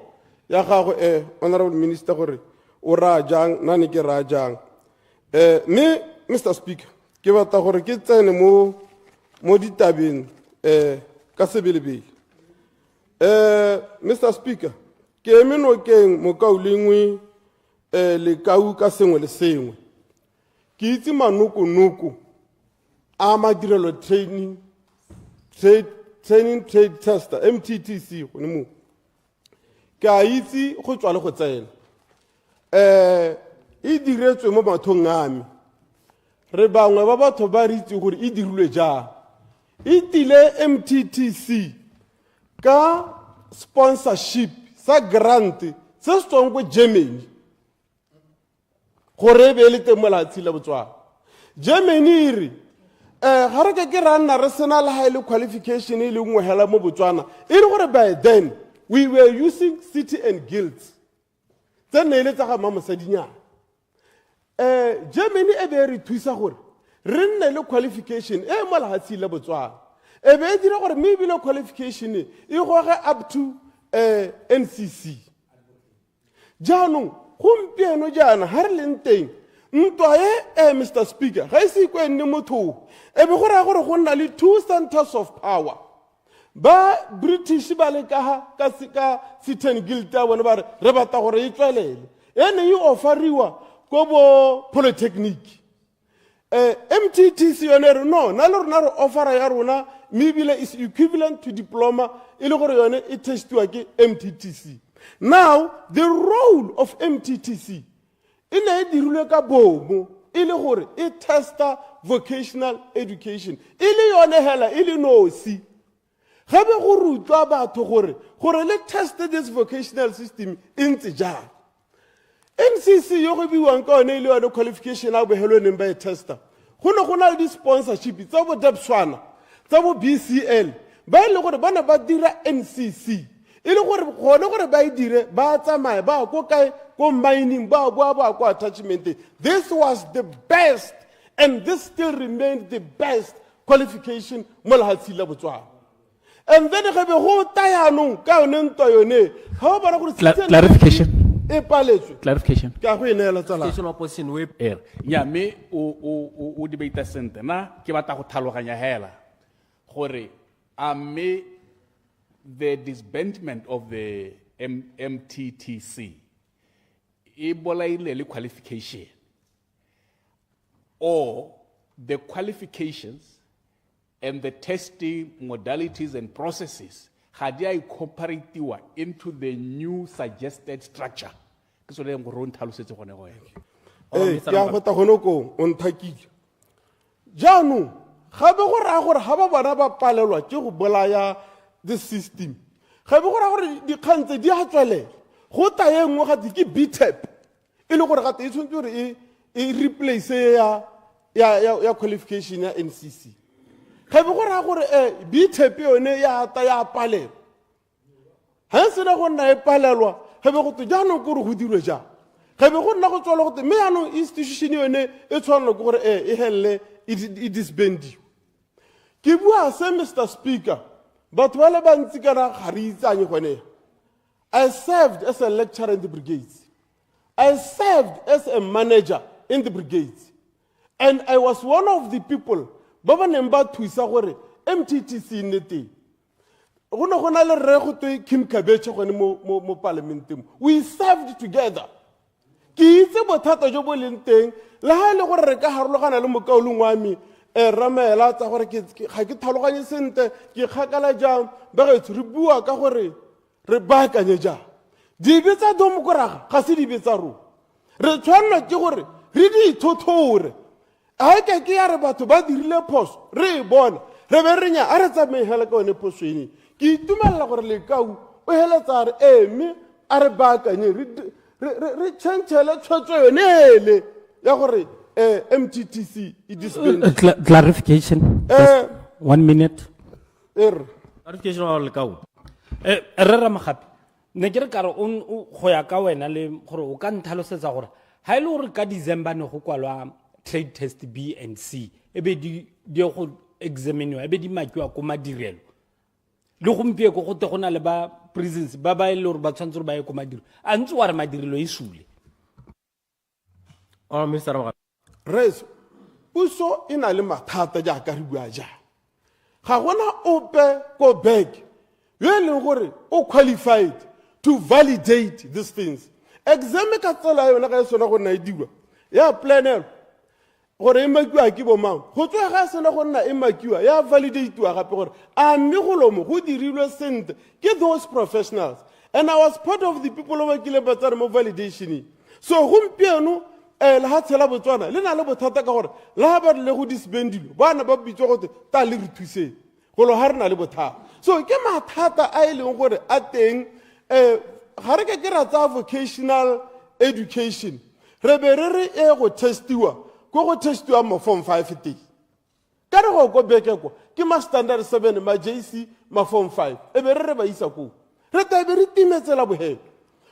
S21: ya gago Honourable Minister gore o ra jang na ne ke ra jang me Mr. Speaker ke batla gore ke tsene mo ditabeng ka sebelebele Mr. Speaker ke emenokeng mokaulengwe le kau ka sengwe le sengwe ke itse manoko a madirelo training trade tester MTTC gone mo ke a itse go tswa le go tsena e diretswe mo bathong ami re bangwe ba batho ba re itse gore e dirilwe jang e tile MTTC ka sponsorship sa grant se se tswang ko Germany gore be le temolatsi la Botswana Germany iri ga re ke ra nna re sena le high qualification e le nngwe hela mo Botswana e re gore by then we were using city and guilds tse ne ile tsa ga mamosadinyana Germany e be re thusa gore re nne le qualification e mo lahatsi la Botswana e be dire gore maybe le qualification e goge up to NCC jaanong gompieno jaana ha re leng teng ntwa Mr. Speaker ga e se ikwenne motho e be go raya gore go nna le two centers of power ba British ba le ka city and guild ya bone ba re batla gore e tswelele ene e offeriwa ko bo polytechnic MTTC yone re no na le rona re offera ya rona mebile is equivalent to diploma e le gore yone e testiwa ke MTTC. Now the role of MTTC e ne e dirilwe ka bomo e le gore e testa vocational education e le yone hela e le nosi gabe go rutwa batho gore le test this vocational system ntse jang NCC yo go biwang ka one ile yone qualification a boheloneng ba e testa go na le di-sponsorship tsa bo Botswana tsa bo BCL ba ile gore bana ba dira NCC e le gore gone gore ba e dire ba tsamaye ba go kae go mining ba go attachment. This was the best and this still remains the best qualification mo lahatsi la Botswana. And then ga be go tayanong ka yone ntwa yone ga ba gore
S3: clarification
S21: clarification
S3: opposition web air ya me o debate sente na ke batla go tlhaloganya hela gore me the disbandment of the MTTC e bolaile le qualification or the qualifications and the testing modalities and processes had I incorporated into the new suggested structure. Ke so le go ron tlhalosetse gone go ene
S21: ke a gota gono ko on thakile jaanong gabe go ra gore ga ba bona ba palelwa ke go bolaya the system gabe go ra gore dikgantse di a tswelela go ta engwe ga ke BTEP e le gore ga te tshwantse gore e replace ya qualification ya NCC gabe go ra gore BTEP yone ya ta ya palela ha se na go nna e palelwa gabe go te jaanong gore go dirwe jang gabe go nna go tswela go te me yaanong institution yone e tshwanela ke gore e helle e disbandi ke bua se Mr. Speaker batho ba le bantsi kana ga re itsanye gone I served as a lecturer in the brigades. I served as a manager in the brigades. And I was one of the people ba neng ba thusa gore MTTC ne teng go na le re go twe Kim Kabetse gone mo parliament. We served together ke itse bothata jo bo leng teng le ha ile gore re ka harologana le mokaolong wa me ramela tsa gore ga ke tlhaloganye sentle ke kgakala jang ba gaetsho re bua ka gore re baakanye jang dibe tsa domokoraga ga se dibe tsa rona re tshwanelwa ke gore re di ithotore a ke ya re batho ba dirile phoso re e bona re be re nya a re tsamaegela ka one phoso ene ke itumelela gore lekau o heletsa re eme a re baakanye re tšhentšhele tshwetso yone ele ya gore MTTC
S19: clarification. 1 minute. Clarification wa le kao. Re Ramagapi. Ne ke re ka re go ya ka wena le gore o ka ntlhalosetsa gore ha ile gore ka December ne go kwalwa trade test B and C e be di go examine e be di makiwa ko madirelo. Le gompie go gote gona le ba prisons ba ba ile gore ba tshwantse ba ye ko madirelo. A ntse wa re madirelo e sule.
S21: Mr. Ramagapi. Res, puso ina le mathata jaaka re bua jang. Ga gona ope go back. Yo e leng gore o qualified to validate these things. Exam ka tsela yona ga e sona go nna e diwa. Ya planner gore e makiwa ke bo mang. Go tswa ga sona go nna e makiwa ya validatewa gape gore a mme golomo go dirilwe sentle ke those professionals. And I was part of the people who were killing batsare mo validation. So gompieno le ha tshela Botswana le na le bothata ka gore le ha ba le go disbandilo bana ba bitso go ta le re thuse go lo ha re na le bothata so ke mathata a ile gore a teng ga re ke ra tsa vocational education re be re go testiwa go testiwa mo form 5 te ka re go beke ko ke ma standard 7 ma JC ma form 5 e be re ba isa ko re ta be re timetsela bohe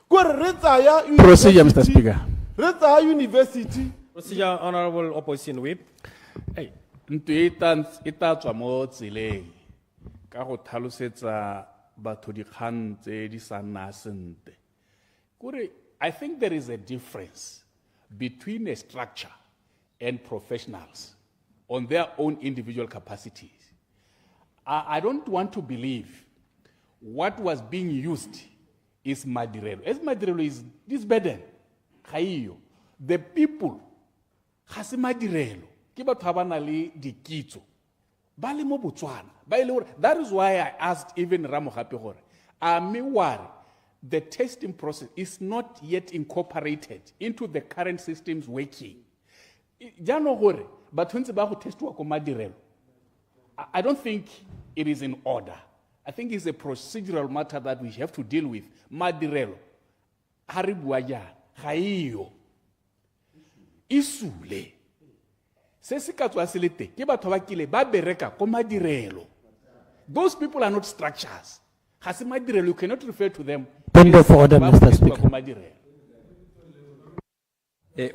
S21: go re tsaya
S19: Procedure, Mr. Speaker.
S21: Reta University.
S11: Procedure, Honorable Opposition Whip.
S3: Hey, ita tswa mo tseleng ka go tlhalosetsa batho dikgang tse di sa nna sentle. I think there is a difference between a structure and professionals on their own individual capacities. I don't want to believe what was being used is Madirelo. As Madirelo is this burden. The people ga se madirelo ke batho ba na le dikitso ba le mo Botswana ba ile gore that is why I asked even Ramagapi gore a me ware the testing process is not yet incorporated into the current systems working jano gore batho ntse ba go testiwa ko madirelo I don't think it is in order. I think it's a procedural matter that we have to deal with. Madirelo ha re bua jang Haio isule se se ka tswa selete ke batho ba kile ba bereka ko madirelo. Those people are not structures. Ga se madirelo, you cannot refer to them.
S19: Point of order, Mr. Speaker.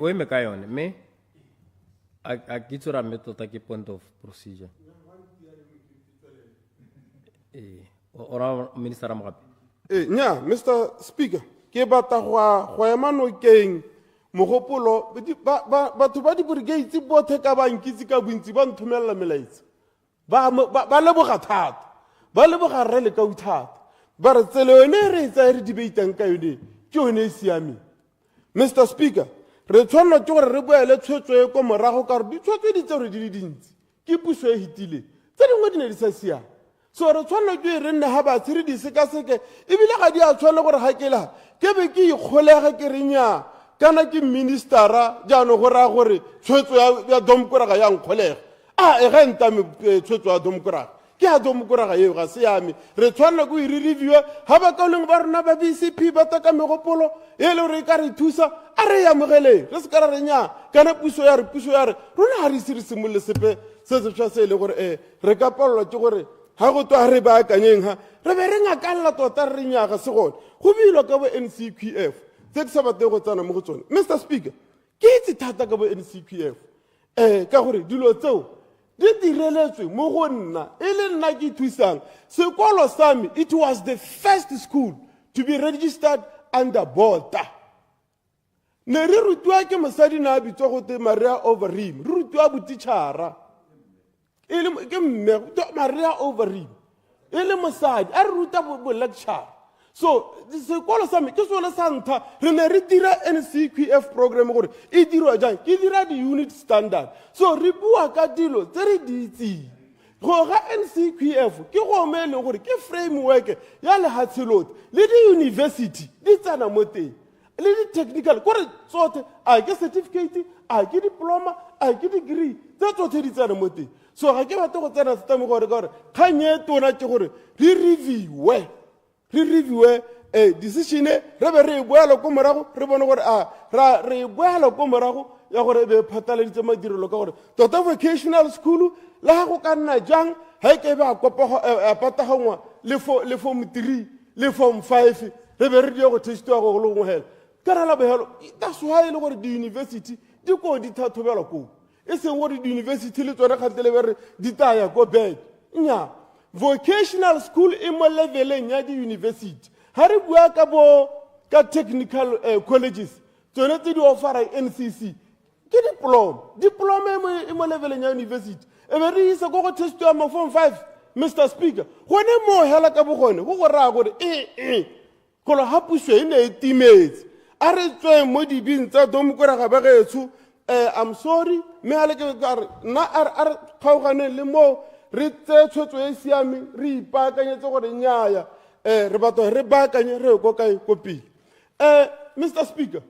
S11: O eme ka yone me a kitsora method ke point of procedure. Ora Minister Ramagapi.
S21: Nya, Mr. Speaker. Ke bata go ema nokeng mogopolo batho ba di brigade bothe ka ba nkitse ka bontsi ba nthomela melaetsa ba leboga thata ba leboga re le ka uthata ba re tsele yone re tsa re debateang ka yone ke yone e siame. Mr. Speaker, re tshwanela ke gore re boele tshwetso e ko morago ka re di tshwetso di tsere di le dintsi ke puso e hitile tse dingwe di ne di sa siame so re tshwanela ke re nne ha ba tsiri di sekaseke ebile ga di a tshwanela gore ha ke la ke be ke ikgolega ke renya kana ke ministera jaano go ra gore tshwetso ya domkoraga ya nkgolega e ga ntame tshwetso ya domkoraga ke a domkoraga eo ga se yame re tshwanela go review ha ba kaoleng ba rona ba BCP ba taka megopolo e le re ka re thusa a re ya mogele re se ka ra renya kana puso ya re rona ha re se re simolle sepe se se tshwa se le gore re ka palelwa ke gore ha go twa re ba kanyeng ha re be re ngakalla tota re nyaga se gone go bilwa ka bo NCQF tse ke sa batle go tsana mo go tsone. Mr. Speaker, ke itse thata ka bo NCQF ka gore dilo tseo di direletswe mo go nna e le nna ke thusang sekolo sa me. It was the first school to be registered under BOTA. Ne re rutwa ke mosadi na bitso go te Maria Overeem re rutwa botitšhara ke mme Maria Overeem e le mosadi a re ruta bo lecture So sekolo sa me ke sone sa ntlha re ne re dira NCQF program gore e dirwa jang ke dira di-unit standard so re bua ka dilo tse re di itseng go ga NCQF ke go me le gore ke framework ya lehatshe lotlhe le di-university di tsana mo teng le di-technical kore tsotlhe a ke certificate a ke diploma a ke degree tse tsotlhe di tsana mo teng so ga ke batle go tsena setame gore kgang e tona ke gore re reviewe decision re be re boela ko morago re bone gore re boela ko morago ya gore be phataleditse madirelo ka gore tota vocational school le ga go ka nna jang ga e ke be a patagangwa le form 3 le form 5 re be re die go testiwa go le gongwe hela ka rala behelo that's why e le gore di-university di ko di thathobelwa koo e seng gore di-university le tsone kgante le be re di taya ko back nnyaa vocational school e mo leveleng ya di-university ha re bua ka technical colleges tsone tse di offera NCC ke diploma e mo leveleng ya university e be re isa go testiwa ma form 5 Mr. Speaker gone mo hela ka bogone go raya gore kolo ha puso e ne e timetse a re tswe mo dibing tsa domkora ga ba getso I'm sorry me ha le ke na a kgaogane le mo re tse tshwetso e siame re ipaakanyetse gore nnyaya re batho re baakanye re go kae ko pele Mr. Speaker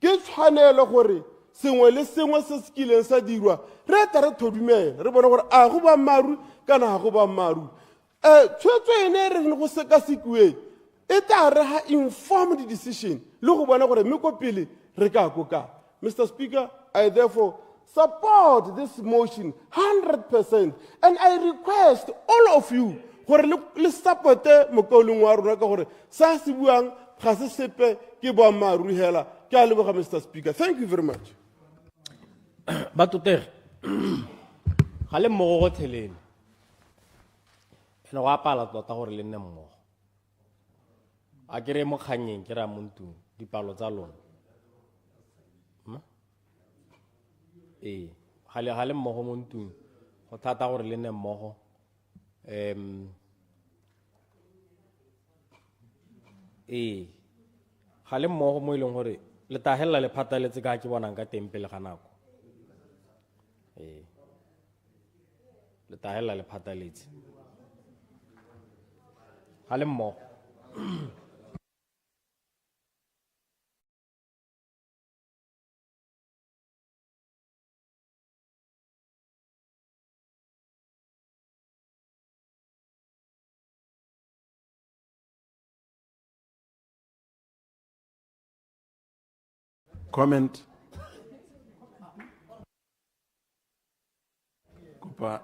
S21: ke tshwanelo gore sengwe le sengwe se se kileng sa dirwa re ta re thodumela re bona gore a go ba maru kana ga go ba maru tshwetso ene re go sekasekiwe e tla re ha informed decision le go bona gore me ko pele re ka go ka Mr. Speaker I therefore support this motion 100% and I request all of you gore le supporte mokauleng wa rona ka gore sa se buang ga se sepe ke boammaaruri hela ke a leboga Mr. Speaker thank you very much
S11: Batutere ga le mmogo go thelele ene go apala tota gore le nne mmogo a kere mo kganyeng ke ra mo ntung dipalo tsa lona ga le mmogo mo ntung go thata gore le nne mmogo ga le mmogo mo e leng gore le tagelela le phataletse ka ke bonang ka teng pele ga nako le tagelela le phataletse ga le mmogo
S10: Comment. Kopa.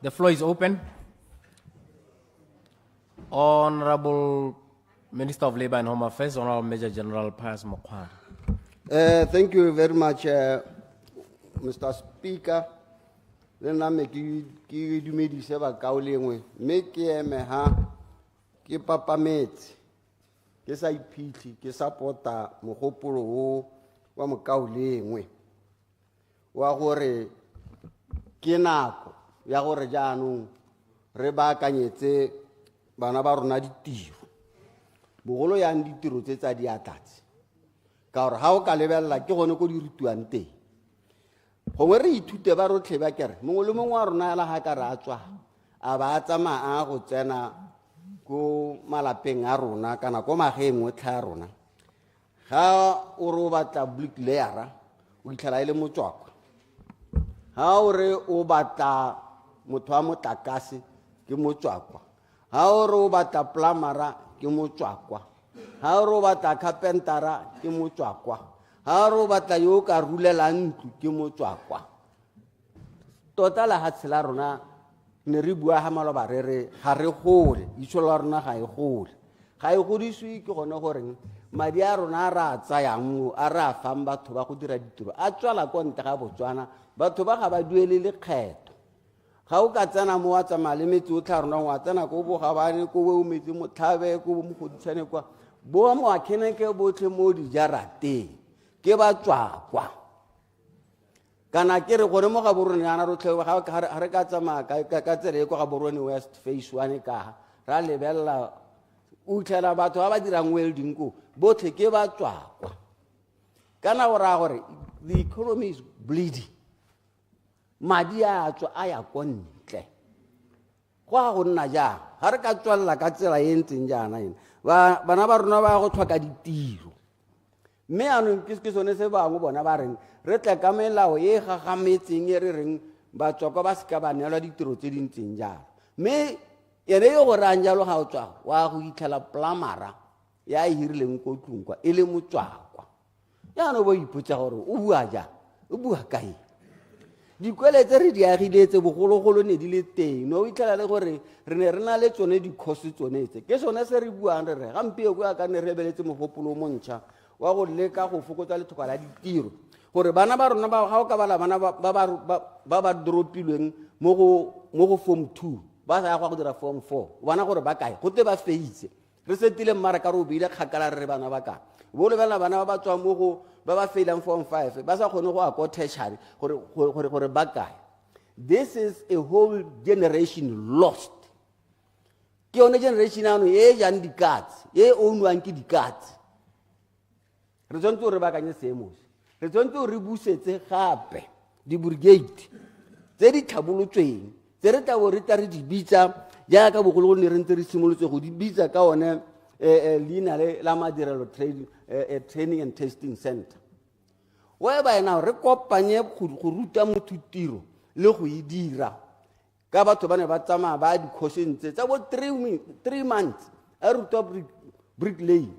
S10: The floor is open. Honorable Minister of Labour and Home Affairs, Honorable Major General Pius Mokwari.
S14: Thank you very much, Mr. Speaker. Then I make you me this ever cowling. Make me ha, keep up a mate. Yes, I pity, yes, supporta, Mohopuro, one cowling. Wahore Kinako. Ya gore jaanong re baakanyetse bana ba rona ditiro bogolo yang ditiro tse tsa diatlatse
S12: ka gore ga o ka lebelela ke gone ko di rutiwang teng gongwe re ithute ba rotlhe ba kere mongwe le mongwe wa rona ela ga ka re a tswa a ba a tsamaya go tsena ko malapeng a rona kana ko magaeng otlhe a rona ga o re o batla brick layera o itlhela e le motswakwa ga o re o batla motho wa motlakase ke motswakwa ga o re o batla plumera ke motswakwa ga o re o batla carpentera ke motswakwa ga o re o batla yo o ka rulelang ntlo ke motswakwa tota lehatshe la rona ne re bua ga maloba re re ga re gole itšho la rona ga e gole ga e godisiwe ke gone goreng madi a rona a re a tsayang a re a fang batho ba go dira ditiro a tswala ko ntle ga Botswana batho ba ga ba duele lekgetho ga o ka tsena mo wa tsamaya le metsi otlhe a rona wa tsena ko Bogabane ko o metsi Motlhabe ko Mogoditšhane kwa bo mo akheneke botlhe mo dijarateng ke ba tswakwa kana ke re gore mo ga borone yana rotlhe ga re ka tsamaya ka tsela e ko ga borone west phase 1 ka ra lebella o tlhela batho ba ba dirang welding ko botlhe ke ba tswakwa kana go raya gore the economy is bleeding madi a tswa a ya ko ntle go a go nna jang ga re ka tswalela ka tsela e ntseng jaana ene bana ba rona ba go tlhoka ditiro mme anong ke sone se bangwe bona ba reng re tle ka melao e gagametseng e re reng batswakwa ba seka ba neelwa ditiro tse dintseng jalo mme ene yo go rang jalo ga o tswa wa go itlhela plumera ya e hirileng ko tlong kwa e le motswakwa yaano bo ipotsa gore o bua jang o bua kae dikwele tse re di agiletse bogologolo ne di le teng no o itlhela le gore re ne re na le tsone dikgosi tsone tse ke sone se re buang re re gampieko ya ka ne re ebeletse mogopolo o montšha wa go leka go fokotsa lethoka la ditiro gore bana ba rona ga o ka bala bana ba ba dropilweng mo go form 2 ba sa ya go dira form 4 bona gore ba kae go te ba feitse re setile mmara ka re o beile kgakala re bana ba kae bo lebella bana ba tswa mo go ba ba failang form 5 ba sa kgone go a ko tertiary gore ba kae this is a whole generation lost ke yone generation ano e jang dikatse e ownwang ke dikatse re tshwanetse re bakanye seemo re tshwanetse re busetse gape di-brigade tse di tlhabolotsweng tse re tla bo re tla re di bitsa jaaka bogologolo ne re ntse re simolotse go di bitsa ka one leina la madirelo training and testing center whereby now re kopanye go ruta motho tiro le go e dira ka batho ba ne ba tsamaya ba di-course tse tsa bo 3 months a ruta bricklaying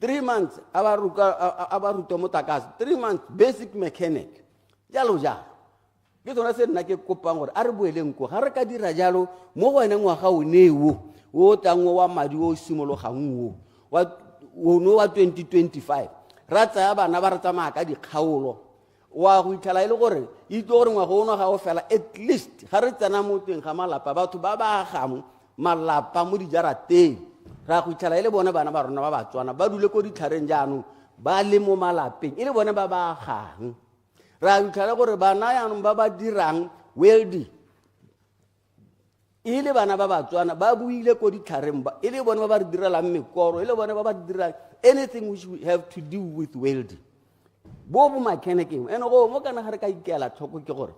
S12: 3 months a ba ruta motlakase 3 months basic mechanic jalo jalo ke tsona se nna ke kopang gore a re boeleng ko ga re ka dira jalo mo go wena ngwaga o newo o tangwe wa madi o simologang ono wa 2025 ra tsaya bana ba re tsamaya ka dikgaolo wa go itlhela e le gore itse gore ngwaga ono ga o fela at least ga re tsena mo teng ga malapa batho ba ba agamo malapa mo dijarateng ra go itlhela e le bone bana ba rona ba Batswana ba dule ko ditlhareng jaanong ba le mo malapeng e le bone ba ba agang ra itlhela gore bana yaanong ba ba dirang welding e le bana ba Batswana ba buile ko ditlhareng e le bone ba ba re direlang mekoro e le bone ba ba dirang anything which we have to do with welding bo mechanic ene go mo kana ga re ka ikela tlhoko ke gore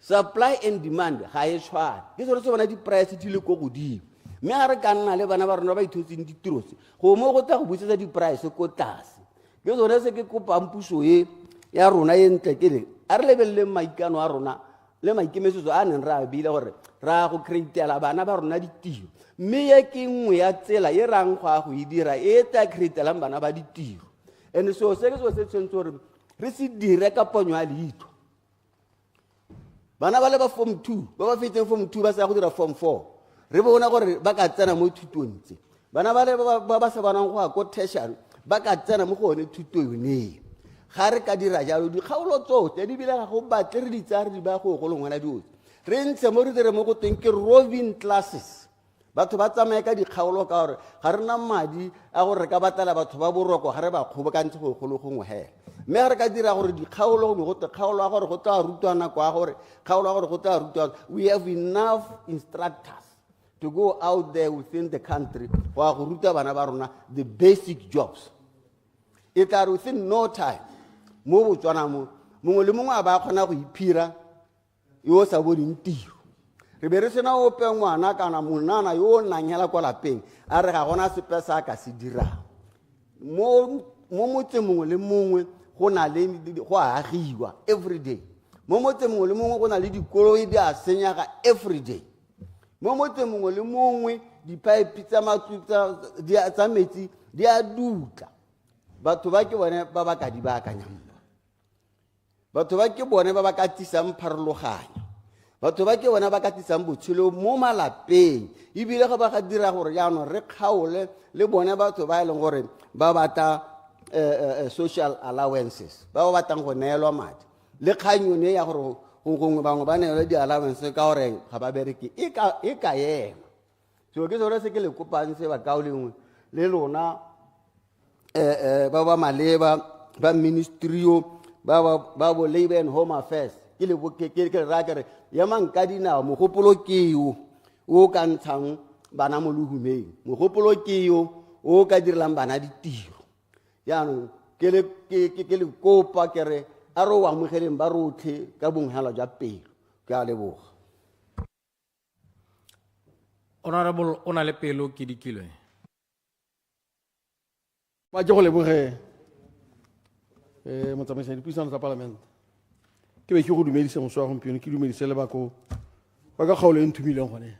S12: supply and demand ga e tshwane ke sone se bona di-price di le ko godimo mme ga re ka nna le bana ba rona ba ithotseng ditiro se go mo go tla go busetsa di-price ko tlase ke sone se ke kopang puso e ya rona e ntle ke le a re lebeleleng maikano a rona le maikemisetso a neng re a beile gore ra go createla bana ba rona ditiro mme ye ke nngwe ya tsela e rang go a go e dira e tla createlang bana ba ditiro and so se ke so se tshwanetse gore re se dire ka ponyo ya leitlho bana ba le ba form 2 ba ba fetseng form 2 ba sa go dira form 4 re bona gore ba ka tsena mo thutong tse bana ba le ba sa banang go a ko tertiary ba ka tsena mo go one thuto yone ga re ka dira jalo dikgaolo tsotlhe di bile ga go batle re di tsaya re di ba go golongwana diotlhe re ntshe mo re dire mo go teng ke roving classes batho ba tsamaye ka dikgaolo ka gore ga re na madi a gore re ka batlela batho ba boroko ga re ba kgobokantse go gologongwe hela mme ga re ka dira gore dikgaolo go te kgaolo ya gore go tla rutwa nako ya gore kgaolo ya gore go tla rutwa we have enough instructors to go out there within the country go ruta bana ba rona the basic jobs e tla re within no time mo Botswana mo mongwe le mongwe a ba kgona go iphira yo sa boneng tiro. Re be re sena ope ngwana kana monana yo o nnang hela kwa lapeng a re ga gona sepe sa ka se dirang. Mo motseng mongwe le mongwe go na le go agiwa every day. Mo motseng mongwe le mongwe go na le dikoloi di a senyaga every day. Mo motseng mongwe le mongwe dipipe tsa metsi di a dutla. Batho ba ke bone ba ba ka di baakanyang. Batho ba ke bone ba ba ka tisang pharologanyo. Batho ba ke bona ba ka tisang botshelo mo malapeng. Ebile ga ba ga dira gore jaanong re kgaole le bone batho ba e leng gore ba bata social allowances, ba ba batang go neelwa madi. Le kgang yone ya gore gongwe bangwe ba neelwa di-allowances ka gore ga ba bereke e ka ema. So ke sone se ke le kopang se ba kao lengwe le lona ba ba maleba ba ministrio ba bo labor and home affairs ke le ke ra ke re ya manka dinao mogopolo ke yo o ka ntshang bana mo lehumeng, mogopolo ke yo o ka direlang bana ditiro. Yaanong ke le kopa ke re a re o amogeleng ba rotlhe ka bonghala jwa pelo. Ke a leboga.
S11: Honorable o na le pelo ke dikilwe.
S21: Ba ke go leboge motsamaisi dipuisano tsa parliament. Ke be ke go dumedisa moswa gompieno ke dumedise le bako ba ka kgaolo e nthumileng gone.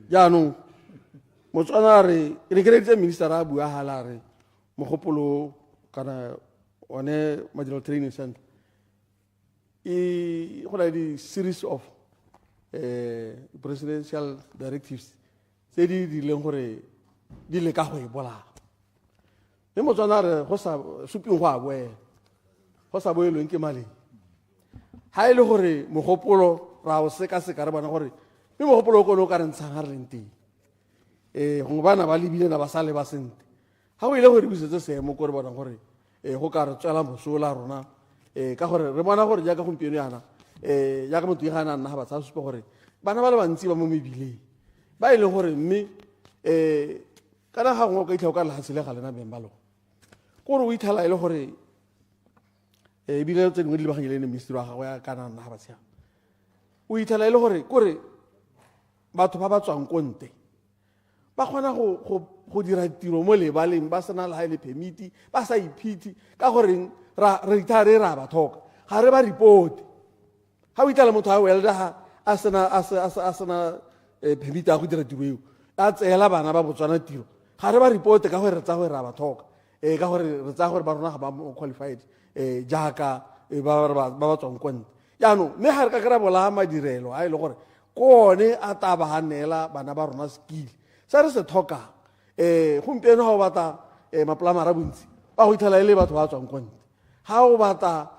S21: Jaanong Motswana re ke re tse minister a bua hala re mogopolo kana one Madirelo Training Center e go na di series of presidential directives tse di leng gore di le ka go e bola. Le Motswana re go sa suping go a boela go sa boelweng ke mali ha ile gore mogopolo ra o seka re bona gore me mogopolo go no ka re ntshang ga re leng teng go bana ba lebile na ba sale ba sente ha o ile gore busetse seemo gore bona gore go ka re tswela mosola rona ka gore re bona gore ja ka gompieno yana ja ka motho ga nna ba tsa supa gore bana ba le bantsi ba mo mebileng ba ile gore mme kana ga go ka itlha ka la tsile ga lena beng ba lo gore o ithala ile gore bile tse dingwe di ba ganyele ne ministry wa gago ya kana nna ba tsia o ithala ile gore batho ba ba tswang konte ba kgona go dira tiro mo lebaleng ba sena la ile permit ba sa iphiti ka gore re itare ra ba thoka ga re ba report ha o ithala motho a welda a sena permit a go dira tiro eo a tsela bana ba Botswana tiro ga re ba report ka gore re tsa gore ra ba thoka ka gore re tsa gore ba rona ga ba qualified jaaka ba tswang konte yaanong mme ga re ka kry-a bola madirelo a ile gore kone a taba ganela bana ba rona skill sa re se tlhokang gompieno ga o batla maplamara bontsi ba go itlhela e le batho ba tswang konte ga o batla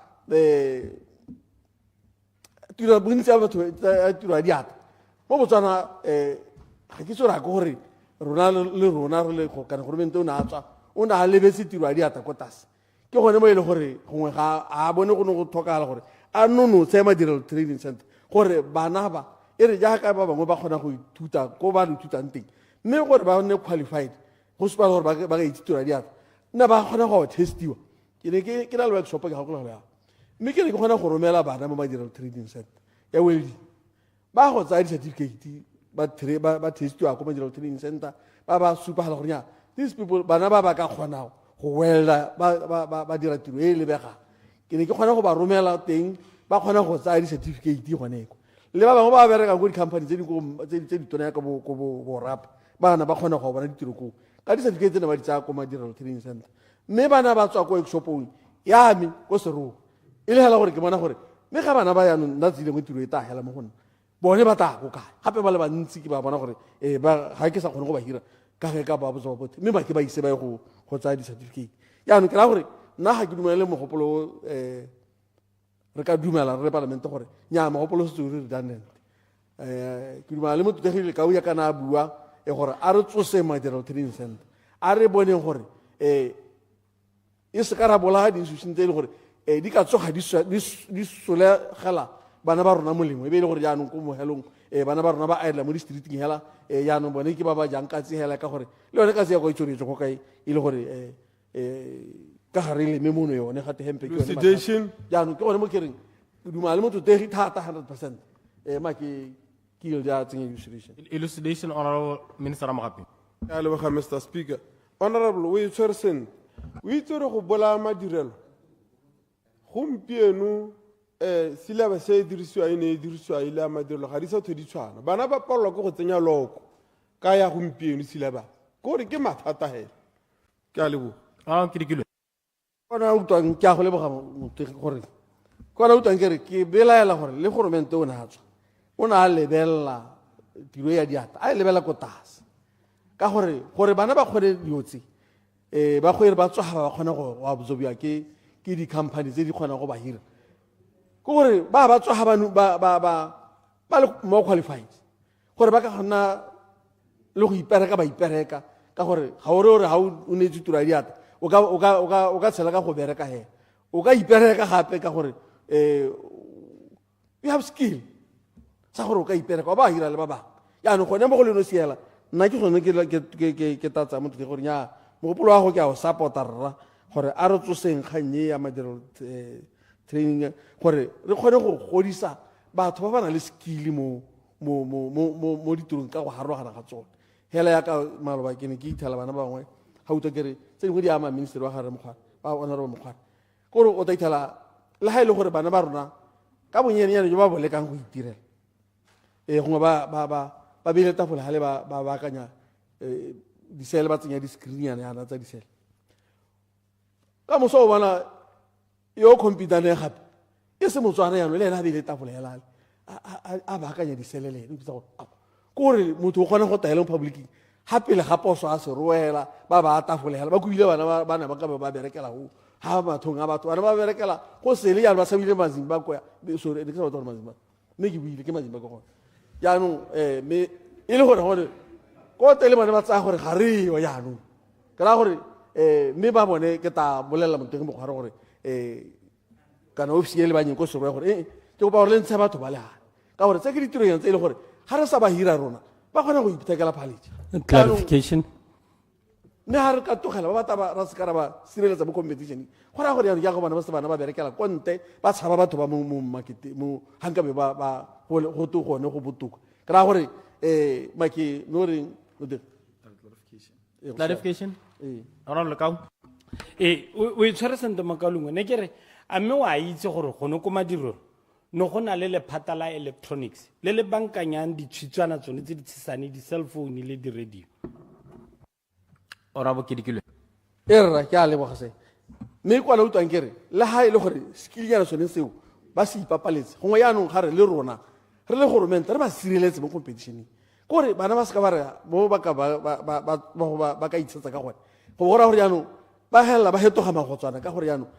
S21: tiro bontsi a batho tiro ya diata mo Botswana ga ke tsora ke gore rona re le go kana goromente o ne a tswa o ne a lebetse tiro ya diata ko tlase ke gone mo e le gore gongwe ga a bone go ne go tlhokagala gore a nonotshe Madirelo Training Center gore bana ba e re jaaka ba bangwe ba kgona go ithuta ko ba ithutang teng mme gore ba nne qualified go supa gore ba ka itse tiro ya diata nna ba kgona go testiwa ke ne ke na le workshop ke gakola go ya mme ke ne ke kgona go romela bana mo Madirelo Training Center ya welding ba go tsaya di-certificate ba testiwa ko Madirelo Training Center ba supagala gore nya these people bana ba ka kgona go welda ba dira tiro e lebega ke ne ke kgona go ba romela teng ba kgona go tsaya di-certificate goneko le ba bangwe ba bereka go di-company tse di tona ya ka bo rap bana ba kgona go bona ditiro ko ka di-certificate tsena ba di tsaya ko Madirelo Training Center mme bana ba tswa ko workshopong yame ko Serowe e le hela gore ke bona gore mme ga bana ba yanong nna tsile mo tiro e ta hela mo gonna bone ba tla go kae gape ba le bantsi ke ba bona gore ga ke sa kgone go ba hira ka ge ka ba botsa botse mme ba ke ba ise ba go tsaya di-certificate yaanong ke la gore nna ga ke dumelele mogopolo re ka dumela re parlamente gore nya mogopolo se tsore redundant ke dumela le motutegile ka o ya kana a bua gore a re tsose Madirelo Training Center a re boneng gore e se ka rabola ga di-institution tse e le gore di ka tsoga di solegela bana ba rona molemo e be e le gore jaanong ko mohelong bana ba rona ba idla mo di-streeting hela yaanong bone ke ba ba jang katse hela ka gore le yone katse ya go itshoretse go kae e le gore ka gare le me mono yone gate hempe ke yone elucidation yaanong ke gone mo kereng ke duma le mototegi thata 100% ma ke ile ja tsenya
S2: elucidation, Honorable Minister Ramagapi.
S21: ya leboga Mr. Speaker. Honorable, o itshwere sentle o itse gore go bola madirelo gompieno silaba se e dirisiwa e ne e dirisiwa ile ya madirelo ga di sa tlhole di tshwana bana ba palelwa ke go tsenya loko ka ya gompieno silaba ke gore ke mathata hela ke a leboga kona utlwang ke a go leboga motegi gore kona utlwang kere ke belaela gore le goromente o ne a tswa o ne a lebelela tiro ya diata a e lebelela ko tlase ka gore bana ba kgone diotse ba kgwere ba tswa ba kgona go absorbiwa ke di-company tse di kgona go ba hira ke gore ba tswa ba le more qualified gore ba ka kgona le go ipereka ba ipereka ka gore ga ore ga o neetse tiro ya diata o ka tshela ka go bereka he o ka ipereka gape ka gore you have skill sa gore o ka ipereka ba hira le ba bangwe yaanong gone mo go leno siela nna ke gone ke tatsa motho ke gore nya mogopolo wa go ke a o support-a rra gore a re tsoseng kgannye ya madirelo training gore re kgone go godisa batho ba ba nang le skill mo ditirong ka go harologana ga tsone hela yaka maloba ke ne ke ithela bana bangwe ga utlwa kere tse dingwe di ama minister wa gare mokgware ba honorable mokgware kore o ta ithela le ga e le gore bana ba rona ka bonyenyane jo ba bolekang go itirela gongwe ba beile tafole ga le ba baakanya disele ba tsenya di-screenyana yana tsa disele ka moso o bona yo computane gape e se motswana yano le ena a beile tafole helale a baakanya disele le ene kore motho o kgona go taela mo publicing ga pele ga poso a se roela ba tafolela ba kuile bana ba ka ba berekela go ga bathong a batho bana ba berekela go sele yano ba sabile mazimba kwa sorry ne ke sa batho mazimba mme ke buile ke mazimba go gone yaanong me e le gore ko tele bana ba tsaya gore ga reo yaanong ke ra gore mme ba bone ke ta bolela moteng mo gare gore kana officially ba nyeng ko serwe gore ke go ba gore le ntsha batho ba le ha ka gore tse ke ditiro yang tse e le gore ga re sa ba hira rona ba kgona go ipitekela phaletje
S2: clarification
S21: mme ga re ka togela ba bata ra se ka ra ba sireletsa mo competition go raya gore yaanong ya go bana ba se bana ba berekela ko nte ba tshaba batho ba mo market mo hankabe ba go to gone go botoka ke raya gore maki no reng
S2: clarification Honorable Lekau.
S19: O itshwere sentle Makalungwe ne kere a mme wa itse gore gone ko madirelo no go na le lephata la electronics le le bankanyang ditshitswana tsone tse di tshisane di-cell phone le di-radio
S2: Honorable Kidikilwe.
S21: Rra ke a leboga se mme kwa la utlwang kere le ha e le gore skillyana sone seo ba se ipapaletse gongwe yaanong ga re le rona re le goromente re ba sireletse mo competitioneng kore bana ba seka ba re mo ba ka itshetsa ka gone go bora gore yaanong ba helela ba hetoga magotswana ka gore yaanong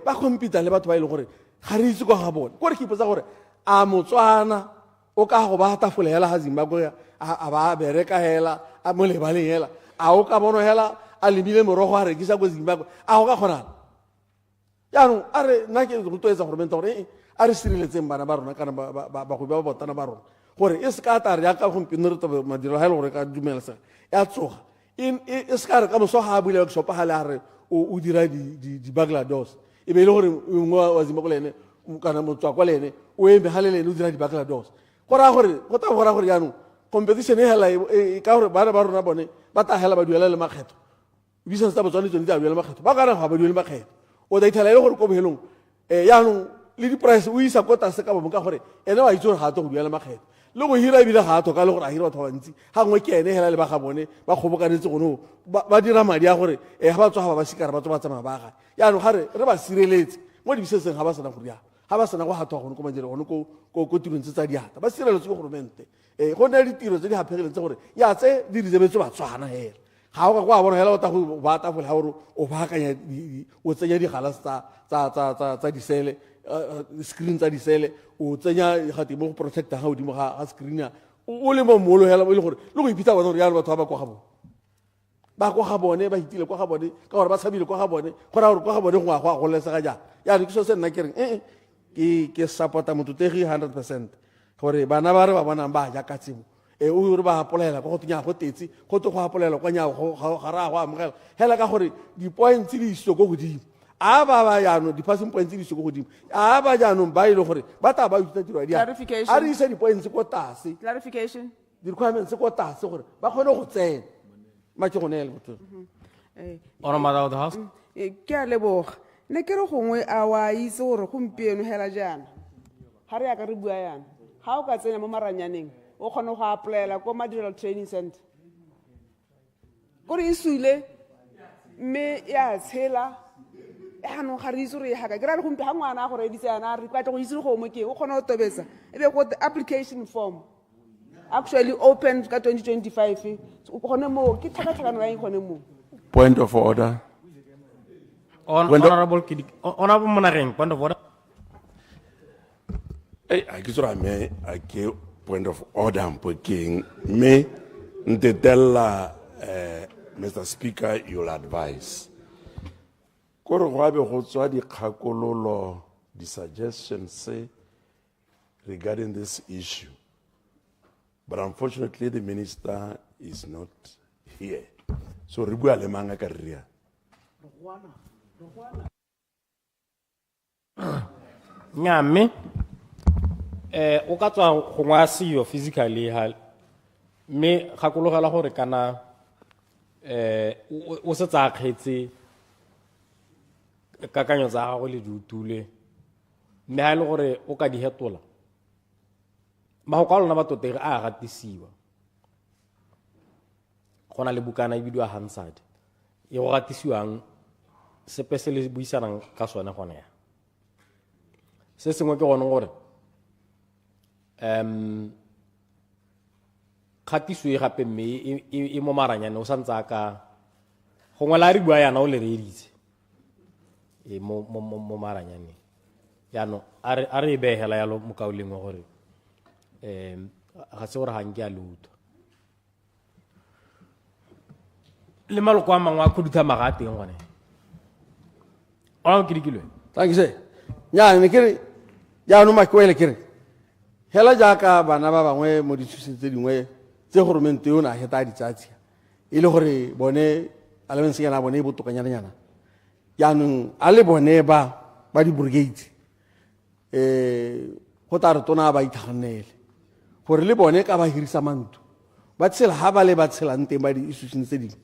S21: ba competa le batho ba e leng gore ga re itse kwa ga bone kore ke ipotsa gore a motswana o ka go ba tafole hela ga Zimbabwe a ba bereka hela a mo lebaleng hela a o ka bono hela a lebile morogo a rekisa ko Zimbabwe a go ka kgonana yaanong a re nna ke rotloetsa goromente gore a re sireletseng bana ba rona kana bagwebi ba botana ba rona gore e se ka ta re yaka gompieno re tobe madirelo ga e le gore ka dumelesega ya tsoga e se ka re ka moso ga a buile workshop ga le a re o dira di-bagler doors e be e le gore ngwe wa Zimbabwe le ene kana motswa kwa le ene o eme ga le le ene o dira di-bagler doors go raya gore yaanong competition e hela ka gore bana ba rona bone ba ta hela ba duela le makgetho business tsa Botswana tsone di a duela makgetho ba ka re ga ba duele makgetho o ta ithela e le gore ko bohelong yaanong le di-price o isa ko tlase ka bomo ka gore ene wa itse gore ga a to go duela makgetho le go hira ebile ga a toka le gore a hira batho ba bantsi ga ngwe ke ene hela le ba ga bone ba kgobokanetse gono ba dira madi a gore ga ba tswa ga ba sikara ba tswa ba tsamaya ba ga yaanong ga re ba sireletse mo di-businesseng ga ba sena go rialo ga ba sena go gathoga gone ko madire gone ko tirong tse tsa diata ba sireletse ke goromente go nna ditiro tse di gapegileng tse gore ya tse di reservetse batswana hela ga o ka kwa bona hela o ta go ba tafole ga gore o baakanya o tsenya digalase tsa disele screen tsa disele o tsenya gate mo go protecta ga odimo ga screena o le mo molo hela e le gore le go ipitsa bona gore yaanong batho ba ba kwa ga bone ba itile kwa ga bone ka gore ba tshabile kwa ga bone go raya gore kwa ga bone go a golesega jang yaanong ke so se nna ke reng ke supporta mototegi 100% gore bana ba re ba bonang ba ja ka tsebo o re ba hapolela go tnya go tetsi go to go hapolela kwa nya ga ra go amogela hela ka gore di points di iso go godimo a ba yano di passing points di iso go godimo a ba jano ba ile gore ba ta ba itse tiro dia a re isa di points go tase
S9: Clarification.
S21: di requirements go tase gore ba kgone go tsena ma ke go nele botho
S11: Honourable Member of the House.
S9: Ke a leboga ne ke re gongwe a wa itse gore gompieno hela jana ga re ya ka re bua yana ga o ka tsenya mo maranyaneng o kgone go applyela ko Material Training Center gore e suile mme ya tshela no ga re itse gore e haka ke ra le gompi ga ngwana a go reditse yana re kwa tlo go itse go mo ke o kgone go tobetsa e be go the application form actually opened ka 2025 o kgone mo ke tlhakatlhakano ya eng kgone mo.
S10: Point of order.
S11: Honourable Monareng, point of order.
S10: I guess I may I give point of order ampoking me ntela Mr. Speaker you'll advise. Kore go abe go tswa dikgakololo di suggestions regarding this issue. But unfortunately the minister is not here. So re bua le manga ka ria.
S11: Ngami o ka tswa go ngwa CEO physically ha me gakologela gore kana o se tsa kgetse kakanyo tsa gago le ditule mme ha ile gore o ka di hetola ma go ka lona ba totege a gatisiwa gona le bukana e bidiwa Hansard e go gatisiwang sepe se le buisanang ka sone gone ya se sengwe ke gone gore khatiso e gape mme e mo maranyane o santsa ka gongwe la re bua yana o le reditse e mo maranyane yano a re behela yalo mokauleng wa gore ga se gore ga nke a luto le maloko a mangwe a khudutha maga a teng gone ona ke dikilwe
S21: thank you sir nya ne kere ya no makwele kere hela jaaka bana ba bangwe mo dithusetso tse dingwe tse goromento yo na heta ditsatsi e le gore bone allowance yana bone e botokanyana nyana yaanong a le bone ba di brigade go tla re tona ba ithaganele gore le bone ka ba hirisa mantu ba tshela ha ba le ba tshelang teng ba di institutions tse dingwe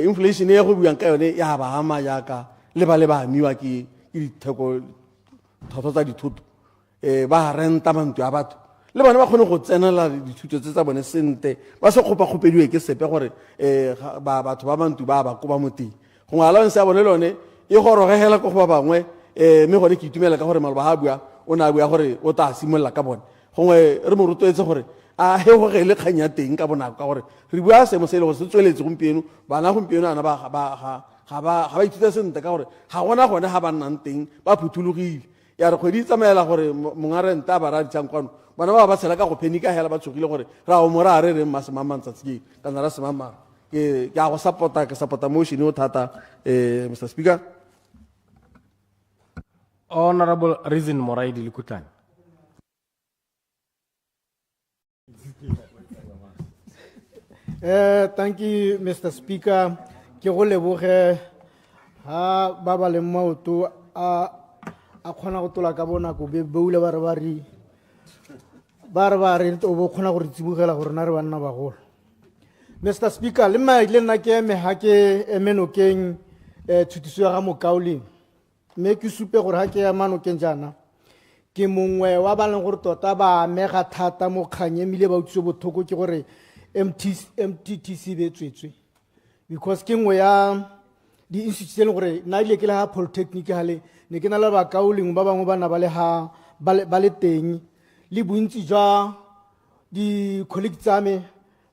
S21: inflation e go buang ka yone ya ba ama jaaka le ba amiwa ke ditheko thotho tsa dithuto ba renta mantu a batho le bone ba kgone go tsenela dithuto tsa bone sente ba se khopa khopediwe ke sepe gore batho ba mantu ba ko ba moteng go ngala nse ya bone lone e gorogela go ba bangwe me gore ke itumela ka gore maloba ha bua o na bua gore o ta simolla ka bone gongwe re mo rutoetse gore a he go ge le khanya teng ka bona ka gore re bua se mo se le go se tsweletse gompieno bana gompieno ana ba ithuta sente ka gore ga gona gone ha ba nnang teng ba phuthulogile ya re kgwedi tsamaela gore mongarenta ba ra ditshang kwano bana ba tshela ka go phenika hela ba tshogile gore ra o mora re re masemamantsa tse kana ra semama ke a go support motion o thata Mr. Speaker.
S11: Honourable Reason Moraidi Likutlane.
S1: Thank you, Mr. Speaker. Ke go leboge ha ba ba le maoto a khona go tola ka bona go be beule ba re to bo khona go re tsibogela gore na re banna ba golo. Mr. Speaker, le ma ile nna ke me ha ke emenokeng thutiso ya ga mokauleng me ke supe gore ha ke ya manokeng jana ke mongwe wa ba leng gore tota ba mega thata mo kganye mile ba utse bothoko ke gore MTTC be tswetswe because ke ngwe ya di institution gore na ile ke la ha polytechnic hale ne ke na le ba kauleng ba bangwe ba na ba le ha ba le teng le bontsi jwa di colleagues tsa me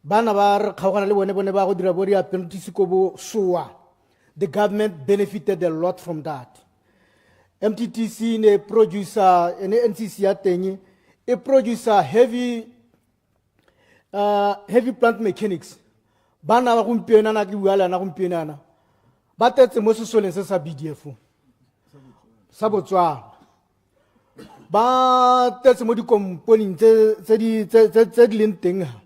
S1: bana ba re kgaogana le bone ba go dira bo di apprentice ko bo SUA. The government benefited a lot from that. MTTC ne producer ene NCC ya teng e producer heavy plant mechanics bana ba gompieno na ke buala na gompieno na ba tetse mo sesoleng se sa BDF sa Botswana ba tetse mo di-component tse di leng teng ha.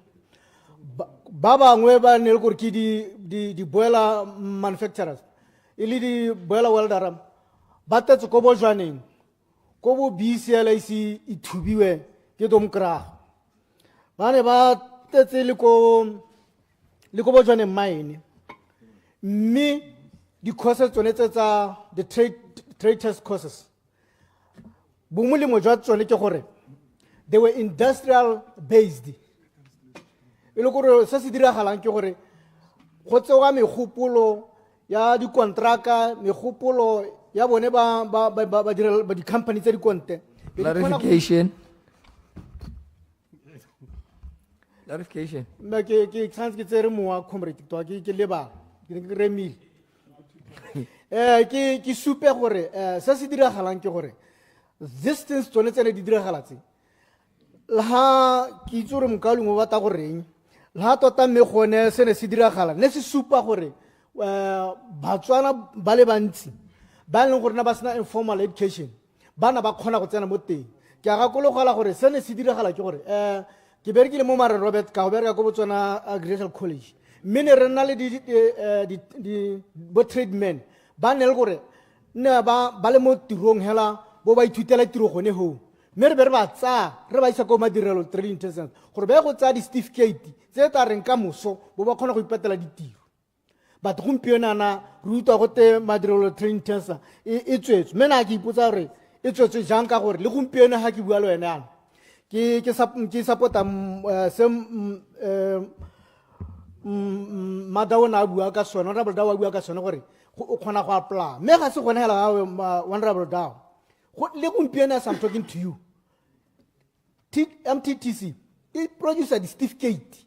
S1: Ba bangwe ba ne le gore ke di-boiler manufacturers e le di-boiler weldera ba tetse ko bojwaneng ko bo BCL e thubiwe ke domkraga ba ne ba tetse le ko bojwaneng mine mme di-courses tsone tse tsa the trade test courses bomolemo jwa tsone ke gore they were industrial based e le gore se se diragalang ke gore go tsewa megopolo ya dikontraka megopolo ya bone ba di-company tse di konte
S5: Clarification. Clarification.
S1: ke tshwanetse ke tsere mowa comrade ke lebala ke remile ke supe gore se se diragalang ke gore this things tsone tsene di diragala tse le ha ke itse gore mokaulong o batla goreng le ha tota mme gone se ne se diragala ne se supa gore Batswana ba le bantsi ba leng gore na ba sena informal education bana ba kgona go tsena mo teng ke a gakologela gore se ne se diragala ke gore ke berekile mo Maren Robert ka go bereka ko Botswana Agricultural College mme ne re nna le bo tradesmen ba ne le gore ne ba le mo tirong hela bo ba ithutela tiro gone ho mme re be re ba tsaya re ba isa ko madirelo training center gore ba go tsaya di-certificate tse ta reng ka moso bo ba kgona go ipatela ditiro but gompieno na re utlwa gote madirelo training center e tswetswe mme na ke ipotsa gore e tswetswe jang ka gore le gompieno ga ke bua le wena yana ke support-a se Madaona a bua ka sone Honorable Dawa a bua ka sone gore o kgona go apply mme ga se gone hela ga Honorable Dawa le gompieno as I'm talking to you MTTC it produce a certificate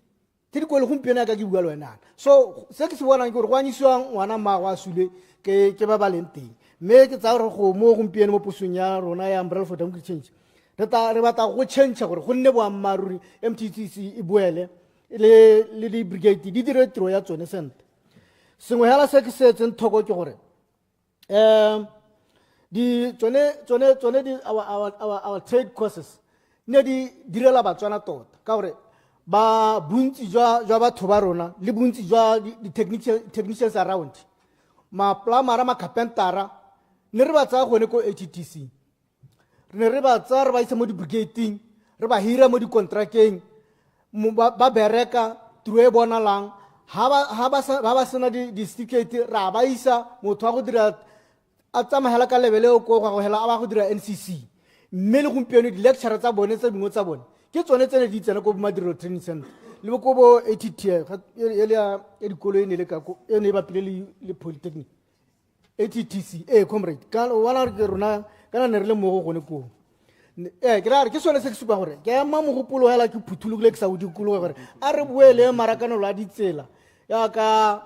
S1: tse di kwa le gompieno ka ke bua le wena so se ke se bonang ke gore go anyisiwa ngwana mmago a sule ke ba ba leng teng mme ke tsa gore go mo gompieno mo pusong ya rona ya umbrella for democratic change re batla go change gore go nne boammaaruri MTTC e boele le di-brigade di dire tiro ya tsone sente sengwe hela se ke se tseng thoko ke gore our trade courses ne di direla Batswana tota ka gore ba bontsi jwa batho ba rona le bontsi jwa di-technicians around ma-plumber ma-carpentera ne re ba tsaya gone ko HTC ne re ba tsaya re ba isa mo di-brigadeng re ba hira mo di-contracteng ba bereka tiro e bonalang ha ba sena di-certificate ra ba isa motho wa go dira a tsamagela ka lebele o ko go hela a ba go dira NCC mme le gompieno di-lecture tsa bone tsa dingwe tsa bone ke tsone tsene di tsena ko madirelo training center le ko bo ATT ya dikolo e ne le ka e ne ba pile le polytechnic ATTC comrade ka wala ke rona kana ne re le mo go gone ko ke ra re ke sone se ke supa gore ke ema mogopolo hela ke phuthulugile ke sa o dikolo gore a re boele marakano la ditsela ya ka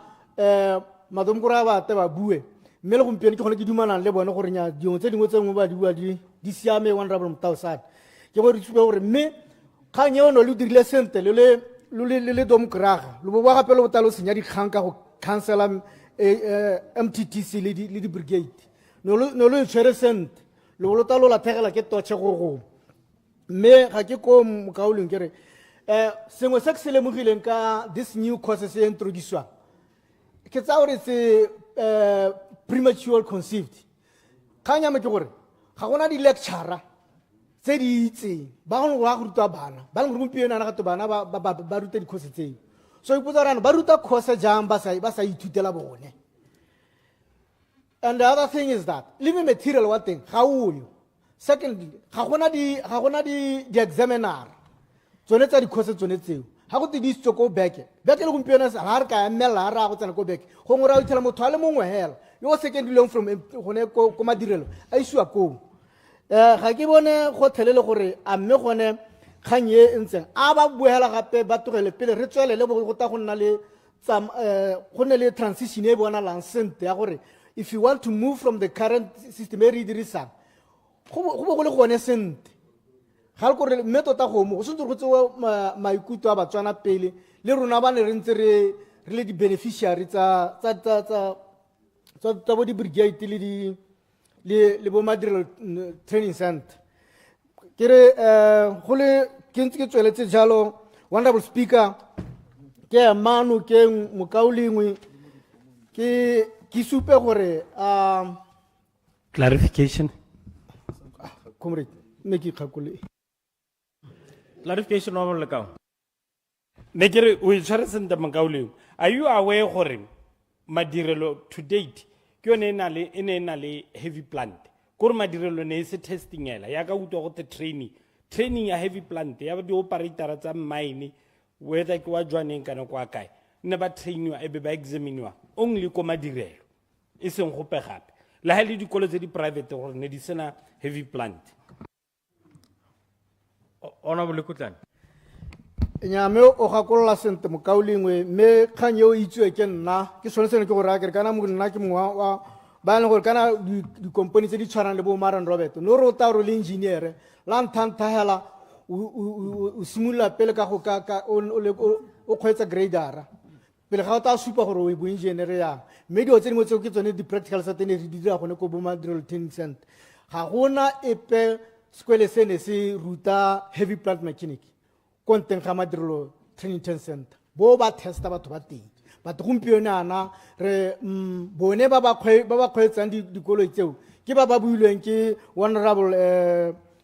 S1: madomkora ba te ba bue mme le gompieno ke gone ke dumanang le bone gore nya dingwe tse dingwe tse ngwe ba di bua di siame Honorable Mtausad ke gore re supa gore mme kgang eo no le dirile sente le domkraga le bo ba gape le botalo senya dikgang ka go cancela MTTC le di-brigade no le tshwere sente le bolotalo la thegela ke toche go mme ga ke ko mokaulong ke re sengwe se ke se lemogileng ka this new courses e introducwa ke tsa gore se premature conceived kgang ya me ke gore ga gona di-lecturer tse di itseng ba go ruta bana ba leng gore gompieno ana gato bana ba ruta di-course tseo so ipotsa rana ba ruta course jang ba sa ithutela bone and the other thing is that living material wa teng ga oyo secondly ga gona di-examiner tsone tsa di-course tsone tseo ga go te di isitswe ko beke le gompieno ga re ka emmelela ga re a go tsena ko beke gongwe ra o itlhela motho a le mongwe hela yo o secondileng from gone ko madirelo a isiwa koo ga ke bone go thelele gore a mme gone kgang e ntseng a ba boela gape ba tlogele pele re tswelele go ta go nne le transition e bonalang sente ya gore if you want to move from the current system e re e dirisang go bo go le gone sente ga le kore mme tota gomo go sentse go tsewa maikutlo a Batswana pele le rona ba ne re ntse re le di-beneficiary tsa bo di-brigade le bo madirelo training center Kere hole kintsi ke tsweletse jalo Honorable Speaker ke manu ke mokaulingwe ke supe gore
S19: Clarification.
S1: comrade make khakole
S11: Clarification of the account.
S19: Nekere o itshware sentle Makauleng. Are you aware gore madirelo to date ke yone e ne na le heavy plant? Gore madirelo ne se testing ela ya ka utwa go te training ya heavy plant ya di operator tsa mine whether ke wa jwaneng kana kwa kae ne ba trainwa e be ba examiniwa only ko madirelo e seng go pe gape la ha le dikolo tse di private gore ne di sena heavy plant.
S11: Honorable Kutlani.
S1: nyame o gakolola sente mokaulingwe me kgang yo itswe ke nna ke sone sene ke go raya kere kana mo nna ke mongwe wa ba le gore kana di-company tse di tshwanang le bo Maran Robert no re o ta gore le engineer la nthantahela o simolola pele ka o kgweetsa gradera pele ga o ta supa gore o bo engineer yang mme dio tse dingwe tseo ke tsone di-practical sa tene re di dira gone ko bo madirelo training center ga gona epe sekwele se ne se ruta heavy plant mechanic ko nteng ga madirelo training center bo ba testa batho ba teng batho gompieno ana re bone ba ba kgweetsang dikoloi tseo ke ba builweng ke honorable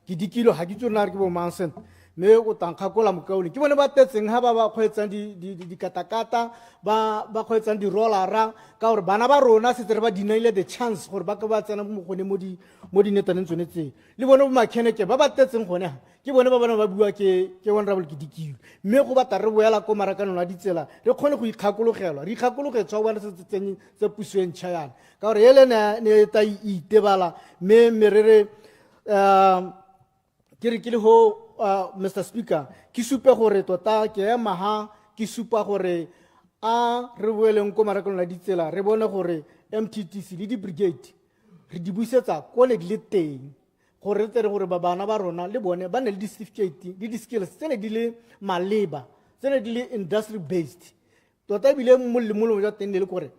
S1: ke dikilo ga ke tsona re ke bo Mansent me o tankgakola mokauli ke bone ba tetseng ha ba kgweetsang dikatakata ba kgweetsang di-rollara ka gore bana ba rona setse re ba dinaile the chance gore ba ka ba tsena gone mo dinetaneng tsone tseo le bone bo makheneke ba ba tetseng gone ha ke bone ba bana ba bua ke honorable ke dikilo mme go batla re boela ko marakanong a ditsela re kgone go ikgakologelwa re ikgakologe tswa bona se tseng tse puso e ntšha yana ka gore ele ne ta itebala mme merere ke re ke le ho Mr. Speaker ke supe gore tota ke ema ha ke supa gore re boeleng ko marakanong a ditsela re bone gore MTTC le di-brigade re di busetsa ko ne di le teng gore re tere gore bana ba rona le bone ba ne le di-certificate le di-skills tsene di le maleba tsene di le industry based tota ebile molemo jwa teng le gore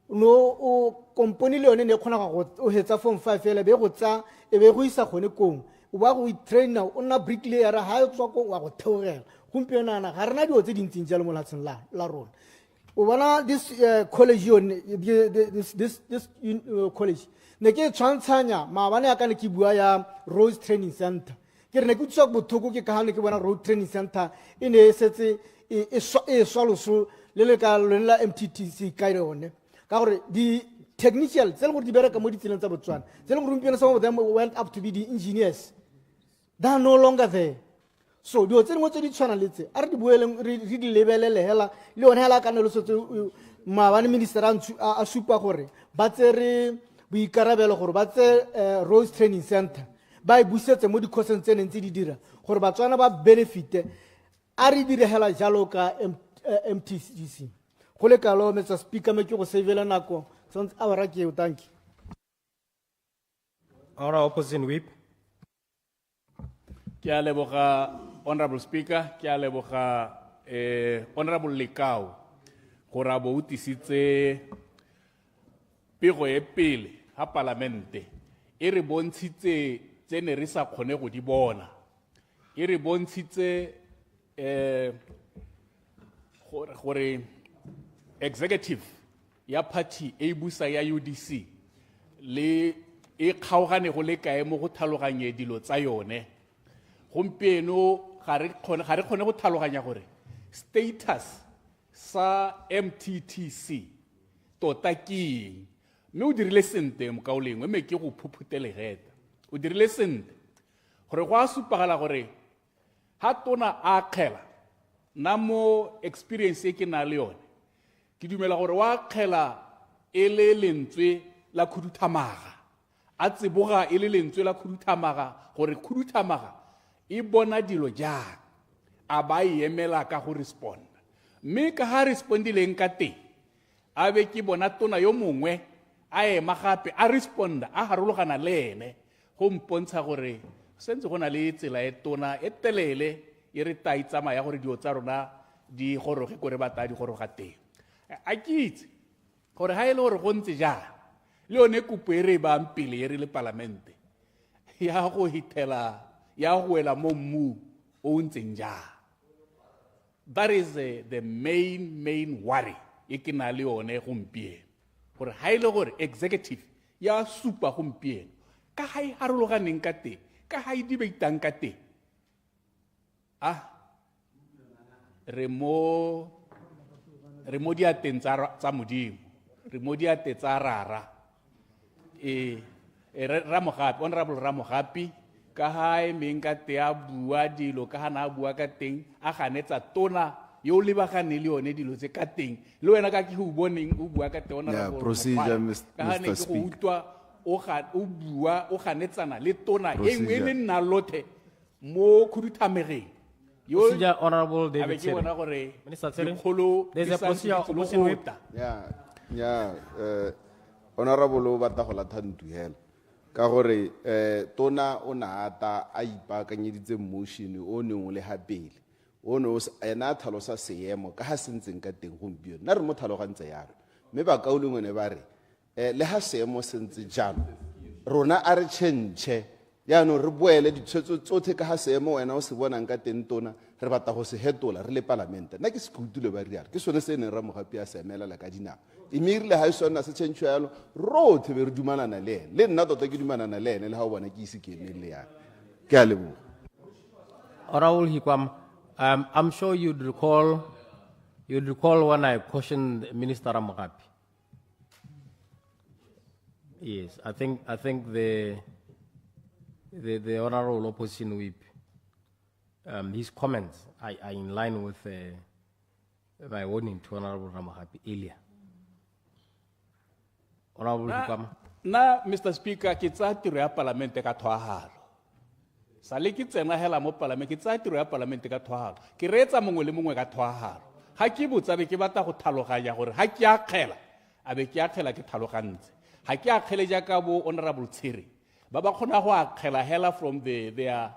S1: no o company le yone ne kgona go hetsa form 5 fela be go tsa e be go isa gone kong o ba go train now o nna bricklayer ha e tswa ko wa go theogela gompieno ana ga rena dio tse dintseng jalo mo latsheng la rona o bona this college this college ne ke tshwantshanya maabane ya ka ne ke bua ya Rose Training Center ke re ne ke tswa bothoko ke ka hane ke bona Road Training Center e ne setse e swaloso le le ka la MTTC ka yone ka gore di technician tse le gore di bereka mo ditseleng tsa Botswana tse le gore gompieno some of them went up to be the engineers. They are no longer there. So dio tse dingwe tse di tshwana le tse a re di boeleng re di lebelele hela le yone hela ka ne lo setse maabane minister a supa gore ba tsere boikarabelo gore ba tse Rose Training Center ba e busetse mo di-course tse neng tse di dira gore Batswana ba benefite a re dire hela jalo ka MTTC go le kalo Mr. Speaker me ke go savela nako sontse a bara ke o thank you.
S11: Our opposition whip.
S3: Ke a leboga Honorable Speaker, ke a leboga Honorable Lekau gore a bo utisitse pego e pele ha parlamente e re bontshitse tsene re sa kgone go di bona e re bontshitse gore executive ya party e busa ya UDC le e kgaogane go le kae mo go tlhaloganye dilo tsa yone gompieno ga re kgone go tlhaloganya gore status sa MTTC tota ke eng mme o dirile sente mokaolengwe mme ke go phuphutelegeta o dirile sente gore go a supagala gore ha tona a kgela nna mo experience e ke na le yone ke dumela gore wa kgela e le lentswe la khuduthamaga a tseboga e le lentswe la khuduthamaga gore khuduthamaga e bona dilo jang a ba emela ka go responda mme ka ha respondileng ka teng a be ke bona tona yo mongwe a ema gape a responda a harologana le ene go mpontsha gore sentse go na le tsela e tona e telele e re ta itsamaya gore dio tsa rona di goroge gore ba ta di goroga teng a ke itse gore ha e le gore go ntse jang le yone kopo e re bang pele e re le parlamente ya go hitela ya go wela mo mmu o ntseng jang. That is the main worry e ke na le yone gompieno gore ha ile gore executive ya supa gompieno ka ha e harologaneng ka teng ka ha e debateang ka teng re mo diateng tsa modimo re mo diate tsa rara Ramogapi, Honorable Ramogapi ka ha e meng ka te a bua dilo ka ha na bua ka teng a ganetsa tona yo lebagane le yone dilo tse ka teng le wena ka ke go boneng o bua ka te Honorable
S16: procedure,
S3: ka ha ne
S16: Mr.
S3: ke go utlwa o bua o ganetsana le tona e nngwe le nna lothe mo khuduthamegeng
S11: Procedure, Honorable David
S3: Tsere.
S11: Minister Tsere,
S3: Dikgolo
S11: there's a
S3: di
S11: procedure
S3: santse di
S11: opposition whip.
S3: tlogota.
S17: Honorable o batla go latha ntuhela ka gore tona o na ata a ipaakanyeditse motion o neng o le hapele o ne ena a tlhalosa seemo ka ha sentseng ka teng gompieno nna re mo tlhalogantse yalo mme bakaolengwe ne ba re le ha seemo sentse jalo rona a re tšhentšhe yaanong re boele ditshwetso tsotlhe ka ha seemo wena o se bonang ka teng tona re batla go se hetola re le palamente nna ke se kutule ba riare ke sone se neng Ramogapi a se emelela ka dinao mme irile ha e sona se tšhentšhwe yalo rothe be re dumalana le ene le nna tota ke dumalana le ene le ha o bona ke ise ke emeng le yana ke a leboga.
S11: Honorable Hikwam, I'm sure you'd recall when I cautioned Minister Ramogapi. Yes, I think the honorable opposition whip, his comments are in line with my warning to Honorable Ramogapi earlier. Honorable Hikwam.
S3: Na Mr. Speaker ke tsa tiro ya parlamente ka thwahalo sa le ke tsena hela mo parlamente ke tsa tiro ya parlamente ka thwahalo ke reetsa mongwe le mongwe ka thwahalo ha ke botsa be ke batla go tlhaloganya gore ha ke akgela abe ke akgela ke tlhalogantse ha ke akgele jaaka bo Honorable Tsere ba ba khona go akgela hela from their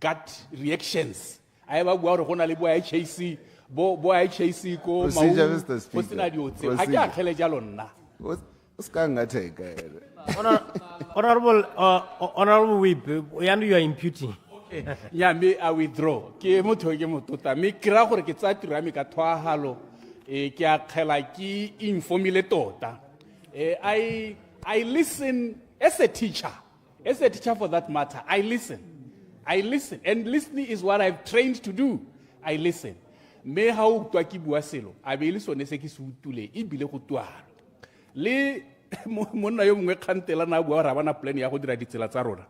S3: gut reactions a ba bua gore gona le bo HAC bo HAC ko mau go sena diotse ha ke akgele jalo nna
S11: Honorable Whip, you are imputing.
S3: Yeah, me I withdraw. Ke motho ke motota. Me kira gore ke tsa tiro ya me ka thwahalo ke a khela ke informile tota. I listen as a teacher for that matter. I listen, and listening is what I've trained to do. I listen. Me ha o twa ke bua selo, a be le sone se ke se utule e bile go twala. Le monna yo mongwe kgantela na bua ra bana plan ya go dira ditsela tsa rona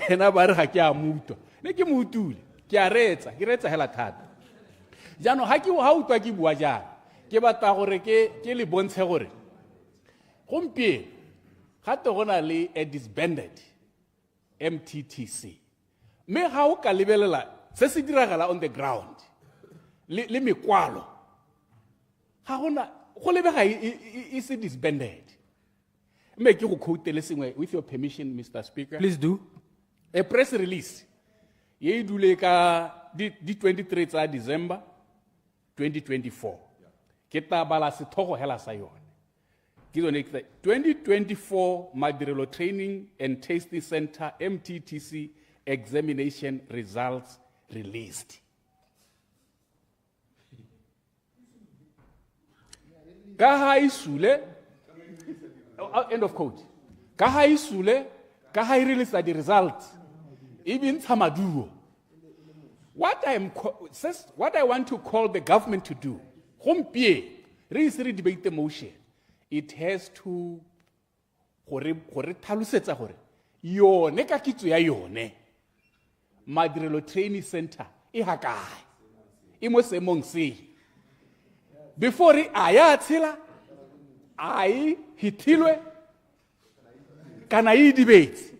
S3: ena ba re ga ke a mutwa ne ke mutule ke a retsa hela thata jano ha utwa ke bua jana ke batla gore ke le bontshe gore gompie ga te gona le a disbanded MTTC me ga o ka lebelela se se diragala on the ground le mekwalo ga gona go lebega is disbanded. Make you quote with your permission, Mr. Speaker.
S11: Please do.
S3: A press release. Ye dule ka di 23 December 2024. Kita bala se thogo hela sa yone. Ke yone 2024 Madirelo Training and Tasting Center MTTC examination results released. Ka isule, end of quote. Ka isule, ka release the results. Even Samaduo. What I want to call the government to do, debate the motion. It has to talusetsa gore yone ka kitso ya yone Madirelo Training Center e hakae e mo semong se before aya tshela ai hitilwe kana I debate.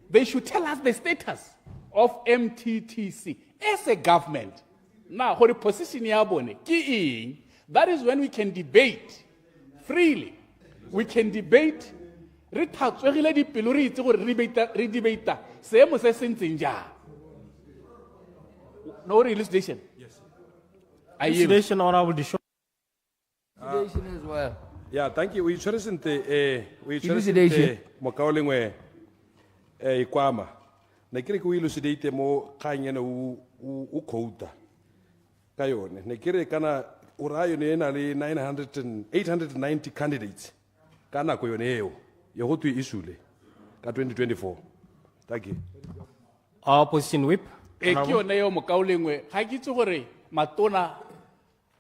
S3: They should tell us the status of MTTC as a government. Now, for the position ya bone ki eng, that is when we can debate freely. We can debate re thatswegile dipelo re itse gore re debate seemo se sentseng jang. No elucidation.
S11: Yes. Elucidation, Honorable Disho.
S5: Elucidation as well.
S6: Yeah, thank you. We
S5: Elucidation.
S6: Mokaolengwe Ikwama.
S21: ne ke re ke o elucidate mo kgang ene o quota ka yone ne ke re kana o raya yone e na le 890 candidates ka nako yone eo ye go twe isule ka 2024. Thank you.
S11: Opposition whip.
S3: e ke yone yo mokaolengwe ga ke itse gore matona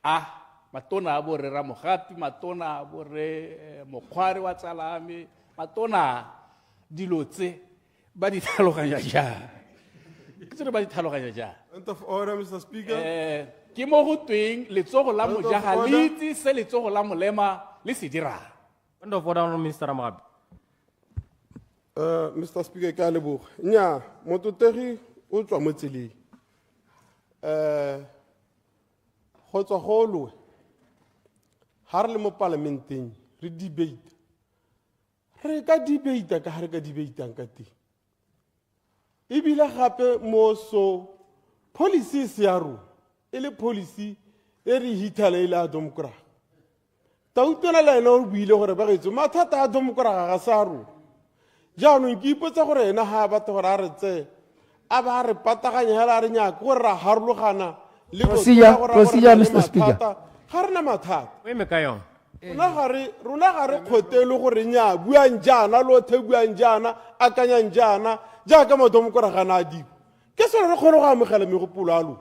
S3: a borre Ramogapi, matona a borre mokgware wa tsalame, matona dilo tse ba di tlhaloganya jang ke tsere ba di tlhaloganya jang.
S21: Point of order, Mr. Speaker.
S3: Ke mo go tweng letsogo la mojaga le itse se letsogo la molema le se dirang.
S11: Point of order, Minister Ramogapi.
S21: Mr. Speaker, ke a leboga. Nya, mototegi o tswa mo tseleng. Go tswa go loe. Ha re le mo parlamenteng, re debate. Re ka debate ka ha re ka debateang ka teng. Ebile gape mo so policy se ya rona e le policy e re hitala ile a domokra. Ta utela la ena o buile gore ba getso mathata a domokra ga sa rona. Jaanong ke ipotsa gore ena ha batho gore a re tse a ba re pataganya hela a re nya go ra harologana le go
S5: Procedure, Mr. Speaker.
S21: ga rena mathata
S11: o eme ka yona
S21: rona ga re kgotele gore nya buang jana lo the buang jana akanyang jana jaaka madomokora gana a dipo ke sone re kgone go amogela megopolo a lona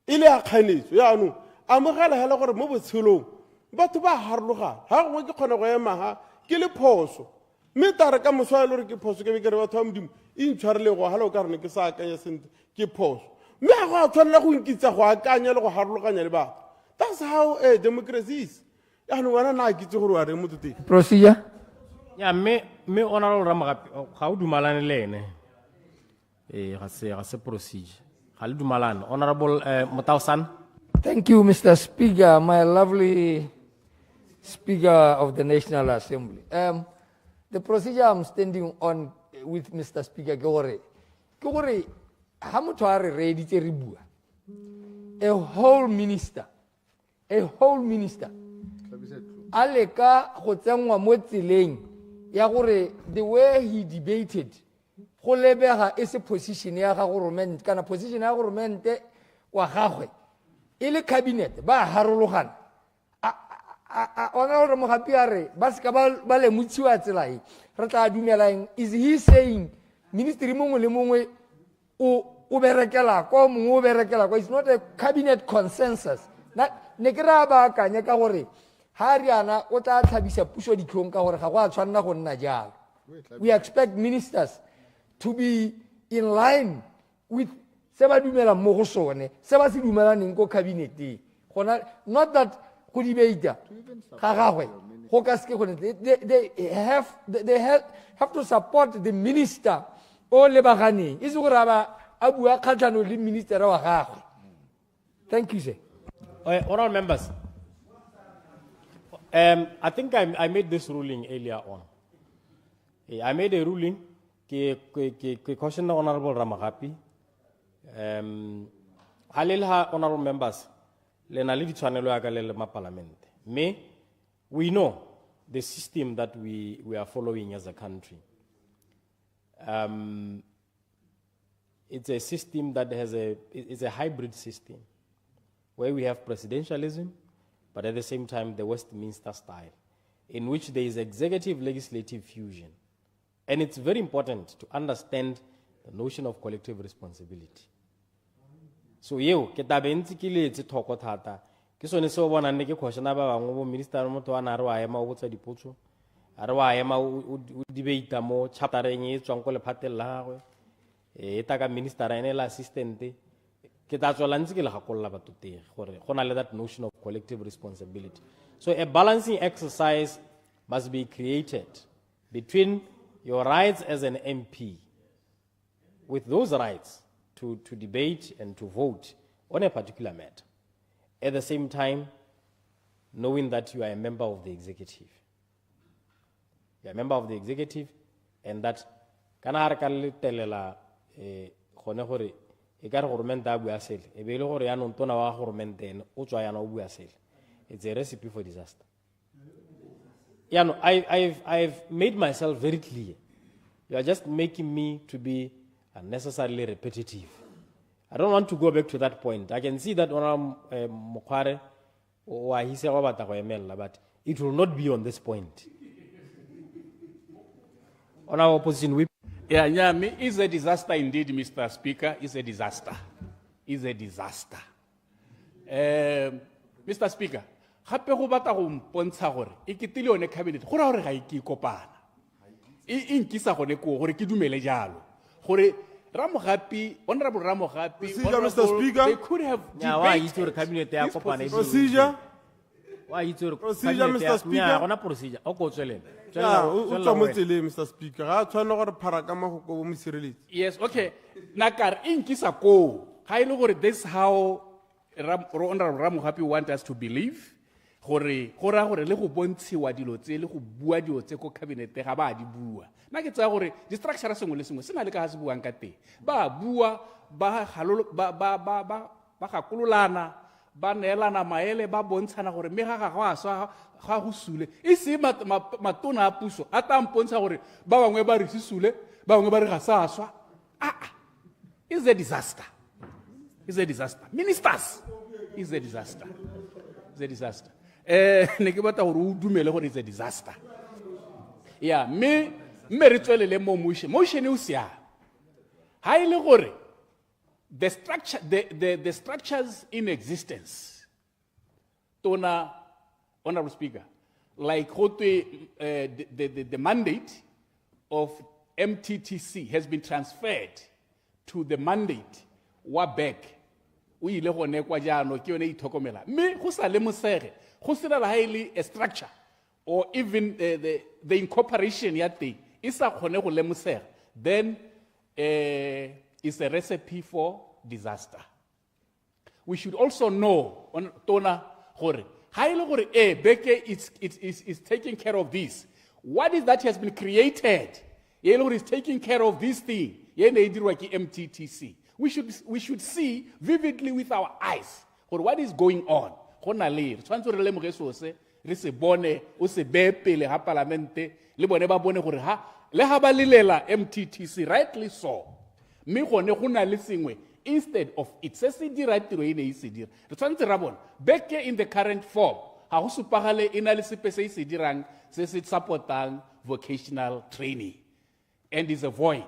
S21: e le ya kganetso yaanong amogela hela gore mo botshelong batho ba harologana ga gongwe ke kgone go emaga ke le phoso mme tare ka moswa e le gore ke phoso ke be ke re batho ba modimo e ntshwarelego hala o ka rene ke sa akanya sentle ke phoso mme ga go a tshwanela go nkitsa go akanya le go harologanya le batho. That's how democracy is. Yaanong wena na kitse gore wa reng mo toteng.
S5: Procedure.
S11: Ya me honorable Ramogapi ga o dumalane le ene ga se procedure ga le dumalane. Honorable Motausan.
S5: Thank you, Mr. Speaker, my lovely Speaker of the National Assembly. The procedure I'm standing on with Mr. Speaker ke gore ha motho a re reeditse re bua a whole minister a leka go tsenngwa mo tseleng ya gore the way he debated go lebega e se position ya ga government kana position ya government wa gagwe e le cabinet ba harologana ona gore Mogapi a re ba seka ba lemotsiwa tsela e re tla dumela is he saying ministry mongwe le mongwe o berekela ko mongwe o berekela ko it's not a cabinet consensus ne ke ra ba akanya ka gore ha riana o tla tlhabisa puso ditlhong ka gore ga go a tshwanela go nna jalo. We expect ministers to be in line with se ba dumela mo go sone se ba se dumelaneng ko cabineteng gona not that go debate ga gagwe go ka se go they have to support the minister o lebaganeng e se gore a bua kgatlhano le minister wa gagwe. Thank you, sir.
S11: Honorable members, I think I made this ruling earlier on. I made a ruling ke caution Honorable Ramogapi. Halilha honorable members, le na le ditshwanelo ya ka le ma parliament. We know the system that we are following as a country. It's a system that it's a hybrid system, where we have presidentialism, but at the same time the Westminster style, in which there is executive-legislative fusion. And it's very important to understand the notion of collective responsibility. So ke tabentsi ke le tse thoko thata ke sone se o bona nne ke khoshana ba bangwe bo minister mo to ana re wa ema o botsa dipotso a re wa ema o debate mo chaptereng e tswang ko le phatela la gagwe e ta ka minister ene la assistant ke ta tswela ntse ke le gakolla batotegi gore go na le that notion of collective responsibility. So a balancing exercise must be created between your rights as an MP with those rights to debate and to vote on a particular matter. At the same time, knowing that you are a member of the executive. You are a member of the executive, and that kana har ka le telela gone gore e ka re government a bua sele e be le gore ya no tona wa government ene o tswa yana o bua sele. It's a recipe for disaster. Yeah, no, I've made myself very clear. You are just making me to be unnecessarily repetitive. I don't want to go back to that point. I can see that Mokware but it will not be on this point. On our opposition whip.
S3: Yeah, it's a disaster indeed, Mr. Speaker. It's a disaster. It's a disaster. Mr. Speaker, gape go batla go mpontsha gore e ke tile one cabinet go ra gore ga e ke kopana e nkisa gone ko gore ke dumele jalo gore Ramogapi, Honorable Ramogapi,
S21: Mr. Speaker.
S3: They could have debated
S11: cabinet
S3: this position.
S21: Procedure.
S11: Procedure,
S21: Mr. Speaker.
S11: Procedure. O
S21: tswa mo tseleng, Mr. Speaker. Ga tshwana gore pharakama go go mo sireletsa.
S3: Yes, okay. Nakar inkisa ko. Ga ile gore this how Honorable Ramogapi want us to believe. Gore le go bontshiwa dilo tse le go bua dilo tse ko cabinet ga ba di bua. Na ke tsa gore di structure sengwe le sengwe se na le ka ha se buang ka teng. Ba bua ba gakololana ba neelana maele ba bontshana gore me ga go aswa ga go sule e se matona a puso a tla mpontsha gore ba bangwe ba re sisule ba bangwe ba re ga sa aswa. It's a disaster. It's a disaster. Ministers, it's a disaster. It's a disaster. Ne ke batla gore o dumele gore it's a disaster. Yeah, me re tswelele mo motion o sia. Ha ile gore the structures in existence. Tona, Honorable Speaker, like the mandate of MTTC has been transferred to the mandate wa back. O ile go ne kwa jano ke yone ithokomela. Me go sa le mosege, go sena la highly a structure or even the incorporation ya teng isa khone go lemosega, then it's a recipe for disaster. We should also know on Tona gore ha ile gore Beke is taking care of this. What is that has been created? Is taking care of this thing. MTTC. We should see vividly with our eyes what is going on. Re se bone o se be pele ha parlamente le bone ba bone gore ha le ha ba lilela MTTC rightly so me gone go na le sengwe instead of it se se dira tiro ene e se dira re tshwantse ra bona Beke in the current form ha go supagale ena le sepe se se dirang se se supportang vocational training and is a void.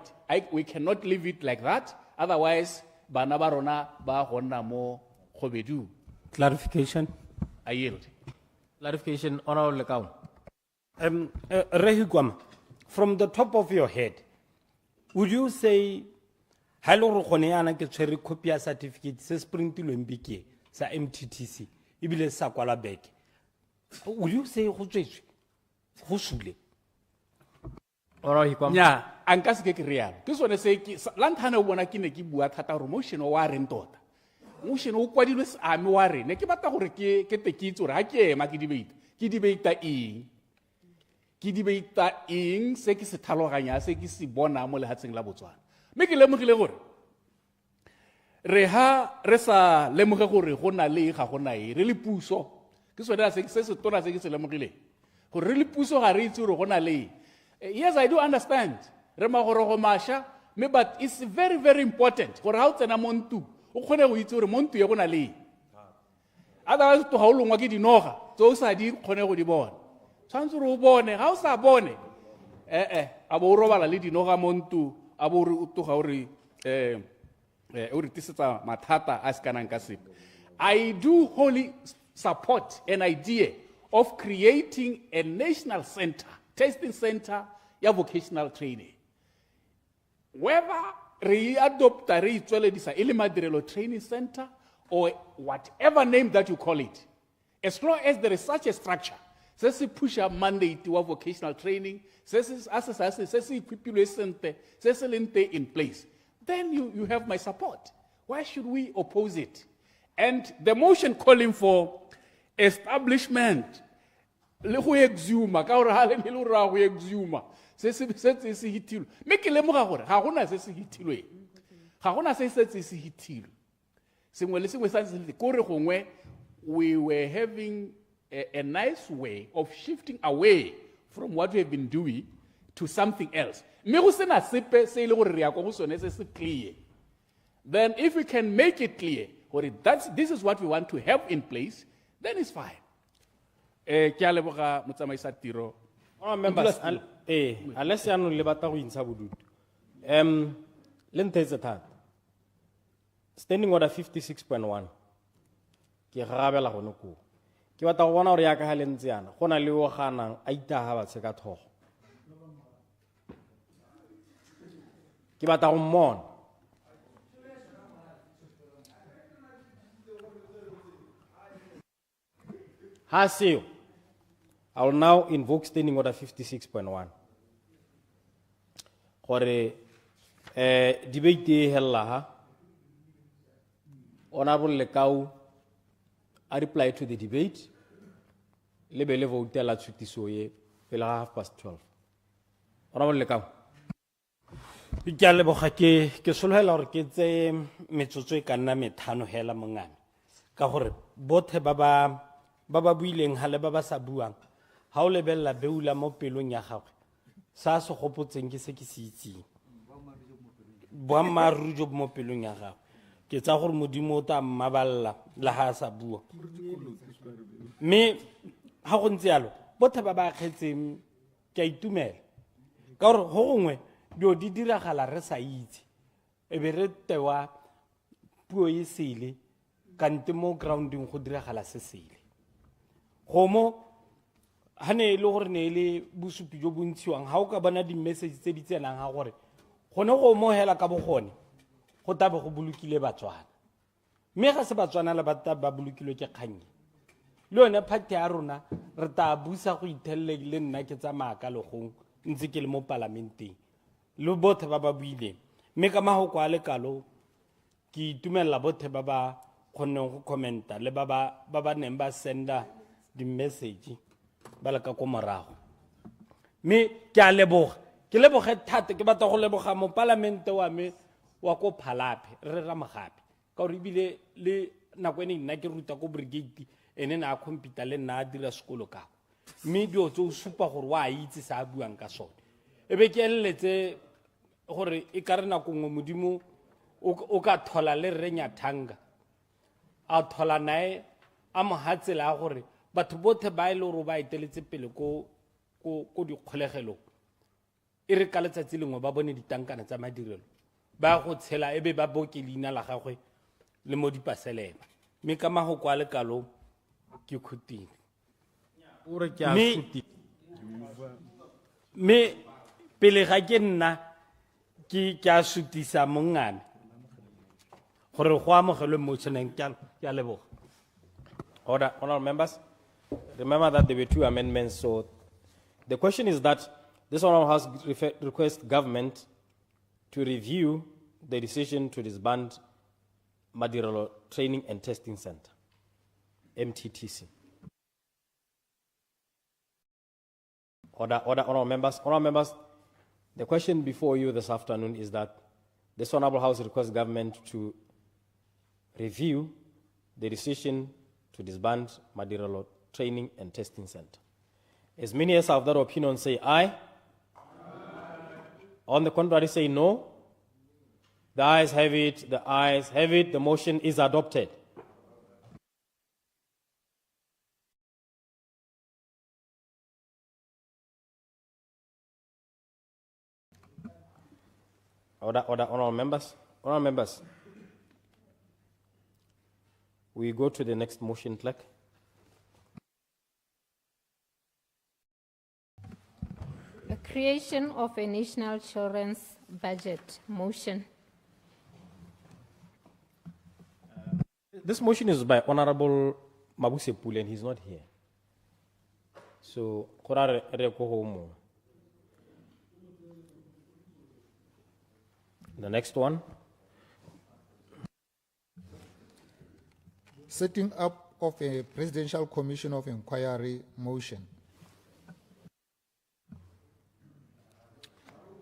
S3: We cannot leave it like that, otherwise bana ba rona ba gonna mo gobedu.
S11: Clarification.
S3: I yield.
S11: Clarification, Honorable Lekau.
S19: Rehikwama, from the top of your head, would you say, Halo Rokoneana ke tshwere copy ya certificate se sprintilweng Beke sa MTTC ibile sa kwala Beke? Would you say go tswetswe go sule?
S3: Nya anka se ke real ke sone se ke lanthana o bona ke ne ke bua thata gore motion o wa reng tota motion o kwadilwe se ame wa rene ke batla gore ke tekitse gore ha ke ema ke debate eng se ke se thaloganya se ke se bona mo lehatseng la Botswana me ke lemogile gore re sa lemoge gore go na le ga go na re le puso ke sone se tona se ke se lemogile gore re le puso ga re itse gore go na le. Yes, I do understand. But it's very, very important. For how to montu, montu yagona le. Otherwise, to how long wagi di noga, those I did connect di born. Sansuru bone, house are bone. Aboroba la lidi noga montu, aboru to hauri, uritisata matata askanankasip. I do wholly support an idea of creating a national center. Testing center, ya vocational training. Whether re-adopt a re-madirelo training center or whatever name that you call it, as long as there is such a structure, says push up mandate to vocational training, says in place, then you have my support. Why should we oppose it? And the motion calling for establishment le go exuma ka gore ha le le ra go exuma se hitilwe me ke lemoga gore ga gona se hitilwe ga gona se hitilwe sengwe le sengwe sa se gore gongwe we were having a nice way of shifting away from what we have been doing to something else mme go sena sepe se e le gore re ya kwa go sone se se clear, then if we can make it clear gore this is what we want to have in place, then it's fine. Ke a leboga motsamaisa tiro.
S11: Members, unless you le batla go intsha bodutu. Le ntetse thata. Standing order 56.1. Ke gabela gone ko. Ke batla go bona gore ya ka ha le ntse yana. Go na le o ganang a itaga ba tsheka thogo. Ke batla go mmona. Ha seo, I will now invoke standing order 56.1. Gore debate e hella ha. Honorable Lekau, I reply to the debate. Lebe vote la tshutiso ye pele ga 12:30. Honorable Lekau.
S19: Ke a leboga ke sologela gore ke tse metsotso e ka nna methano hela mongane ka gore bothe ba ba buileng ha le ba ba sa buang ha o lebella beula mo pelong ya gagwe sa se gopotseng ke se ke se itseng boammaaruri jo mo pelong ya gagwe ke tsa gore modimo o tla mmaballa la ha sa bua mme ha go ntse yalo bothe ba ba kgetseng ke a itumela ka gore go gongwe dio di diragala re sa itse e be re tewa puo e sele kante mo grounding go diragala se sele gomo hane ile gore ne ile busupi jo bontshiwang ha o ka bona di message tse di tsenang ha gore gone go mo hela ka bogone go tabe go bulukile Batswana mme ga se Batswana le bataba ba bulukilwe ke kgannye le yone party ya rona re ta busa go ithelle le nna ke tsa maaka le gong ntse ke le mo parlamenteng le bothe ba ba buileng mme ka mago kwa le kalo ke itumela bothe ba ba kgonneng go commenta le ba ba neng ba senda di message ba la ka ko morago mme ke a leboga ke leboga thata ke batla go leboga mo parlamente wa me wa ko Mahalapye re ra magape ka gore bile le nako ene nna ke ruta ko brigade ene na computer le nna dira sekolo ka mme dio tso supa gore wa itse sa buang ka sone e be ke eletse gore e ka re nako ngwe modimo o ka thola le renya thanga a thola nae a mohatsela gore batho bothe ba ile ro ba iteletse pele ko dikgolegelo e re ka letsatsi lengwe ba bone ditankana tsa madirelo ba go tshela ebe ba boke leina la gagwe le mo dipaseleba mme ka mago kwa le kalo ke khutile
S11: o re ke a suti
S19: mme pele ga ke nna ke a sutisa mongane gore go amogelwe motioneng ke a leboga.
S11: Order, honorable members. Remember that there were two amendments, so the question is that this honorable house requests government to review the decision to disband Madirolo Training and Testing Center, MTTC. Order, honorable members. Honorable members, the question before you this afternoon is that this honorable house requests government to review the decision to disband Madirolo Training and Testing Center. As many as have that opinion say aye. On the contrary, say no. The ayes have it, the ayes have it, the motion is adopted. Order, honorable members. Honorable members. We go to the next motion, clerk.
S8: The creation of a national insurance budget motion.
S11: This motion is by Honorable Mabuse Pule, and he's not here. So, the next one.
S22: Setting up of a presidential commission of inquiry motion.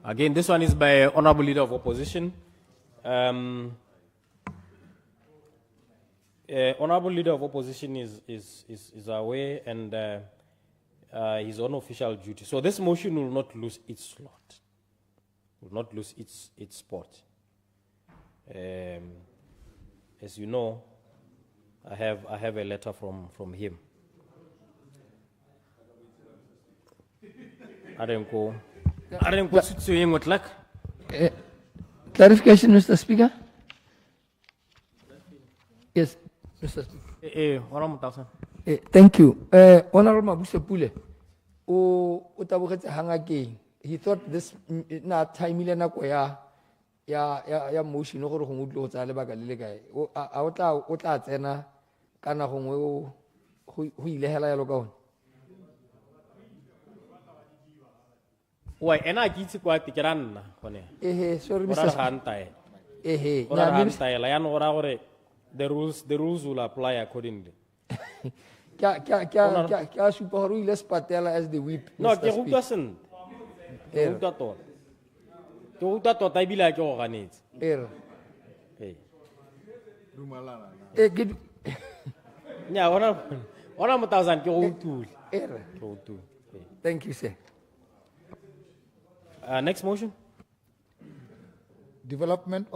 S11: Again, this one is by Honorable Leader of Opposition. Honorable Leader of Opposition is away and he's on official duty. So this motion will not lose its slot. will not lose its spot. As you know, I have a letter from him.
S5: Clarification, Mr. Speaker. Yes, Mr. Speaker. Thank you. Honorable Mabuse Pule, o tabogetse hangakeng. He thought this na time ile na ko ya motion gore go ngudlo tsa le baka le le kae. O tla tsena kana gongwe go ile hela ya lo ka ona.
S11: Why? Ena kitse kwa tikiranna kone.
S5: Sorry,
S11: Mr. Speaker. The rules will apply accordingly.
S5: Kya supa hore ile spatela as the whip.
S11: No, ke ruta sen. Ke ruta to. Ke ruta to ta bila ke go ganetse. Hey.
S5: Dumalana.
S11: Nya ona mo 1000 ke go utule. Ke go utule.
S5: Thank you, sir.
S11: Next motion.
S22: Development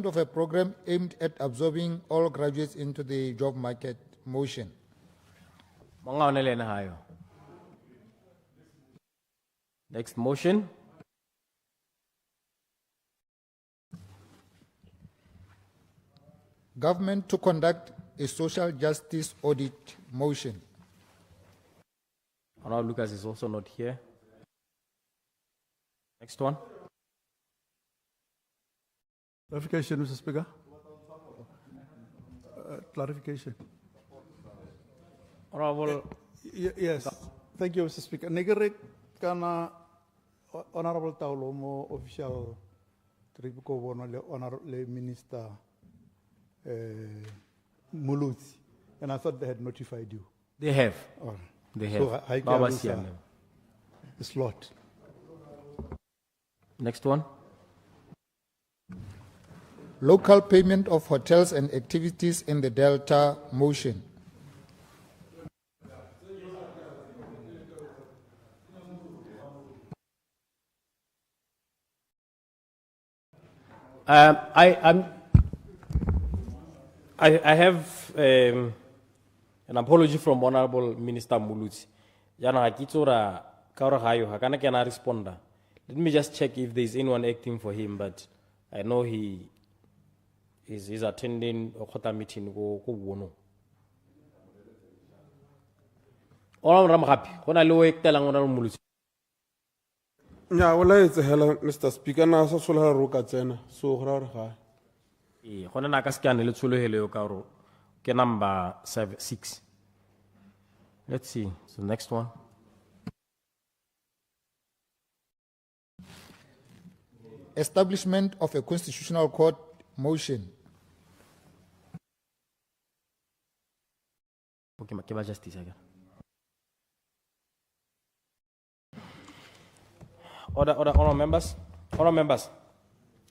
S22: of a program aimed at absorbing all graduates into the job market motion.
S11: Next motion.
S22: Government to conduct a social justice audit motion.
S11: Honorable Lucas is also not here. Next one.
S7: Clarification, Mr. Speaker. Clarification.
S11: Honorable.
S7: Yes. Thank you, Mr. Speaker. Negere kana Honorable Taulomo official tribuko bono le Honorable Minister Muluzi, and I thought they had notified you.
S11: They have.
S7: Oh.
S11: They have.
S7: So I
S11: Baba
S7: can
S11: Siam.
S7: the slot.
S11: Next one.
S22: Local payment of hotels and activities in the Delta motion.
S11: I have an apology from Honorable Minister Muluzi. Yana kitora kaura hayo hakana kena responda. Let me just check if there is anyone acting for him, but I know he is attending a quota meeting go wono. Olam ram happy. Kona lo ek telang Honorable Muluzi.
S21: Yeah, well, it's a hell, Mr. Speaker. Na sa sola roka tsena. So gra ga.
S11: Kona na ka scan le tsholo hele yo ka ro. Ke number 6. Let's see. So next one.
S22: Establishment of a constitutional court motion.
S11: Okay, Makeba Justice again. Honourable members.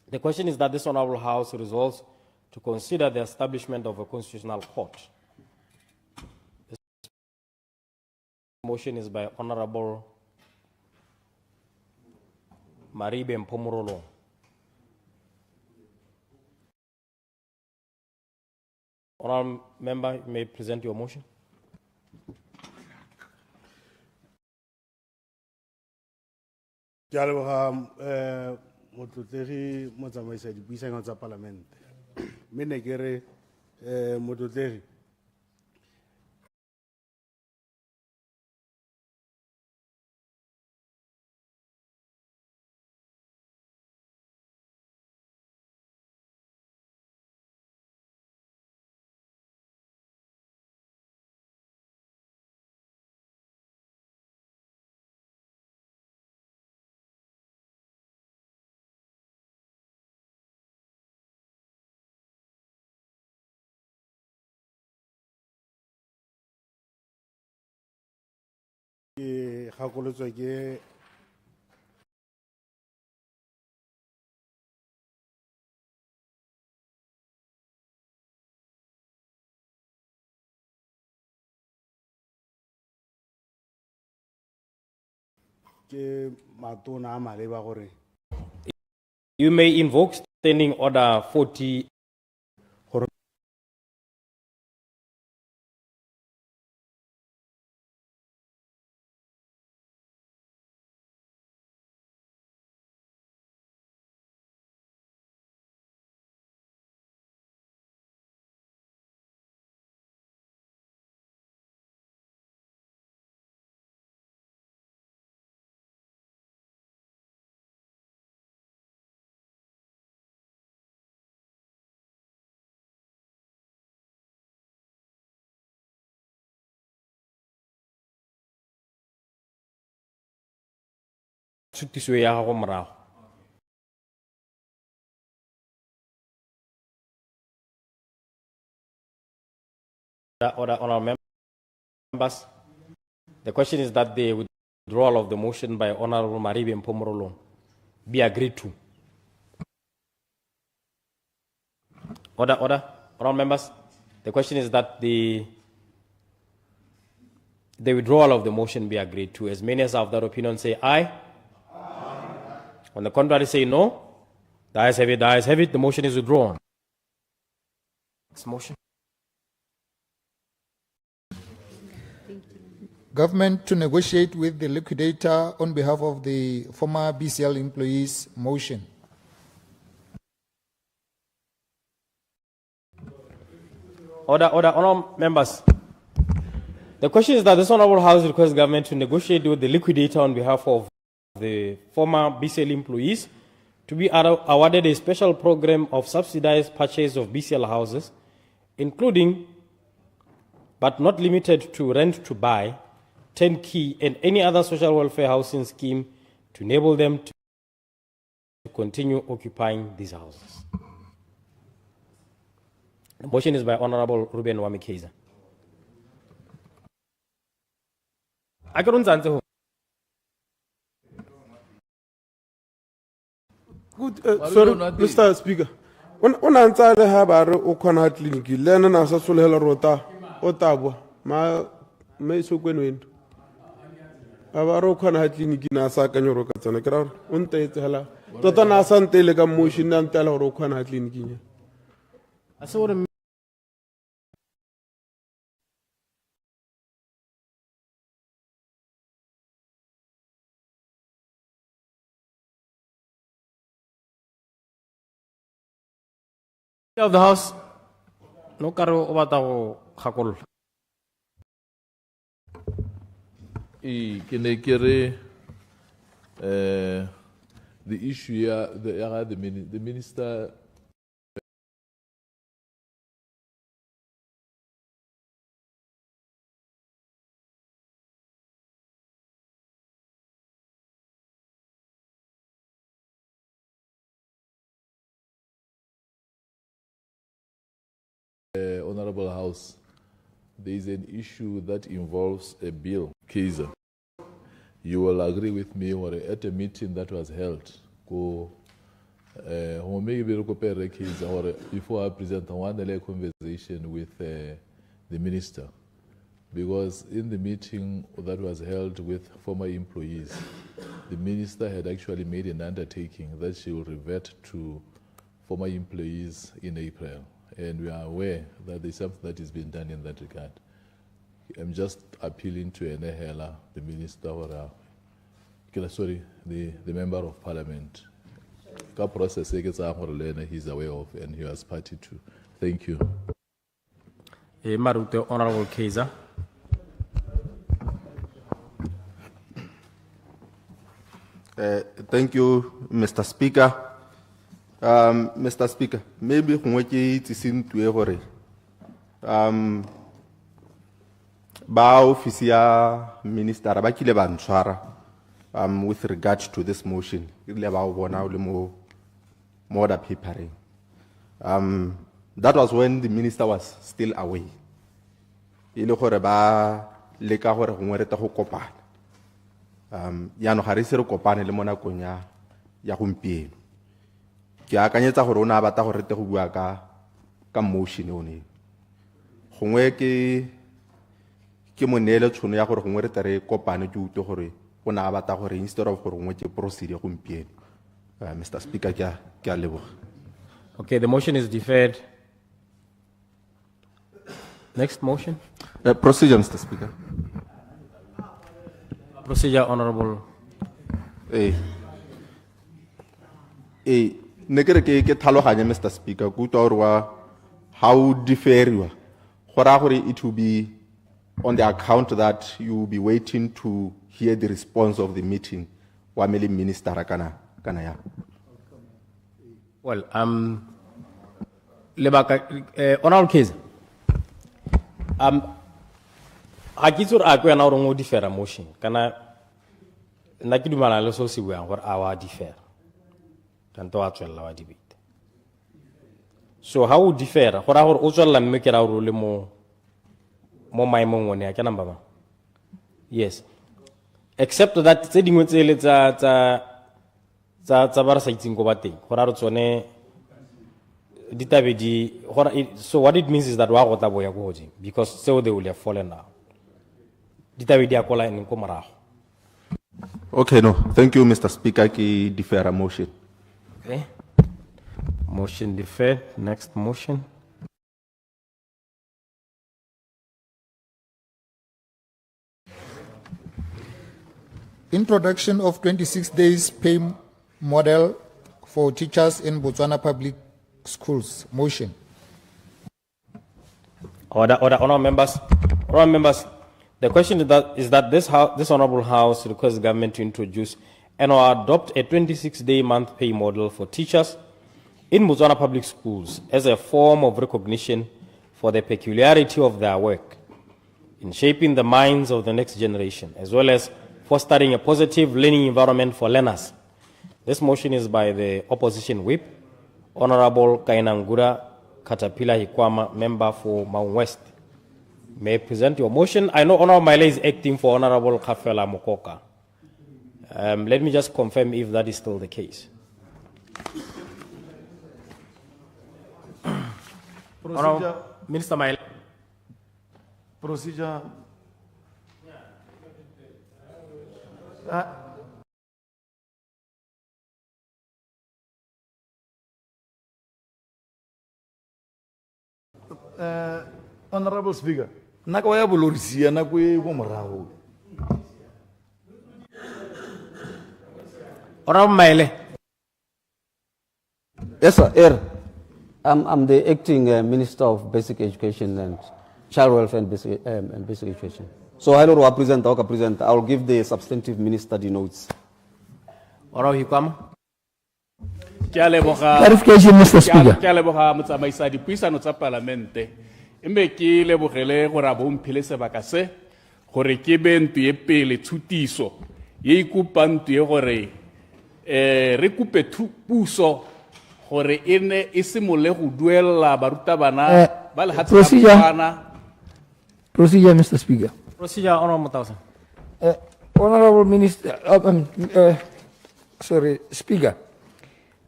S11: The question is that this Honourable House resolves to consider the establishment of a constitutional court. This motion is by Honourable Maribe Mpomorolo. Honourable member, you may present your motion.
S21: Ke a leboga motlotlegi motsamaisa dipuisano tsa palamente. Mme ne ke re motlotlegi ke gakolotswa ke
S13: ke matona a maleba gore
S11: You may invoke Standing Order 40. Tshutiso ya gago morago. Order, honorable members. The question is that the withdrawal of the motion by Honorable Maribe Mpomorolo be agreed to. Order, honorable members. The question is that the withdrawal of the motion be agreed to. As many as are of that opinion say aye. On the contrary, say no. The ayes have it, the ayes have it. The motion is withdrawn. This motion.
S22: Government to negotiate with the liquidator on behalf of the former BCL employees motion.
S11: Order, honorable members. The question is that this Honorable House requests government to negotiate with the liquidator on behalf of the former BCL employees to be awarded a special program of subsidized purchase of BCL houses, including but not limited to rent to buy, turnkey, and any other social welfare housing scheme to enable them to continue occupying these houses. The motion is by Honorable Ruben Wamikeza.
S21: Good, sorry, Mr. Speaker. When answer the habar o kwana clinic, lena na sa solela rota o tabwa ma me so kwenwendo. Abaro kwana clinic na sa kanyoro ka tsana kra on tetsela. Tota na sa ntele ka motion na ntela ro kwana clinic nya.
S11: Asore of the House, no karo obata hakol.
S15: The issue here, the minister. Honorable House, there is an issue that involves a bill. Kaiser, you will agree with me or at a meeting that was held. Before I present, I want a conversation with the minister, because in the meeting that was held with former employees, the minister had actually made an undertaking that she will revert to former employees in April. And we are aware that there's something that is being done in that regard. I'm just appealing to Enehela, the minister, or the member of parliament. The process he's aware of and he was party to. Thank you.
S11: Marute, Honorable Kaiser.
S16: Thank you, Mr. Speaker. Mr. Speaker, maybe it's to ba office ya minister ba kile ba ntshwara with regard to this motion ile ba o bona le mo order papering. That was when the minister was still away. Ile gore ba leka gore gongwe re ta go kopana. Ya no gare se re kopane le mona konya ya gompieno. Ke akanyetsa gore ona batla gore te go bua ka motion one. Gongwe ke monele tshono ya gore gongwe re tere kopane ke utse gore o na bata gore instead of gore ngwe ke procedure gompieno. Mr. Speaker, ke a leboga.
S11: Okay, the motion is deferred. Next motion.
S16: Procedure, Mr. Speaker.
S11: Procedure, Honorable.
S16: Ne ke re ke tlhaloganye, Mr. Speaker, ke utlwa gore wa how differiwa gora gore it will be on the account that you will be waiting to hear the response of the meeting wa mele minister kana ya.
S11: Well, lebaka Honorable Case. Ha ke tsore a go yana gore ngo differ motion kana nna ke dumana le so se buang gore a wa differ. Tanto a tswella wa debate. So how would differ? Gora gore o tswella mme ke ra gore le mo maemong one ya ke number ba. Yes. Except that tse dingwe tse le tsa ba re sa itseng go ba teng. Gora re tsone ditabe di so what it means is that wa go tla boya go hodimo because so they will have fallen down. Ditabe di akola eng ko morago.
S16: Okay, no. Thank you, Mr. Speaker. Ki defer a motion.
S11: Okay. Motion deferred. Next motion.
S22: Introduction of 26 days pay model for teachers in Botswana public schools. Motion.
S11: Order, members. Honourable members. The question is that this Honourable House requests the government to introduce and or adopt a 26-day month pay model for teachers in Botswana public schools as a form of recognition for the peculiarity of their work in shaping the minds of the next generation, as well as fostering a positive learning environment for learners. This motion is by the opposition whip, Honorable Kainangura Caterpillar Hikwama, member for Mount West. May I present your motion? I know Honorable Maile is acting for Honorable Kafela Mokoka. Let me just confirm if that is still the case.
S7: Procedure.
S11: Minister Maile.
S7: Procedure. Honorable Speaker, nna ka wa ya bolorisia nako e go morago.
S11: Honorable Maile.
S4: Yes, sir. I'm the acting Minister of Basic Education and Child Welfare and Basic Education. So I don't represent or present. I'll give the substantive minister the notes.
S11: Honorable Hikwama.
S3: Clarification, Mr. Speaker. Ke a leboga motsamaisa dipuisano tsa parlamente. Mme ke lebogele gore a bomphile sebaka se gore ke be ntu e pele tshutiso ye ikupang ntu e gore re kupe puso gore ene e simole go duela barutabana ba le hatsana.
S5: Procedure, Mr. Speaker.
S11: Procedure, Honorable Mutausa.
S5: Honorable Minister, Speaker,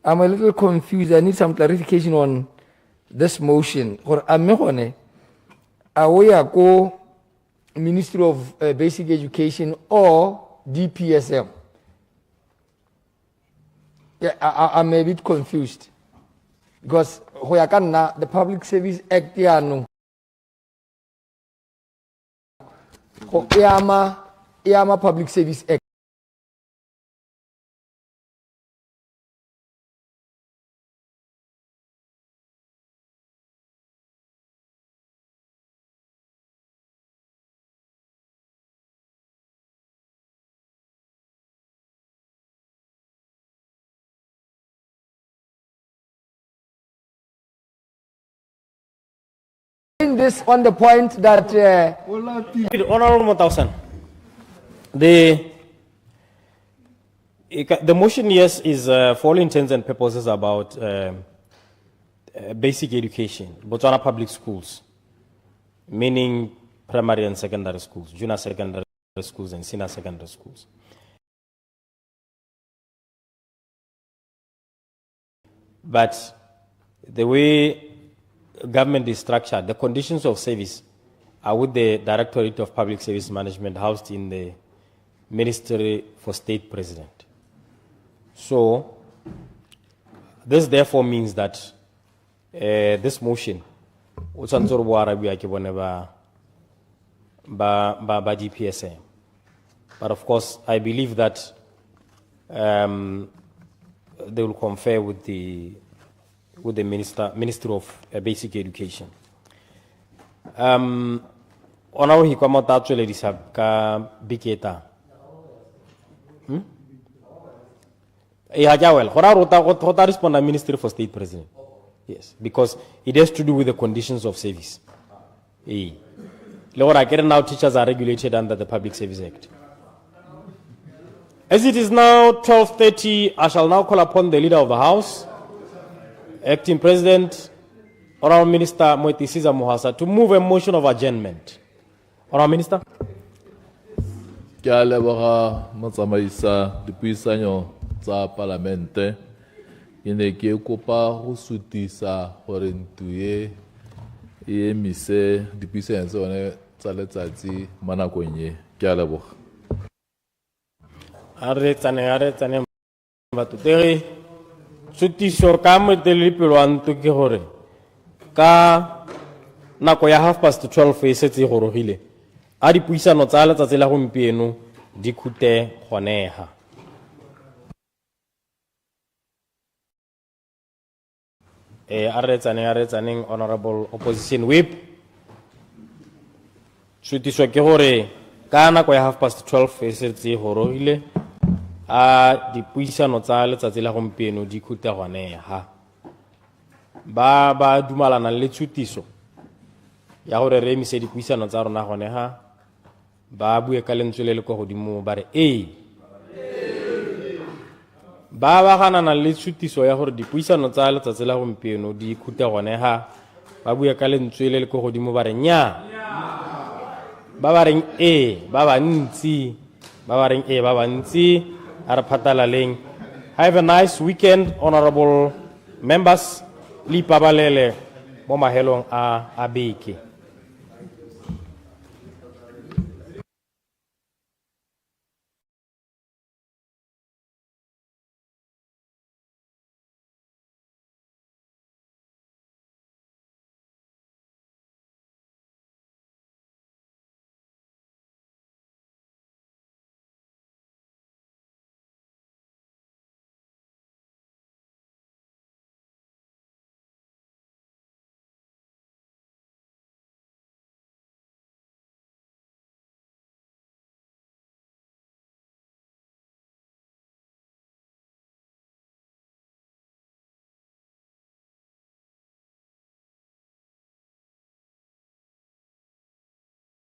S5: I'm a little confused. I need some clarification on this motion. Are we go Ministry of Basic Education or DPSM? Yeah, I'm a bit confused because the Public Service Act Iama Public Service Act. This on the point that
S11: Honorable Mutausan, the motion, yes, is for all intents and purposes about basic education, Botswana public schools, meaning primary and secondary schools, junior secondary schools and senior secondary schools. But the way government is structured, the conditions of service are with the Directorate of Public Service Management housed in the Ministry for State President. So, this therefore means that this motion, o tshwanetse gore bo arabiwa ke bone ba DPSM. But of course, I believe that they will confer with the Minister of Basic Education. Ona o hikwa mota tsweledisa ka biketa. Well, Hota respond to Ministry for State President. Yes, because it has to do with the conditions of service. Now teachers are regulated under the Public Service Act. As it is now 12:30, I shall now call upon the Leader of the House, Acting President, Honorable Minister MTTC Mohasa, to move a motion of adjournment. Honorable Minister.
S15: Ke a leboga motsamaisa dipuisano tsa parlamente ke ne ke kopa go sutisa gore ntuye e emise dipuisano tsone tsa letsatsi mo nakong e. Ke a leboga.
S11: Are tsane batutegi sutiso ka motelelipelo wa nto ke gore ka nako ya 12:30 e setse e gorogile a dipuisano tsa letsatsi la gompieno di khute kgonega. Are tsaneng Honorable Opposition Whip, sutiso ke gore ka nako ya 12:30 e setse e gorogile a dipuisano tsa letsatsi la gompieno di khute kgonega. Ba dumalana le tshutiso ya gore re emise dipuisano tsa rona kgonega ba bue ka lentswe le le go godimo ba re ba ganana le tshutiso ya gore dipuisano tsa letsatsi la gompieno di khute kgonega ba bue ka lentswe le le go godimo ba re nya ba ba reng ba bantsi a re phatalaleng. Have a nice weekend, honorable members. Li pabalele mo mahelong a beke.